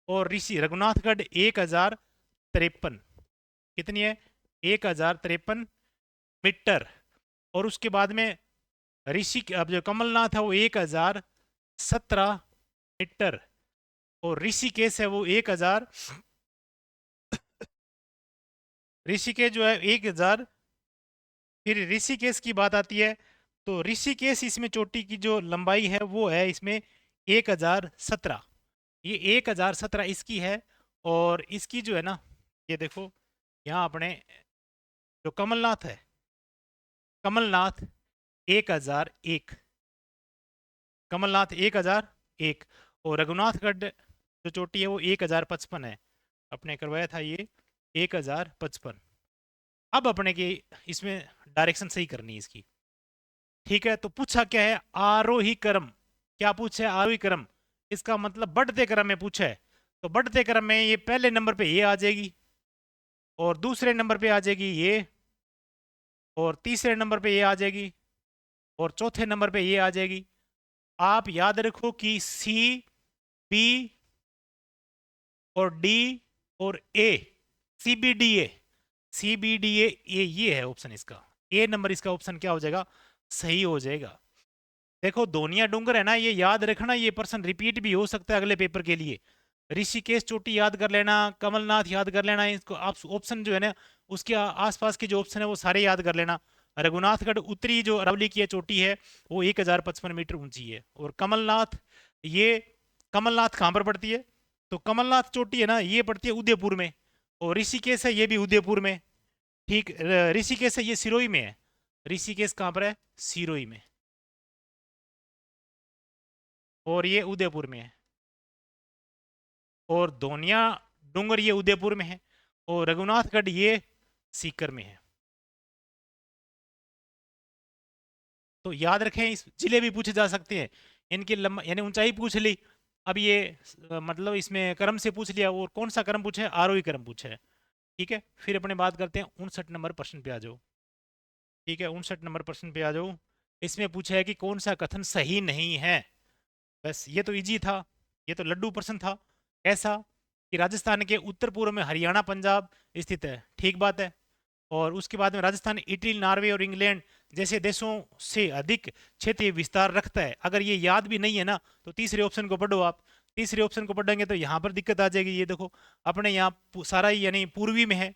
और ऋषि रघुनाथगढ़ 1053, कितनी है 1053 मीटर। और उसके बाद में ऋषि, अब जो कमलनाथ है वो 1017 मीटर और ऋषिकेश है वो 1000, ऋषिकेश जो है 1000। फिर ऋषिकेश की बात आती है तो ऋषिकेश इसमें चोटी की जो लंबाई है वो है इसमें 1017, ये 1017 इसकी है। और इसकी जो है ना, ये देखो यहाँ अपने जो कमलनाथ है, कमलनाथ 1001, कमलनाथ 1001 और रघुनाथगढ़ जो चोटी है वो 1055 है। अपने करवाया था ये 1055। अब अपने की इसमें डायरेक्शन सही करनी है इसकी, ठीक है। तो पूछा क्या है, आरोही क्रम। क्या पूछा है, आरोही क्रम। इसका मतलब बढ़ते क्रम में पूछा है। तो बढ़ते क्रम में ये पहले नंबर पे ये आ जाएगी और दूसरे नंबर पे आ जाएगी ये और तीसरे नंबर पे ये आ जाएगी और चौथे नंबर पे ये आ जाएगी। आप याद रखो कि सी, बी और डी और A, C B D A, C B D A, ये है ऑप्शन इसका। ए नंबर इसका ऑप्शन क्या हो जाएगा, सही हो जाएगा। देखो धोनिया डूंगर है ना, ये याद रखना, ये पर्सन रिपीट भी हो सकता है अगले पेपर के लिए। ऋषिकेश चोटी याद कर लेना, कमलनाथ याद कर लेना, इसको आप ऑप्शन जो है ना उसके आसपास के जो ऑप्शन है वो सारे याद कर लेना। रघुनाथगढ़ उत्तरी जो अरावली की चोटी है वो 1055 मीटर ऊंची है। और कमलनाथ, ये कमलनाथ कहाँ पर पड़ती है, तो कमलनाथ चोटी है ना ये पड़ती है उदयपुर में और ऋषिकेश है ये भी उदयपुर में, ठीक। ऋषिकेश है ये सिरोही में है। ऋषिकेश कहाँ पर है, सिरोही में, और ये उदयपुर में है। और धोनिया डूंगर ये उदयपुर में है और रघुनाथगढ़ ये सीकर में है। तो याद रखें, इस जिले भी पूछे जा सकते हैं, इनकी लंबा यानी ऊंचाई पूछ ली। अब ये मतलब इसमें क्रम से पूछ लिया, और कौन सा क्रम पूछा है, आरोही क्रम पूछा है, ठीक है। फिर अपने बात करते हैं 59 नंबर प्रश्न पे आ जाओ, ठीक है। 59 नंबर प्रश्न पे आ जाओ। इसमें पूछा है कि कौन सा कथन सही नहीं है। बस ये तो इजी था, ये तो लड्डू प्रश्न था। ऐसा कि राजस्थान के उत्तर पूर्व में हरियाणा पंजाब स्थित है, ठीक बात है। और उसके बाद में राजस्थान इटली नॉर्वे और इंग्लैंड जैसे देशों से अधिक क्षेत्रीय विस्तार रखता है। अगर ये याद भी नहीं है ना तो तीसरे ऑप्शन को पढ़ो आप। तीसरे ऑप्शन को पढ़ेंगे तो यहाँ पर दिक्कत आ जाएगी। ये देखो अपने यहाँ सारा ही यानी पूर्वी में है,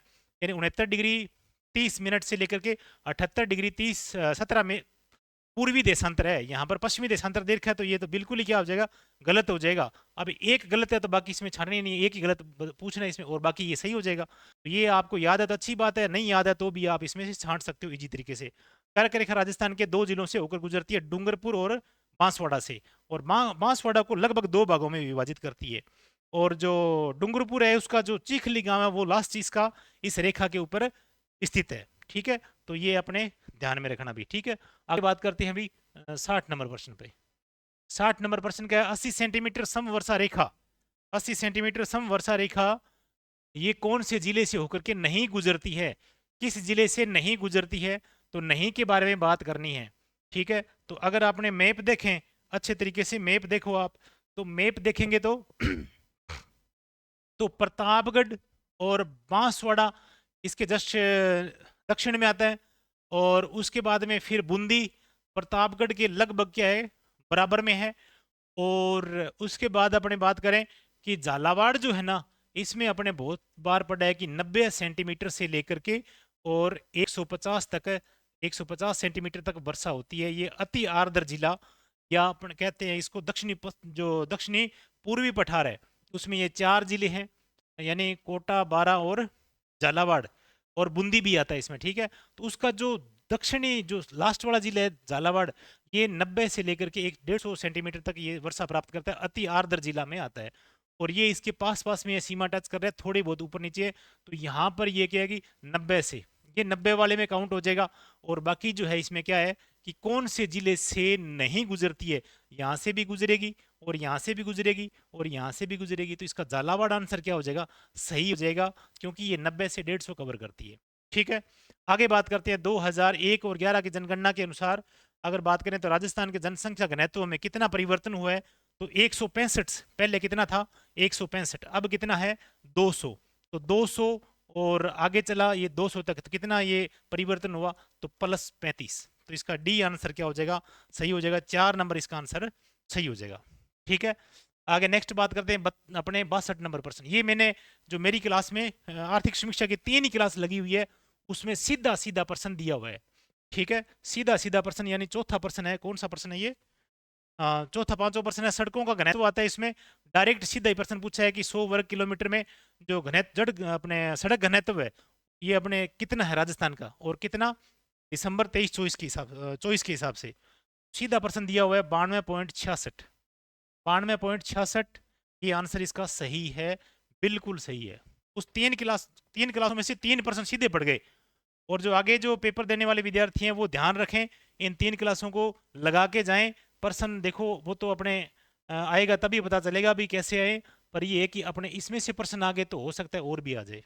यानी 69 डिग्री 30 मिनट से लेकर के 78 डिग्री 17 पूर्वी देशांतर है, यहाँ पर पश्चिमी देशांतर देखा है, तो ये तो बिल्कुल ही क्या हो जाएगा, गलत हो जाएगा। अब एक गलत है तो बाकी इसमें छाननी नहीं है, एक ही गलत पूछना है इसमें, और बाकी ये सही हो जाएगा। तो ये आपको याद है तो अच्छी बात है, नहीं याद है तो भी आप इसमें से छांट सकते हो इजी तरीके से। कर्क रेखा राजस्थान के 2 जिलों से होकर गुजरती है, डूंगरपुर और बांसवाड़ा से, और बांसवाड़ा को लगभग 2 भागों में विभाजित करती है। और जो डूंगरपुर है उसका जो चीखली गांव है वो लास्ट चीज का इस रेखा के ऊपर स्थित है। ठीक है, तो ये अपने ध्यान में रखना भी। ठीक है, आगे बात करते हैं अभी 60 नंबर प्रश्न पे। 60 नंबर प्रश्न का है 80 सेंटीमीटर समवर्षा रेखा, 80 सेंटीमीटर समवर्षा रेखा ये कौन से जिले से होकर के नहीं गुजरती है, किस जिले से नहीं गुजरती है, तो नहीं के बारे में बात करनी है। ठीक है, तो अगर आपने मैप देखें अच्छे तरीके से, मैप देखो आप, तो मैप देखेंगे तो तो प्रतापगढ़ और बांसवाड़ा इसके जस्ट दक्षिण में आता है, और उसके बाद में फिर बूंदी प्रतापगढ़ के लगभग क्या है, बराबर में है। और उसके बाद अपने बात करें कि झालावाड़ जो है ना, इसमें अपने बहुत बार पढ़ा है कि 90 सेंटीमीटर से लेकर के और 150 तक, 150 सेंटीमीटर तक वर्षा होती है। ये अति आर्द्र जिला, या अपन कहते हैं इसको जो दक्षिणी पूर्वी पठार है, उसमें ये 4 जिले हैं, यानी कोटा, बारा और झालावाड़, और बूंदी भी आता है इसमें। ठीक है, तो उसका जो दक्षिणी जो लास्ट वाला जिला है झालावाड़, ये 90 से लेकर के 150 सेंटीमीटर तक ये वर्षा प्राप्त करता है, अति आर्द्र जिला में आता है। और ये इसके पास पास में ये सीमा टच कर रहा है, थोड़ी बहुत ऊपर नीचे है, तो यहाँ पर ये क्या है कि 90 से, ये 90 वाले में काउंट हो जाएगा। और बाकी जो है इसमें क्या है कि कौन से जिले से नहीं गुजरती है, यहाँ से भी गुजरेगी और यहाँ से भी गुजरेगी और यहाँ से भी गुजरेगी, तो इसका झालावाड़ आंसर क्या हो जाएगा, सही हो जाएगा, क्योंकि ये 90 से 150 कवर करती है। ठीक है, आगे बात करते हैं 2001 और 11 की जनगणना के अनुसार अगर बात करें तो राजस्थान के जनसंख्या घनत्व में कितना परिवर्तन हुआ है, तो 165 पहले कितना था, 165, अब कितना है 200, तो 200 और आगे चला ये 200 तक, तो कितना ये परिवर्तन हुआ, तो +35, तो इसका डी आंसर क्या हो जाएगा, सही हो जाएगा, 4 नंबर इसका आंसर सही हो जाएगा। ठीक है, आगे नेक्स्ट बात करते हैं अपने 62 नंबर प्रश्न। ये मैंने जो मेरी क्लास में आर्थिक समीक्षा की 3 ही क्लास लगी हुई है, उसमें सीधा सीधा प्रश्न दिया हुआ है। ठीक है, सीधा सीधा प्रश्न, यानी चौथा प्रश्न है, कौन सा प्रश्न है ये, चौथा 5वां प्रश्न है, सड़कों का घनत्व आता है इसमें, डायरेक्ट सीधा ही प्रश्न पूछा है कि 100 वर्ग किलोमीटर में जो अपने सड़क घनत्व है ये अपने कितना है राजस्थान का, और कितना दिसंबर 23-24 के हिसाब 24 के हिसाब से। सीधा प्रश्न दिया हुआ है 92.66, 92.66, ये आंसर इसका सही है, बिल्कुल सही है। उस 3 क्लासों में से 3 प्रश्न सीधे पड़ गए। और जो आगे जो पेपर देने वाले विद्यार्थी हैं वो ध्यान रखें, इन 3 क्लासों को लगा के जाएं, प्रश्न देखो वो तो अपने आएगा तभी पता चलेगा भी कैसे आए, पर ये है कि अपने इसमें से प्रश्न आ गए तो हो सकता है और भी आ जाए,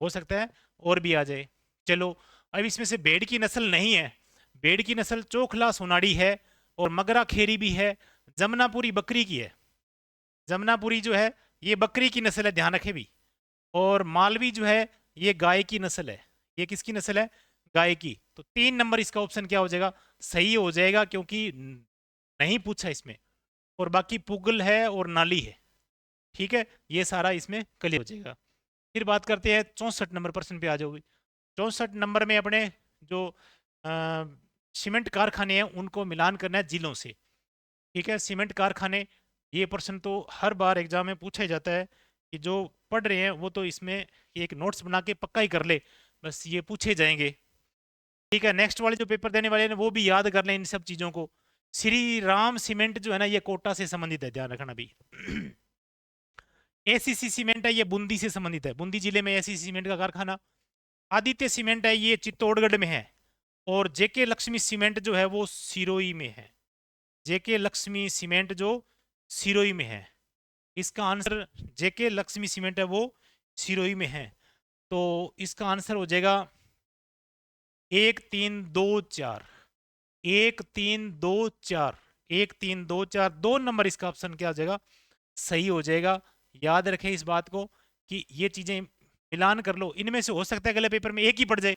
हो सकता है और भी आ जाए। चलो, अब इसमें से भेड़ की नस्ल नहीं है, भेड़ की नस्ल चोखला सोनाड़ी है, और मगरा खेरी भी है, जमनापुरी बकरी की है, जमनापुरी जो है ये बकरी की नस्ल है, ध्यान रखें भी, और मालवी जो है ये गाय की नस्ल है, ये किसकी नस्ल है, गाय की। तो 3 नंबर इसका ऑप्शन क्या हो जाएगा, सही हो जाएगा, क्योंकि नहीं पूछा इसमें, और बाकी पुगल है और नाली है। ठीक है, ये सारा इसमें क्लियर हो जाएगा। फिर बात करते हैं 64 नंबर प्रश्न पे आ जाओगे। 64 नंबर में अपने जो सीमेंट कारखाने हैं उनको मिलान करना है जिलों से। ठीक है, सीमेंट कारखाने, ये प्रश्न तो हर बार एग्जाम में पूछा जाता है, कि जो पढ़ रहे हैं वो तो इसमें एक नोट्स बना के पक्का ही कर ले, बस ये पूछे जाएंगे। ठीक है, नेक्स्ट वाले जो पेपर देने वाले हैं वो भी याद कर लें इन सब चीज़ों को। श्री राम सीमेंट जो है ना ये कोटा से संबंधित है, ध्यान रखना भी। एसीसी सीमेंट है ये बूंदी से संबंधित है, बूंदी जिले में एसीसी सीमेंट का कारखाना। आदित्य सीमेंट है ये चित्तौड़गढ़ में है, और जेके लक्ष्मी सीमेंट जो है वो सिरोही में है, जेके लक्ष्मी सीमेंट जो सिरोही में है, इसका आंसर जेके लक्ष्मी सीमेंट है वो सिरोही में है। तो इसका आंसर हो जाएगा 1 3 2 4, 1 3 2 4, 1 3 2 4, 2 नंबर इसका ऑप्शन क्या हो जाएगा, सही हो जाएगा। याद रखें इस बात को कि ये चीजें मिलान कर लो, इनमें से हो सकता है अगले पेपर में एक ही पड़ जाए,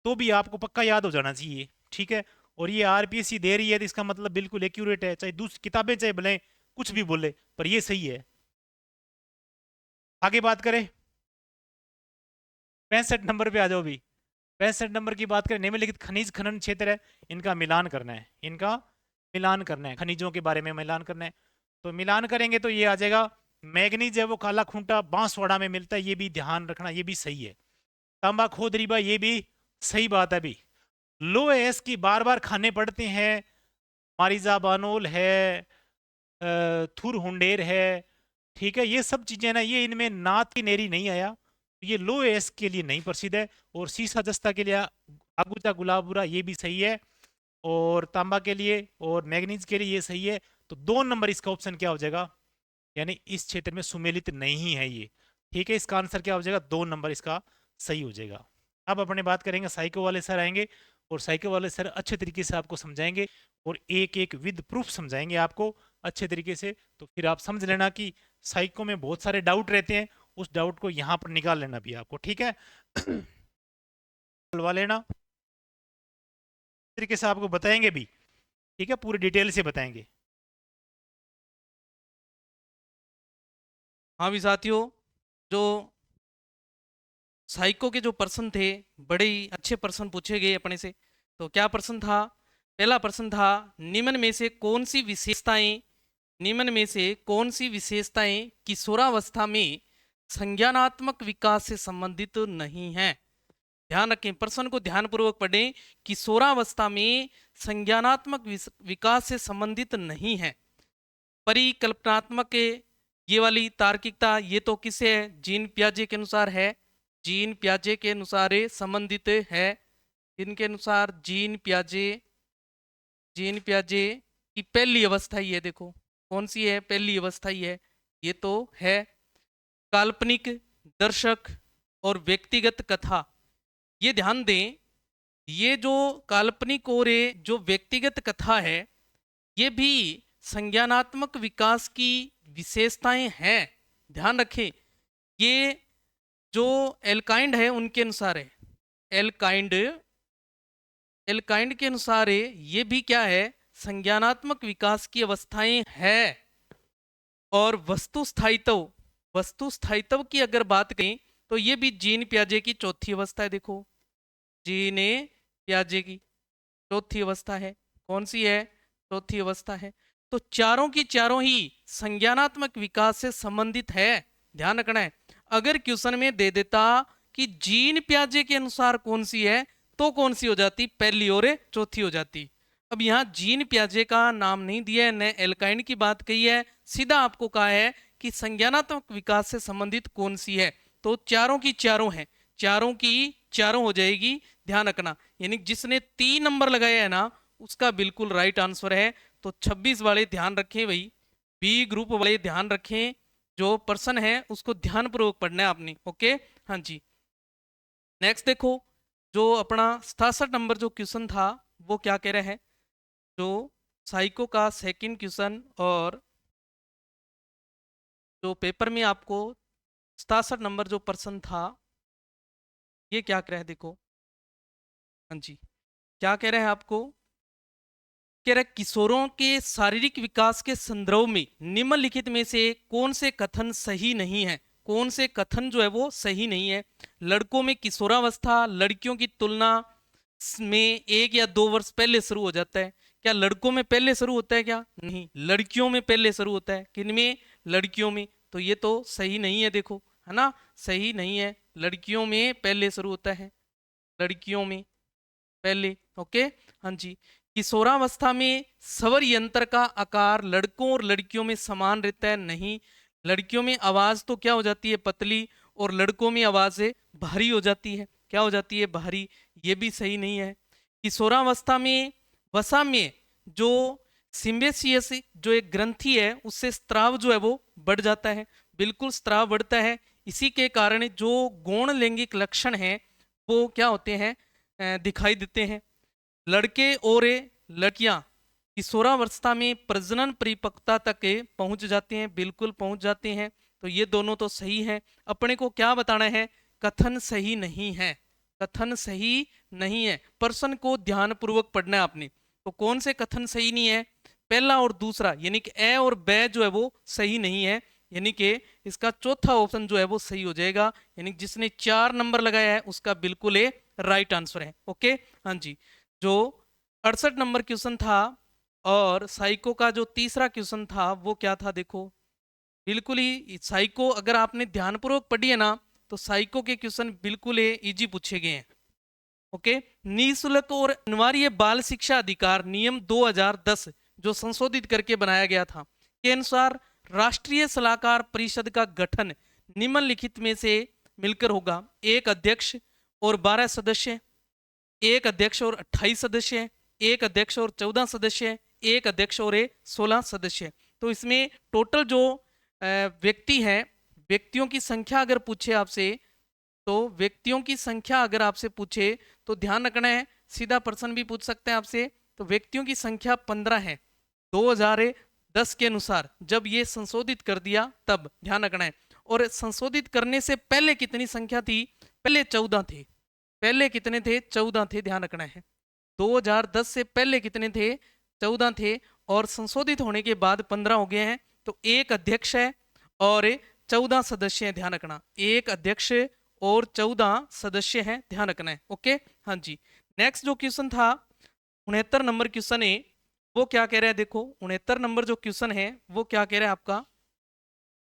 तो भी आपको पक्का याद हो जाना चाहिए। ठीक है, और ये आरपीएससी दे रही है तो इसका मतलब बिल्कुल एक्यूरेट है, चाहे दूसरी किताबें चाहे भले कुछ भी बोले, पर ये सही है। आगे बात करें 65 नंबर पे आ जाओ भी। 65 नंबर की बात करें, निम्नलिखित खनिज खनन क्षेत्र है, इनका मिलान करना है, इनका मिलान करना है, खनिजों के बारे में मिलान करना है। तो मिलान करेंगे तो ये आ जाएगा, मैग्नीज है वो काला खूंटा बांसवाड़ा में मिलता है, ये भी ध्यान रखना, ये भी सही है। तांबा खोदरीबा, ये भी सही बात है। अभी लो एस की बार बार खाने पड़ते हैं, मारिजा बानोल है, थुर हुंडेर है, ठीक है, ये सब चीजें ना, ये इनमें नात की नेरी नहीं आया, तो ये लो एस के लिए नहीं प्रसिद्ध है। और सीसा जस्ता के लिए आगुचा गुलाबुरा, ये भी सही है। और तांबा के लिए और मैग्नीज के लिए ये सही है। तो 2 नंबर इसका ऑप्शन क्या हो जाएगा, यानी इस क्षेत्र में सुमेलित नहीं है ये, ठीक है। इसका आंसर क्या हो जाएगा, 2 नंबर इसका सही हो जाएगा। अब अपने बात करेंगे, साइको वाले सर आएंगे और साइको वाले सर अच्छे तरीके से आपको समझाएंगे और एक एक विद प्रूफ समझाएंगे आपको अच्छे तरीके से। तो फिर आप समझ लेना कि साइको में बहुत सारे डाउट रहते हैं, उस डाउट को यहाँ पर निकाल लेना भी आपको, ठीक है। खुलवा लेना, तरीके से आपको बताएंगे भी, ठीक है, पूरी डिटेल से बताएंगे। हाँ भी साथियों, जो साइको के जो प्रश्न थे, बड़े ही अच्छे प्रश्न पूछे गए अपने से। तो क्या प्रश्न था? पहला प्रश्न था, निम्न में से कौन सी विशेषताएं, निम्न में से कौन सी विशेषताएं किशोरावस्था में संज्ञानात्मक विकास से संबंधित नहीं हैं? ध्यान रखें, प्रश्न को ध्यानपूर्वक पढ़ें। किशोरावस्था में संज्ञानात्मक विकास से संबंधित नहीं है। परिकल्पनात्मक, ये वाली तार्किकता, ये तो किसे है? जीन पियाजे के अनुसार है, जीन पियाजे के अनुसार ये संबंधित है। इनके अनुसार जीन पियाजे की पहली अवस्था ही है, देखो कौन सी है, पहली अवस्था ही है, ये तो है। काल्पनिक, दर्शक और व्यक्तिगत कथा, ये ध्यान दें, ये जो काल्पनिक और ये जो व्यक्तिगत कथा है, ये भी संज्ञानात्मक विकास की विशेषताएं हैं। ध्यान रखें, ये जो एल्काइंड है उनके अनुसार है, एल्काइंड के अनुसार है, ये भी क्या है, संज्ञानात्मक विकास की अवस्थाएं है। और वस्तु स्थायित्व की अगर बात करें तो ये भी जीन पियाजे की चौथी अवस्था है। देखो, जीन पियाजे की चौथी अवस्था है, कौन सी है? चौथी अवस्था है। तो चारों की चारों ही संज्ञानात्मक विकास से संबंधित है, ध्यान रखना है। अगर क्वेश्चन में दे देता कि जीन पियाजे के अनुसार कौन सी है, तो कौन सी हो जाती? पहली और चौथी हो जाती। अब यहाँ जीन पियाजे का नाम नहीं दिया है, न एल्काइंड की बात कही है, सीधा आपको कहा है कि संज्ञानात्मक विकास से संबंधित कौन सी है। तो चारों की चारों है, चारों की चारों हो जाएगी, ध्यान रखना। यानी जिसने 3 नंबर लगाया है ना, उसका बिल्कुल राइट आंसर है। तो 26 वाले ध्यान रखें भाई, बी ग्रुप वाले ध्यान रखें, जो पर्सन है उसको ध्यानपूर्वक पढ़ना है आपने, ओके। हाँ जी, नेक्स्ट देखो, जो अपना 67 नंबर जो क्वेश्चन था वो क्या कह रहा है, जो साइको का सेकंड क्वेश्चन, और जो पेपर में आपको 67 नंबर जो प्रश्न था, ये क्या कह रहा है, देखो। हाँ जी, क्या कह रहा है आपको? कह रहा है, किशोरों के शारीरिक विकास के संदर्भ में निम्नलिखित में से कौन से कथन सही नहीं है? कौन से कथन जो है वो सही नहीं है? लड़कों में किशोरावस्था लड़कियों की तुलना में 1 या 2 वर्ष पहले शुरू हो जाता है। क्या लड़कों में पहले शुरू होता है? क्या नहीं, लड़कियों में पहले शुरू होता है। किनमें? लड़कियों में। तो ये तो सही नहीं है, देखो, है ना, सही नहीं है। लड़कियों में पहले शुरू होता है, लड़कियों में पहले, ओके। हाँ जी, किशोरावस्था में स्वर यंत्र का आकार लड़कों और लड़कियों में समान रहता है? नहीं, लड़कियों में आवाज तो क्या हो जाती है? पतली, और लड़कों में आवाजें भारी हो जाती है। क्या हो जाती है? भारी। ये भी सही नहीं है। किशोरावस्था में वसा में जो सिम्बेसियस जो एक ग्रंथि है, उससे स्त्राव जो है वो बढ़ जाता है, बिल्कुल स्त्राव बढ़ता है। इसी के कारण जो गौण लैंगिक लक्षण हैं वो क्या होते हैं? दिखाई देते हैं। लड़के और लड़कियां किशोरावस्था में प्रजनन परिपक्वता तक पहुंच जाते हैं, बिल्कुल पहुंच जाते हैं। तो ये दोनों तो सही है। अपने को क्या बताना है? कथन सही नहीं है, कथन सही नहीं है। प्रश्न को ध्यानपूर्वक पढ़ना है आपने। तो कौन से कथन सही नहीं है? पहला और दूसरा, यानी कि ए और ब जो है वो सही नहीं है। यानी कि इसका चौथा ऑप्शन जो है वो सही हो जाएगा, यानी जिसने 4 नंबर लगाया है उसका बिल्कुल ये राइट आंसर है। ओके हाँ जी, जो 68 नंबर क्वेश्चन था और साइको का जो तीसरा क्वेश्चन था वो क्या था, देखो बिल्कुल ही साइको अगर आपने ध्यानपूर्वक पढ़ी है ना तो साइको के क्वेश्चन बिल्कुल इजी पूछे गए हैं। ओके, निःशुल्क और अनिवार्य बाल शिक्षा अधिकार नियम 2010 जो संशोधित करके बनाया गया था के अनुसार राष्ट्रीय सलाहकार परिषद का गठन निम्नलिखित में से मिलकर होगा। एक अध्यक्ष और 12 सदस्य, एक अध्यक्ष और 28 सदस्य, एक अध्यक्ष और 14 सदस्य, एक अध्यक्ष और 16 सदस्य। तो इसमें टोटल जो व्यक्ति हैं, व्यक्तियों की संख्या अगर पूछे आपसे तो व्यक्तियों की संख्या अगर आपसे पूछे तो ध्यान रखना है, सीधा पर्सन भी पूछ सकते हैं आपसे, तो व्यक्तियों की संख्या 15 है 2010 के अनुसार, जब ये संशोधित कर दिया तब ध्यान रखना है। और संशोधित करने से पहले कितनी संख्या थी, पहले 14 थे, पहले कितने थे, 14 थे, ध्यान रखना है। 2010 से पहले कितने थे, 14 थे, और संशोधित होने के बाद 15 हो गए हैं। तो एक अध्यक्ष है और 14 सदस्य हैं, ध्यान रखना, एक अध्यक्ष और 14 सदस्य हैं, ध्यान रखना है। ओके हाँ जी, नेक्स्ट जो क्वेश्चन था 69 नंबर क्वेश्चन है, वो क्या कह रहा है, देखो 69 नंबर जो क्वेश्चन है वो क्या कह रहा है आपका,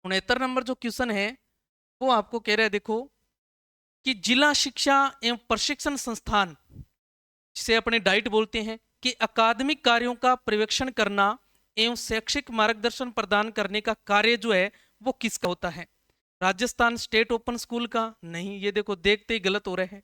69 नंबर जो क्वेश्चन है वो आपको कह रहा है देखो कि जिला शिक्षा एवं प्रशिक्षण संस्थान, जिसे अपने डाइट बोलते हैं, कि अकादमिक कार्यों का पर्यवेक्षण करना एवं शैक्षिक मार्गदर्शन प्रदान करने का कार्य जो है वो किसका होता है। राजस्थान स्टेट ओपन स्कूल का नहीं, ये देखो देखते ही गलत हो रहे हैं।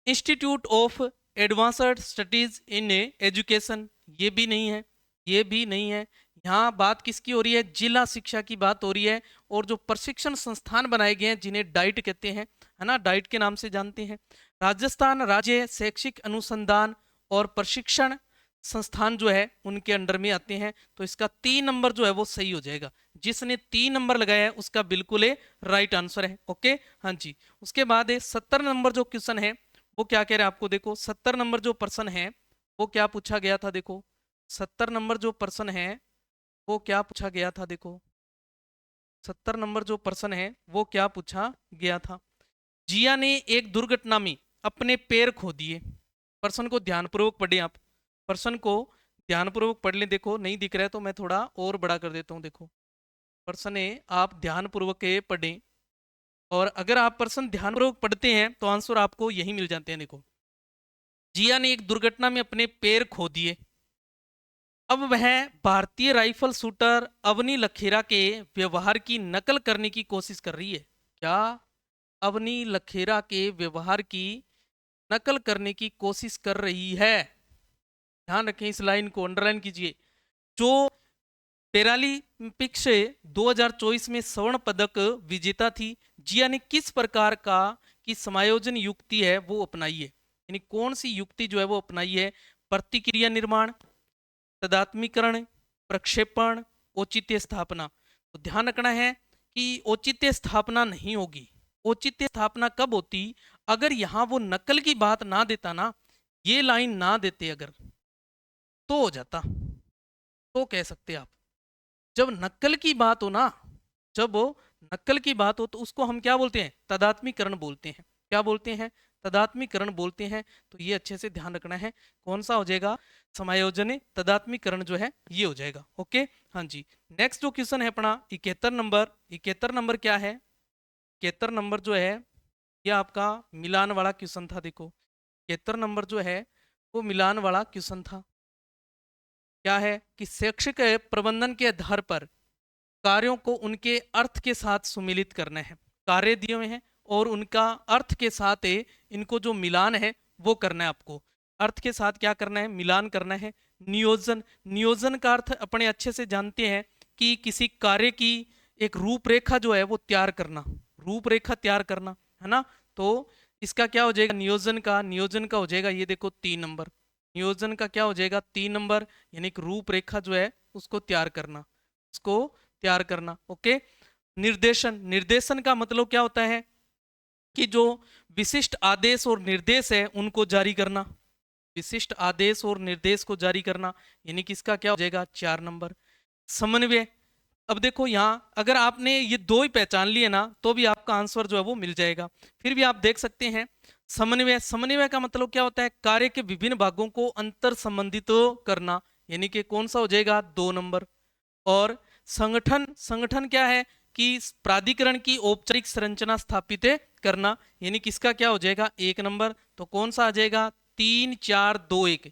Institute of advanced studies in education, ये भी नहीं है, ये भी नहीं है। यहाँ बात किसकी हो रही है, जिला शिक्षा की बात हो रही है। और जो प्रशिक्षण संस्थान बनाए गए हैं जिन्हें डाइट कहते हैं, है ना, डाइट के नाम से जानते हैं, राजस्थान राज्य शैक्षिक अनुसंधान और प्रशिक्षण संस्थान जो है उनके अंडर में आते हैं। तो इसका 3 नंबर जो है वो सही हो जाएगा, जिसने 3 नंबर लगाया है उसका बिल्कुल राइट आंसर है। ओके हाँ जी, उसके बाद 70 नंबर जो क्वेश्चन है वो क्या कह रहे हैं आपको, देखो 70 नंबर जो प्रश्न है वो क्या पूछा गया था, देखो 70 नंबर जो प्रश्न है वो क्या पूछा गया था, देखो 70 नंबर जो प्रश्न है वो क्या पूछा गया था। जिया ने एक दुर्घटना में अपने पैर खो दिए। प्रश्न को ध्यानपूर्वक पढ़े आप, प्रश्न को ध्यानपूर्वक पढ़ लें। देखो नहीं दिख रहा है तो मैं थोड़ा और बड़ा कर देता हूँ। देखो प्रश्न है, आप ध्यानपूर्वक पढ़ें, और अगर आप प्रश्न ध्यानपूर्वक पढ़ते हैं तो आंसर आपको यही मिल जाते हैं। देखो, जिया ने एक दुर्घटना में अपने पैर खो दिए। अब वह भारतीय राइफल शूटर अवनी लखेरा के व्यवहार की नकल करने की कोशिश कर रही है। क्या, अवनी लखेरा के व्यवहार की नकल करने की कोशिश कर रही है। ध्यान रखें, इस लाइन को अंडरलाइन कीजिए। जो पैरालंपिक्स 2024 में स्वर्ण पदक विजेता थी, जिया ने किस प्रकार का की समायोजन युक्ति है वो अपनाई है, यानी कौन सी युक्ति जो है वो अपनाई है। प्रतिक्रिया निर्माण, तदात्मीकरण, प्रक्षेपण, औचित्य स्थापना। तो ध्यान रखना है कि औचित्य स्थापना नहीं होगी। औचित्य स्थापना कब होती, अगर यहां वो नकल की बात ना देता ना, ये लाइन ना देते अगर, तो हो जाता, तो कह सकते आप। जब नकल की बात हो ना, जब वो नकल की बात हो तो उसको हम क्या बोलते हैं, तदात्मीकरण बोलते हैं। क्या बोलते हैं, तदात्मीकरण बोलते हैं। तो ये अच्छे से ध्यान रखना है, कौन सा हो जाएगा, समायोजन तदात्मीकरण जो है ये हो जाएगा। ओके हाँ जी, नेक्स्ट जो क्वेश्चन है अपना 71 नंबर। 71 नंबर क्या है, 71 नंबर जो है ये आपका मिलान वाला क्वेश्चन था। देखो 71 नंबर जो है वो मिलान वाला क्वेश्चन था। क्या है कि शैक्षिक प्रबंधन के आधार पर कार्यों को उनके अर्थ के साथ सुमिलित करना है। कार्य दिए हुए हैं और उनका अर्थ के साथ इनको जो मिलान है वो करना है आपको। अर्थ के साथ क्या करना है, मिलान करना है। नियोजन, नियोजन का अर्थ अपने अच्छे से जानते हैं कि किसी कार्य की एक रूपरेखा जो है वो तैयार करना, रूपरेखा तैयार करना, है ना। तो इसका क्या हो जाएगा, नियोजन का, नियोजन का हो जाएगा ये देखो 3 नंबर। नियोजन का क्या हो जाएगा, 3 नंबर, यानी एक रूपरेखा जो है उसको तैयार करना, उसको तैयार करना। ओके, निर्देशन, निर्देशन का मतलब क्या होता है कि जो विशिष्ट आदेश और निर्देश है उनको जारी करना, विशिष्ट आदेश और निर्देश को जारी करना, यानी कि इसका क्या हो जाएगा 4 नंबर। समन्वय, अब देखो यहाँ अगर आपने ये दो ही पहचान लिए ना तो भी आपका आंसर जो है वो मिल जाएगा। फिर भी आप देख सकते हैं समन्वय, समन्वय का मतलब क्या होता है, कार्य के विभिन्न भागों को अंतर संबंधित करना, यानी कि कौन सा हो जाएगा 2 नंबर। और संगठन, संगठन क्या है कि प्राधिकरण की औपचारिक संरचना स्थापित करना, यानी किसका क्या हो जाएगा 1 नंबर। तो कौन सा आ जाएगा 3 4 2 1,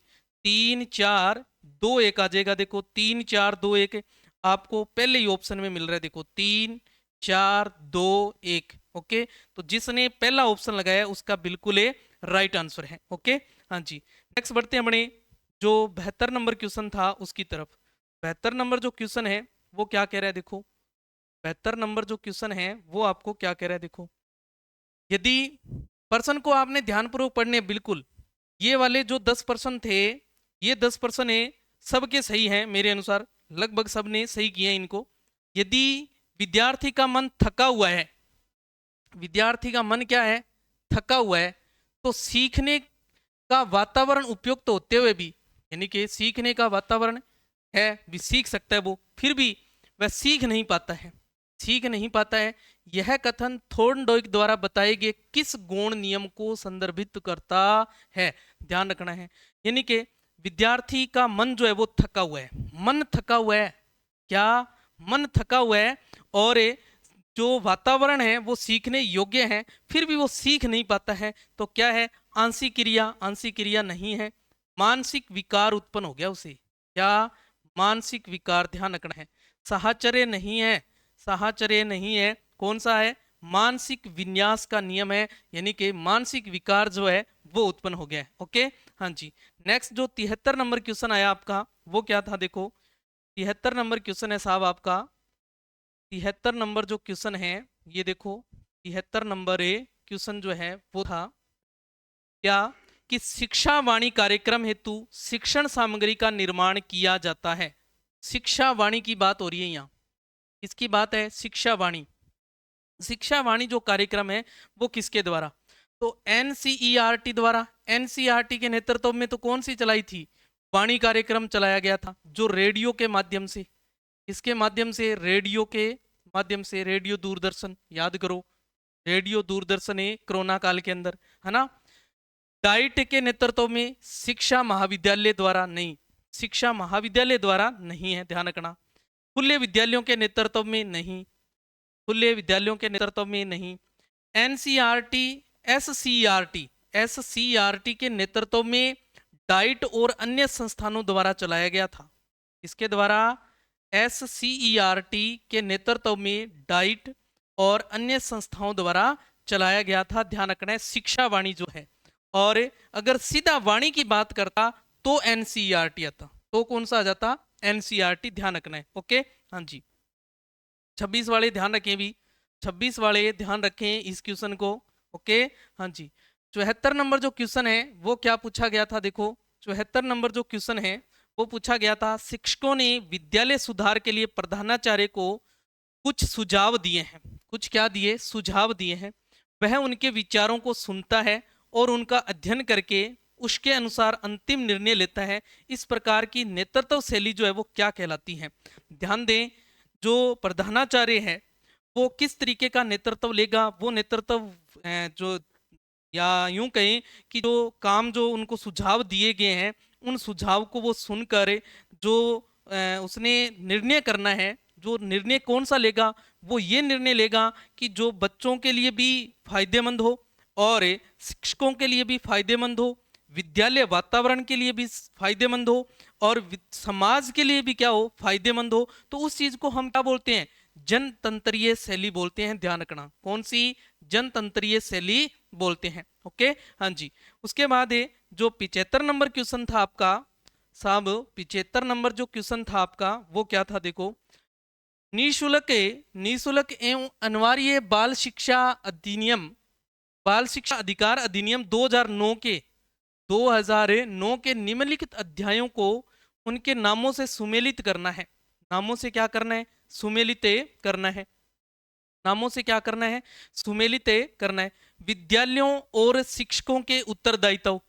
3 4 2 1 आ जाएगा। देखो 3 4 2 1 आपको पहले ही ऑप्शन में मिल रहा है, देखो 3 4 2 1। ओके, तो जिसने पहला ऑप्शन लगाया उसका बिल्कुल राइट आंसर है। ओके हाँ जी, नेक्स्ट बढ़ते हैं अपने जो 72 नंबर क्वेश्चन था उसकी तरफ। 72 नंबर जो क्वेश्चन है वो क्या कह रहा है, देखो 72 नंबर जो क्वेश्चन है वो आपको क्या कह रहा है। देखो यदि पर्सन को आपने ध्यानपूर्वक पढ़ने, बिल्कुल ये वाले जो 10% थे, ये 10% है सबके सही हैं मेरे अनुसार, लगभग सबने सही किया इनको। यदि विद्यार्थी का मन थका हुआ है, विद्यार्थी का मन क्या है थका हुआ है, तो सीखने का वातावरण उपयुक्त होते हुए भी, यानी कि सीखने का वातावरण है भी सीख सकता है वो, फिर भी वह सीख नहीं पाता है, सीख नहीं पाता है। यह कथन थॉर्नडाइक द्वारा बताए गए किस गौण नियम को संदर्भित करता है, ध्यान रखना है। यानी कि विद्यार्थी का मन जो है वो थका हुआ है, मन थका हुआ है, क्या मन थका हुआ है, और जो वातावरण है वो सीखने योग्य है, फिर भी वो सीख नहीं पाता है, तो क्या है आंशिक क्रिया, आंशिक क्रिया नहीं है, मानसिक विकार उत्पन्न हो गया उसे, क्या मानसिक विकार, ध्यान रखना है। साहचर्य नहीं है, साहचर्य नहीं है, कौन सा है मानसिक विन्यास का नियम है, यानी कि मानसिक विकार जो है वो उत्पन्न हो गया है। ओके हाँ जी, नेक्स्ट जो 73 नंबर क्वेश्चन आया आपका वो क्या था, देखो 73 नंबर क्वेश्चन है साहब आपका, 73 नंबर जो क्वेश्चन है ये देखो 73 नंबर क्वेश्चन जो है वो था क्या कि शिक्षा वाणी कार्यक्रम हेतु शिक्षण सामग्री का निर्माण किया जाता है। शिक्षा वाणी की बात हो रही है यहाँ, इसकी बात है शिक्षा वाणी। शिक्षा वाणी जो कार्यक्रम है वो किसके द्वारा, तो एनसीईआरटी द्वारा। एनसीईआरटी के नेतृत्व में तो कौन सी चलाई थी, वाणी कार्यक्रम चलाया गया था, जो रेडियो के माध्यम से, इसके माध्यम से, रेडियो के माध्यम से, रेडियो दूरदर्शन, याद करो रेडियो दूरदर्शन है कोरोना काल के अंदर, है ना। डाइट के नेतृत्व में, शिक्षा महाविद्यालय द्वारा नहीं, शिक्षा महाविद्यालय द्वारा नहीं है, ध्यान रखना। खुले विद्यालयों के नेतृत्व में नहीं, खुले विद्यालयों के नेतृत्व में नहीं। एनसीईआरटी, एससीईआरटी, एससीईआरटी के नेतृत्व में डाइट और अन्य संस्थानों द्वारा चलाया गया था। इसके द्वारा एससीईआरटी के नेतृत्व में डाइट और अन्य संस्थाओं द्वारा चलाया गया था, ध्यान रखना है शिक्षा वाणी जो है। और अगर सीधा वाणी की बात करता तो एनसीईआरटी आता, तो कौन सा आ जाता एनसीईआरटी, ध्यान रखना है। ओके हाँ जी, 26 वाले ध्यान रखें, भी 26 वाले ध्यान रखें इस क्वेश्चन को। ओके हाँ जी, 74 नंबर जो क्वेश्चन है वो क्या पूछा गया था, देखो 74 नंबर जो क्वेश्चन है वो पूछा गया था, शिक्षकों ने विद्यालय सुधार के लिए प्रधानाचार्य को कुछ सुझाव दिए हैं, कुछ क्या दिए सुझाव दिए हैं, वह उनके विचारों को सुनता है और उनका अध्ययन करके उसके अनुसार अंतिम निर्णय लेता है। इस प्रकार की नेतृत्व शैली जो है वो क्या कहलाती है, ध्यान दें। जो प्रधानाचार्य है वो किस तरीके का नेतृत्व लेगा, वो नेतृत्व जो, या यूं कहें कि जो काम जो उनको सुझाव दिए गए हैं उन सुझाव को वो सुनकर जो उसने निर्णय करना है, जो निर्णय कौन सा लेगा, वो ये निर्णय लेगा कि जो बच्चों के लिए भी फायदेमंद हो और शिक्षकों के लिए भी फायदेमंद हो, विद्यालय वातावरण के लिए भी फायदेमंद हो और समाज के लिए भी क्या हो फायदेमंद हो। तो उस चीज को हम क्या बोलते हैं, जनतंत्रीय शैली बोलते हैं, ध्यान रखना कौन सी जनतंत्रीय शैली बोलते हैं। ओके हाँ जी, उसके बाद जो 75 नंबर क्वेश्चन था आपका साहब, 75 नंबर जो क्वेश्चन था आपका वो क्या था, देखो निःशुल्क एवं अनिवार्य बाल शिक्षा अधिनियम, बाल शिक्षा अधिकार अधिनियम 2009 के निम्नलिखित अध्यायों को उनके नामों से सुमेलित करना है। नामों से क्या करना है, सुमेलित करना है, नामों से क्या करना है सुमेलित करना है। विद्यालयों और शिक्षकों के उत्तरदायित्व,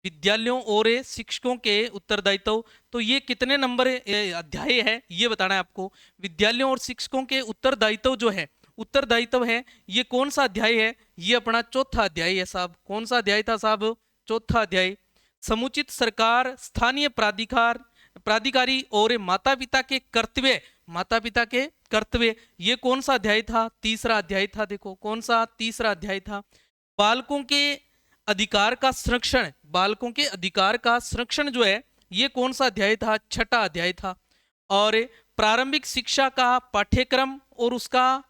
विद्यालयों और शिक्षकों के उत्तरदायित्व, तो ये कितने नंबर अध्याय है ये बताना है आपको। विद्यालयों और शिक्षकों के उत्तरदायित्व जो है, उत्तरदायित्व है, ये कौन सा अध्याय है? ये अपना चौथा अध्याय है साहब। कौन सा अध्याय था साहब? चौथा अध्याय। समुचित सरकार, स्थानीय प्राधिकारी और माता पिता के कर्तव्य, माता पिता के कर्तव्य, ये कौन सा अध्याय था? तीसरा अध्याय था। देखो कौन सा? तीसरा अध्याय था। बालकों के अधिकार का संरक्षण, बालकों के अधिकार का संरक्षण जो है, ये कौन सा अध्याय था? छठा अध्याय था। और प्रारंभिक शिक्षा का पाठ्यक्रम और उसका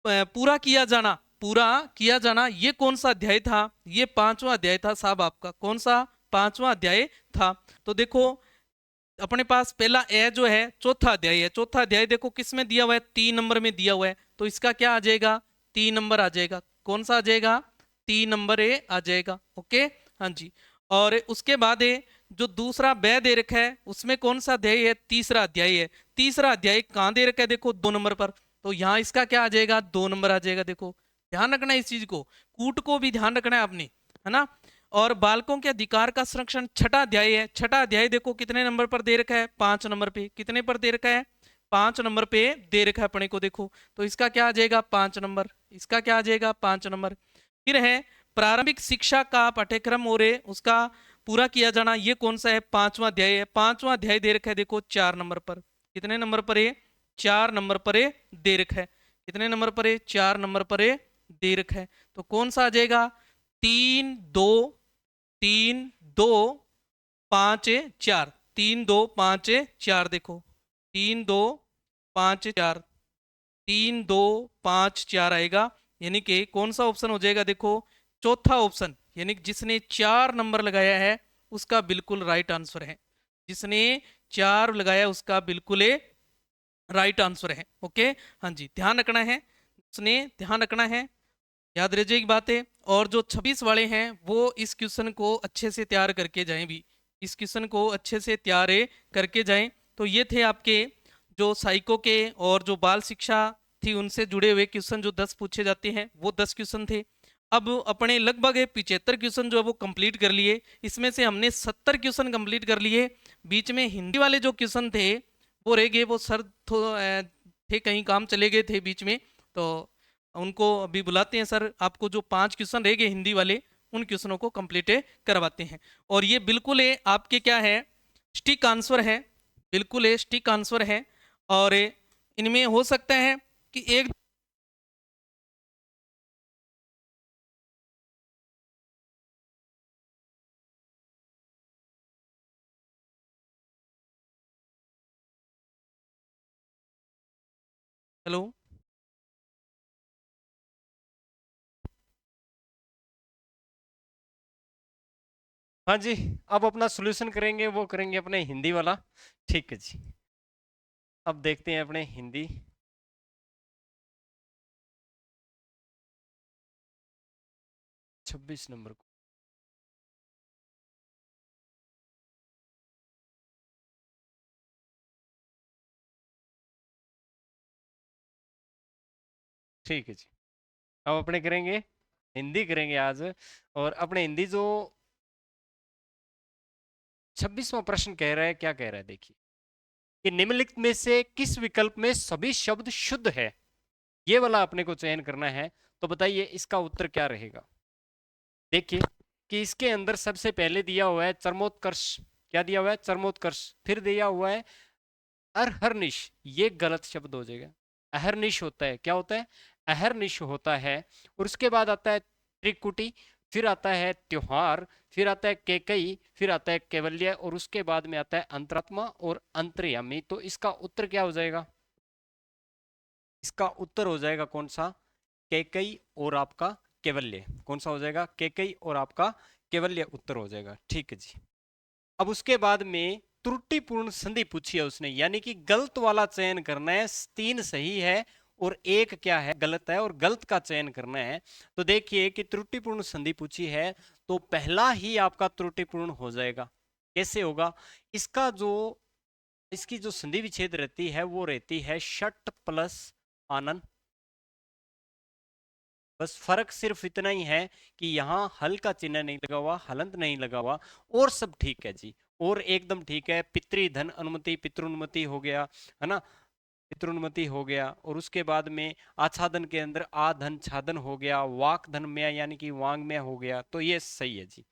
पूरा किया जाना, पूरा किया जाना, ये कौन सा अध्याय था? ये पांचवा अध्याय था साहब आपका। कौन सा? पांचवा अध्याय था। तो देखो अपने पास पहला ए जो है चौथा अध्याय है। चौथा अध्याय देखो किस में दिया हुआ है? 3 नंबर में दिया हुआ है। तो इसका क्या आ जाएगा? 3 नंबर आ जाएगा। कौन सा आ जाएगा? 3 नंबर ए आ जाएगा। ओके, हाँ जी। और उसके बाद जो दूसरा बै दे रखा है उसमें कौन सा अध्याय है? तीसरा अध्याय है। तीसरा अध्याय कहाँ दे रखा है? देखो 2 नंबर पर। तो यहाँ इसका क्या आ जाएगा? 2 नंबर आ जाएगा। देखो ध्यान रखना है इस चीज को, कूट को भी ध्यान रखना है आपने, है ना। और बालकों के अधिकार का संरक्षण छठा अध्याय है। छठा अध्याय देखो कितने नंबर पर दे रखा है? 5 नंबर पे। कितने पर दे रखा है? 5 नंबर पे दे रखा है अपने को। देखो तो इसका क्या आ जाएगा? 5 नंबर। इसका क्या आ जाएगा? 5 नंबर। फिर है प्रारंभिक शिक्षा का पाठ्यक्रम और उसका पूरा किया जाना, ये कौन सा है? 5वां अध्याय है। 5वां अध्याय दे रखा है देखो 4 नंबर पर। कितने नंबर पर? 4 नंबर पर दे रखा है। कितने नंबर पर? 4 नंबर पर दे रखा है। तो कौन सा आ जाएगा? 3 2 3 2 5 4। 3 2 5 4। देखो 3 2 5 4, 3 2 5 4 आएगा। यानी कि कौन सा ऑप्शन हो जाएगा? देखो चौथा ऑप्शन, यानी कि जिसने 4 नंबर लगाया है उसका बिल्कुल राइट आंसर है। जिसने 4 लगाया उसका बिल्कुल राइट आंसर है। ओके, हाँ जी, ध्यान रखना है, उसने ध्यान रखना है, याद रह जाएगी बातें। और जो 26 वाले हैं वो इस क्वेश्चन को अच्छे से तैयार करके जाएं भी, इस क्वेश्चन को अच्छे से तैयार करके जाएं। तो ये थे आपके जो साइको के और जो बाल शिक्षा थी उनसे जुड़े हुए क्वेश्चन, जो 10 पूछे जाते हैं वो 10 क्वेश्चन थे। अब अपने लगभग 75 क्वेश्चन जो है वो कंप्लीट कर लिए। इसमें से हमने 70 क्वेश्चन कंप्लीट कर लिए। बीच में हिंदी वाले जो क्वेश्चन थे वो रह गए, वो सर थे कहीं काम चले गए थे बीच में, तो उनको अभी बुलाते हैं सर। आपको जो 5 क्वेश्चन रह गए हिंदी वाले, उन क्वेश्चनों को कंप्लीट करवाते हैं। और ये बिल्कुल आपके क्या है? स्टिक आंसर है, बिल्कुल स्टिक आंसर है। और इनमें हो सकता है कि एक हेलो, हाँ जी, अब अपना सॉल्यूशन करेंगे, वो करेंगे अपने हिंदी वाला। ठीक है जी, अब देखते हैं अपने हिंदी। छब्बीस नंबर को, ठीक है जी। अब अपने करेंगे हिंदी, करेंगे आज। और अपने हिंदी जो 26वां प्रश्न कह रहा है, क्या कह रहा है देखिए, कि निम्नलिखित में से किस विकल्प में सभी शब्द शुद्ध है? ये वाला अपने को चयन करना है। तो बताइए इसका उत्तर क्या रहेगा। देखिए कि इसके अंदर सबसे पहले दिया हुआ है चरमोत्कर्ष। क्या दिया हुआ है? चरमोत्कर्ष। फिर दिया हुआ है अहर्निश, ये गलत शब्द हो जाएगा। अहर्निश होता है, क्या होता है? अहर्निश होता है। और उसके बाद आता है त्रिकुटी, फिर आता है त्योहार, फिर आता है केकई, फिर आता है केवल्य, और उसके बाद में आता है अंतरात्मा और अंतर्यामी। तो इसका उत्तर क्या हो जाएगा? इसका उत्तर हो जाएगा कौन सा? केकई और आपका केवल्य। कौन सा हो जाएगा? केकई और आपका केवल्य उत्तर हो जाएगा। ठीक है जी। अब उसके बाद में त्रुटिपूर्ण संधि पूछी है उसने, यानी कि गलत वाला चयन करना है। 3 सही है और 1 क्या है? गलत है, और गलत का चयन करना है। तो देखिए कि त्रुटिपूर्ण संधि पूछी है तो पहला ही आपका त्रुटिपूर्ण हो जाएगा। कैसे होगा? इसका जो इसकी जो संधि विच्छेद रहती है वो रहती है षट प्लस आनन। बस फर्क सिर्फ इतना ही है कि यहाँ हल का चिन्ह नहीं लगा हुआ, हलंत नहीं लगा हुआ, और सब ठीक है जी, और एकदम ठीक है। पितृधन अनुमति, पितृनुमति हो गया, है ना, पितृनुमति हो गया, और उसके बाद में आच्छादन के अंदर आधन छादन हो गया, वाक धन में यानी कि वांग में हो गया, तो ये सही है जी।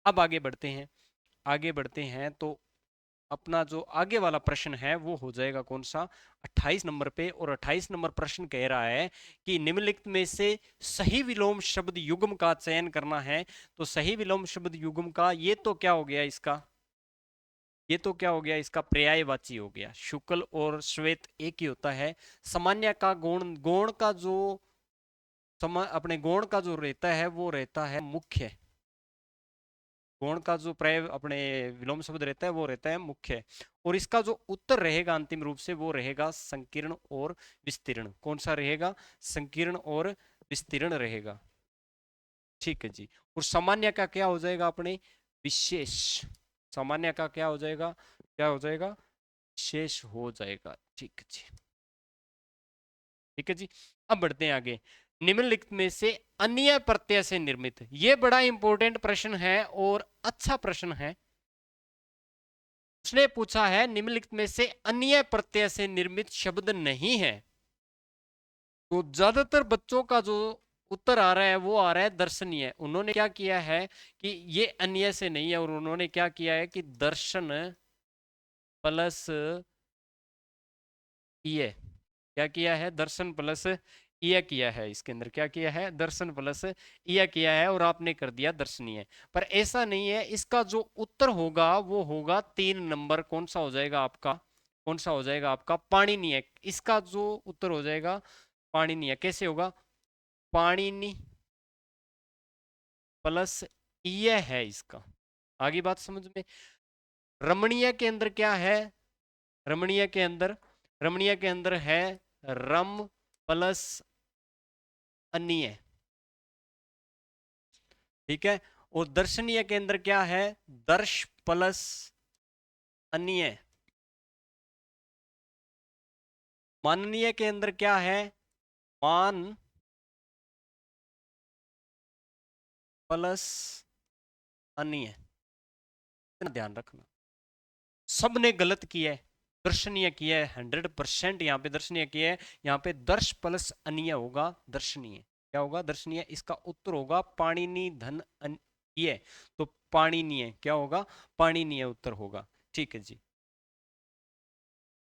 अब आगे बढ़ते हैं, आगे बढ़ते हैं तो अपना जो आगे वाला प्रश्न है वो हो जाएगा कौन सा, 28 नंबर पे। और 28 नंबर प्रश्न कह रहा है कि निम्नलिखित में से सही विलोम शब्द युग्म का चयन करना है। तो सही विलोम शब्द युग्म का ये तो क्या हो गया इसका, ये तो क्या हो गया इसका, पर्यायवाची हो गया। शुक्ल और श्वेत एक ही होता है। सामान्य का गौण, गौण का जो अपने गौण का जो रहता है वो रहता है मुख्य, गौण का जो पर्याय अपने विलोम शब्द रहता है वो रहता है मुख्य। और इसका जो उत्तर रहेगा अंतिम रूप से वो रहेगा संकीर्ण और विस्तीर्ण। कौन सा रहेगा, संकीर्ण और विस्तीर्ण रहेगा, ठीक है जी। और सामान्य का क्या हो जाएगा अपने, विशेष, सामान्य का क्या हो जाएगा, क्या हो जाएगा, विशेष हो जाएगा, ठीक है जी, ठीक है जी। अब बढ़ते हैं आगे। निम्नलिखित में से अन्य प्रत्यय से निर्मित, यह बड़ा इंपॉर्टेंट प्रश्न है और अच्छा प्रश्न है। उसने पूछा है निम्नलिखित में से अन्य प्रत्यय से निर्मित शब्द नहीं है। तो ज्यादातर बच्चों का जो उत्तर आ रहा है वो आ रहा है दर्शनीय। उन्होंने क्या किया है कि ये अन्य से नहीं है, और उन्होंने क्या किया है कि दर्शन प्लस ये, क्या किया है, दर्शन प्लस ये किया है, इसके अंदर क्या किया है, दर्शन प्लस ये किया है, और आपने कर दिया दर्शनीय। पर ऐसा नहीं है, इसका जो उत्तर होगा वो होगा 3 नंबर, कौन सा हो जाएगा आपका, कौन सा हो जाएगा आपका, पाणिनीय। इसका जो उत्तर हो जाएगा पाणिनीय। कैसे होगा, पाणिनि प्लस ये है इसका। आगे बात समझ में। रमणीय के अंदर क्या है, रमणीय के अंदर, रमणीय के अंदर है रम प्लस अन्य, ठीक है। और दर्शनीय के अंदर क्या है, दर्श प्लस अन्य। माननीय के अंदर क्या है, मान प्लस अन्य। इतना ध्यान रखना, सबने गलत किया है, दर्शनीय किया है 100%, यहाँ पे दर्शनीय किया है, यहाँ पे दर्श प्लस अन्य होगा दर्शनीय। क्या होगा, दर्शनीय। इसका उत्तर होगा पाणिनि धन ये, तो पाणिनीय क्या होगा, पाणिनीय उत्तर होगा, ठीक है जी।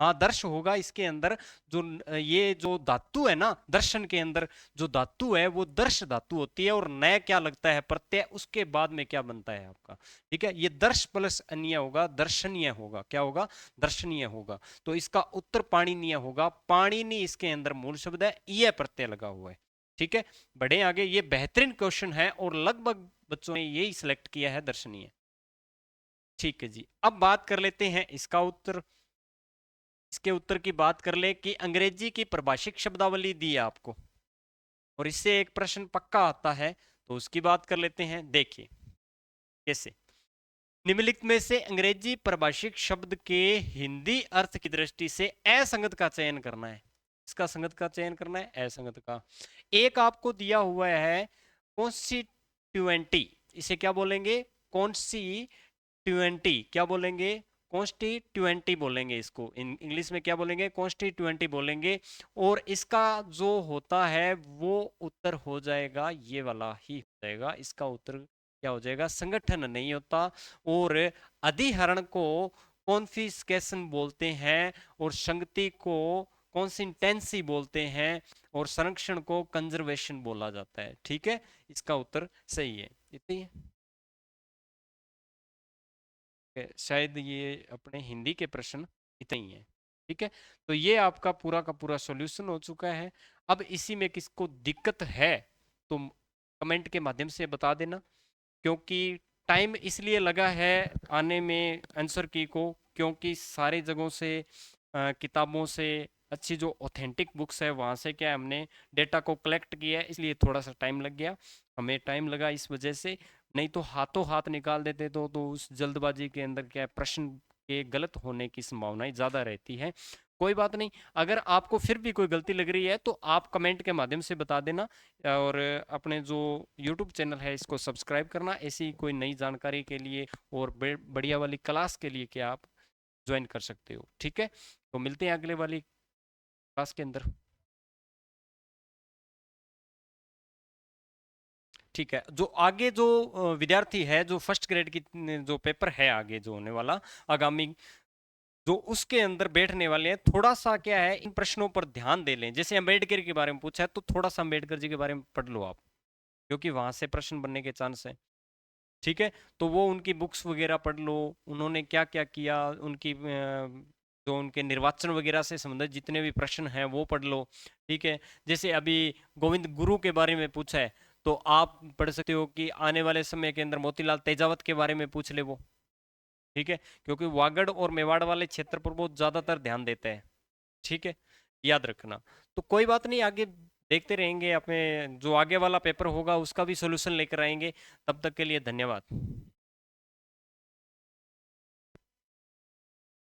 हाँ, दर्श होगा इसके अंदर। जो ये जो धातु है ना दर्शन के अंदर, जो धातु है वो दर्श धातु होती है, और नया क्या लगता है प्रत्यय, उसके बाद में क्या बनता है आपका, ठीक है। ये दर्श प्लस अन्य होगा, दर्शनीय होगा, क्या होगा, दर्शनीय होगा। तो इसका उत्तर पाणिनीय होगा। पाणिनि इसके अंदर मूल शब्द है, यह प्रत्यय लगा हुआ है, ठीक है। बढ़े आगे, ये बेहतरीन क्वेश्चन है और लगभग बच्चों ने यही सिलेक्ट किया है, दर्शनीय, ठीक है जी। अब बात कर लेते हैं इसका उत्तर, इसके उत्तर की बात कर ले कि अंग्रेजी की परिभाषिक शब्दावली दी है आपको, और इससे एक प्रश्न पक्का आता है, तो उसकी बात कर लेते हैं। देखिए कैसे, निम्नलिखित में से अंग्रेजी परिभाषिक शब्द के हिंदी अर्थ की दृष्टि से असंगत का चयन करना है। इसका संगत का चयन करना है, असंगत का। एक आपको दिया हुआ है कॉन्स्टिट्यूएंटी, इसे क्या बोलेंगे, कॉन्स्टिट्यूएंटी, क्या बोलेंगे, कॉन्स्टिट्यूएंटी बोलेंगे इसको। इंग्लिश में क्या बोलेंगे, कॉन्स्टिट्यूएंटी बोलेंगे। और इसका जो होता है वो उत्तर हो जाएगा ये वाला ही हो जाएगा। इसका उत्तर क्या हो जाएगा, संगठन नहीं होता। और अधिहरण को कॉन्फिस्केशन बोलते हैं, और संगति को कॉन्सिस्टेंसी बोलते हैं, और संरक्षण को कंजर्वेशन बोला जाता है, ठीक है। इसका उत्तर सही है, इतनी है। शायद ये अपने हिंदी के प्रश्न इतने ही है, ठीक है। तो ये आपका पूरा का पूरा सॉल्यूशन हो चुका है। अब इसी में किसको दिक्कत है तो कमेंट के माध्यम से बता देना, क्योंकि टाइम इसलिए लगा है आने में आंसर की को, क्योंकि सारे जगहों से किताबों से अच्छी जो ऑथेंटिक बुक्स है वहाँ से क्या हमने डेटा को कलेक्ट किया है, इसलिए थोड़ा सा टाइम लग गया, हमें टाइम लगा इस वजह से। नहीं तो हाथों हाथ निकाल देते तो उस जल्दबाजी के अंदर क्या प्रश्न के गलत होने की संभावनाएं ज़्यादा रहती है। कोई बात नहीं, अगर आपको फिर भी कोई गलती लग रही है तो आप कमेंट के माध्यम से बता देना, और अपने जो यूट्यूब चैनल है इसको सब्सक्राइब करना ऐसी कोई नई जानकारी के लिए और बढ़िया वाली क्लास के लिए कि आप ज्वाइन कर सकते हो। ठीक है, तो मिलते हैं अगले वाली क्लास के अंदर। ठीक है, जो आगे जो विद्यार्थी है, जो फर्स्ट ग्रेड की जो पेपर है आगे जो होने वाला आगामी, जो उसके अंदर बैठने वाले हैं, थोड़ा सा क्या है इन प्रश्नों पर ध्यान दे लें। जैसे अम्बेडकर के बारे में पूछा है तो थोड़ा सा अम्बेडकर जी के बारे में पढ़ लो आप, क्योंकि वहां से प्रश्न बनने के चांस है। ठीक है, तो वो उनकी बुक्स वगैरह पढ़ लो, उन्होंने क्या क्या किया, उनकी जो उनके निर्वाचन वगैरह से संबंधित जितने भी प्रश्न हैं वो पढ़ लो। ठीक है, जैसे अभी गोविंद गुरु के बारे में पूछा है तो आप पढ़ सकते हो कि आने वाले समय के अंदर मोतीलाल तेजावत के बारे में पूछ ले वो। ठीक है, क्योंकि वागड़ और मेवाड़ वाले क्षेत्र पर बहुत ज्यादातर ध्यान देते हैं। ठीक है, याद रखना। तो कोई बात नहीं, आगे देखते रहेंगे, अपने जो आगे वाला पेपर होगा उसका भी सोल्यूशन लेकर आएंगे। तब तक के लिए धन्यवाद।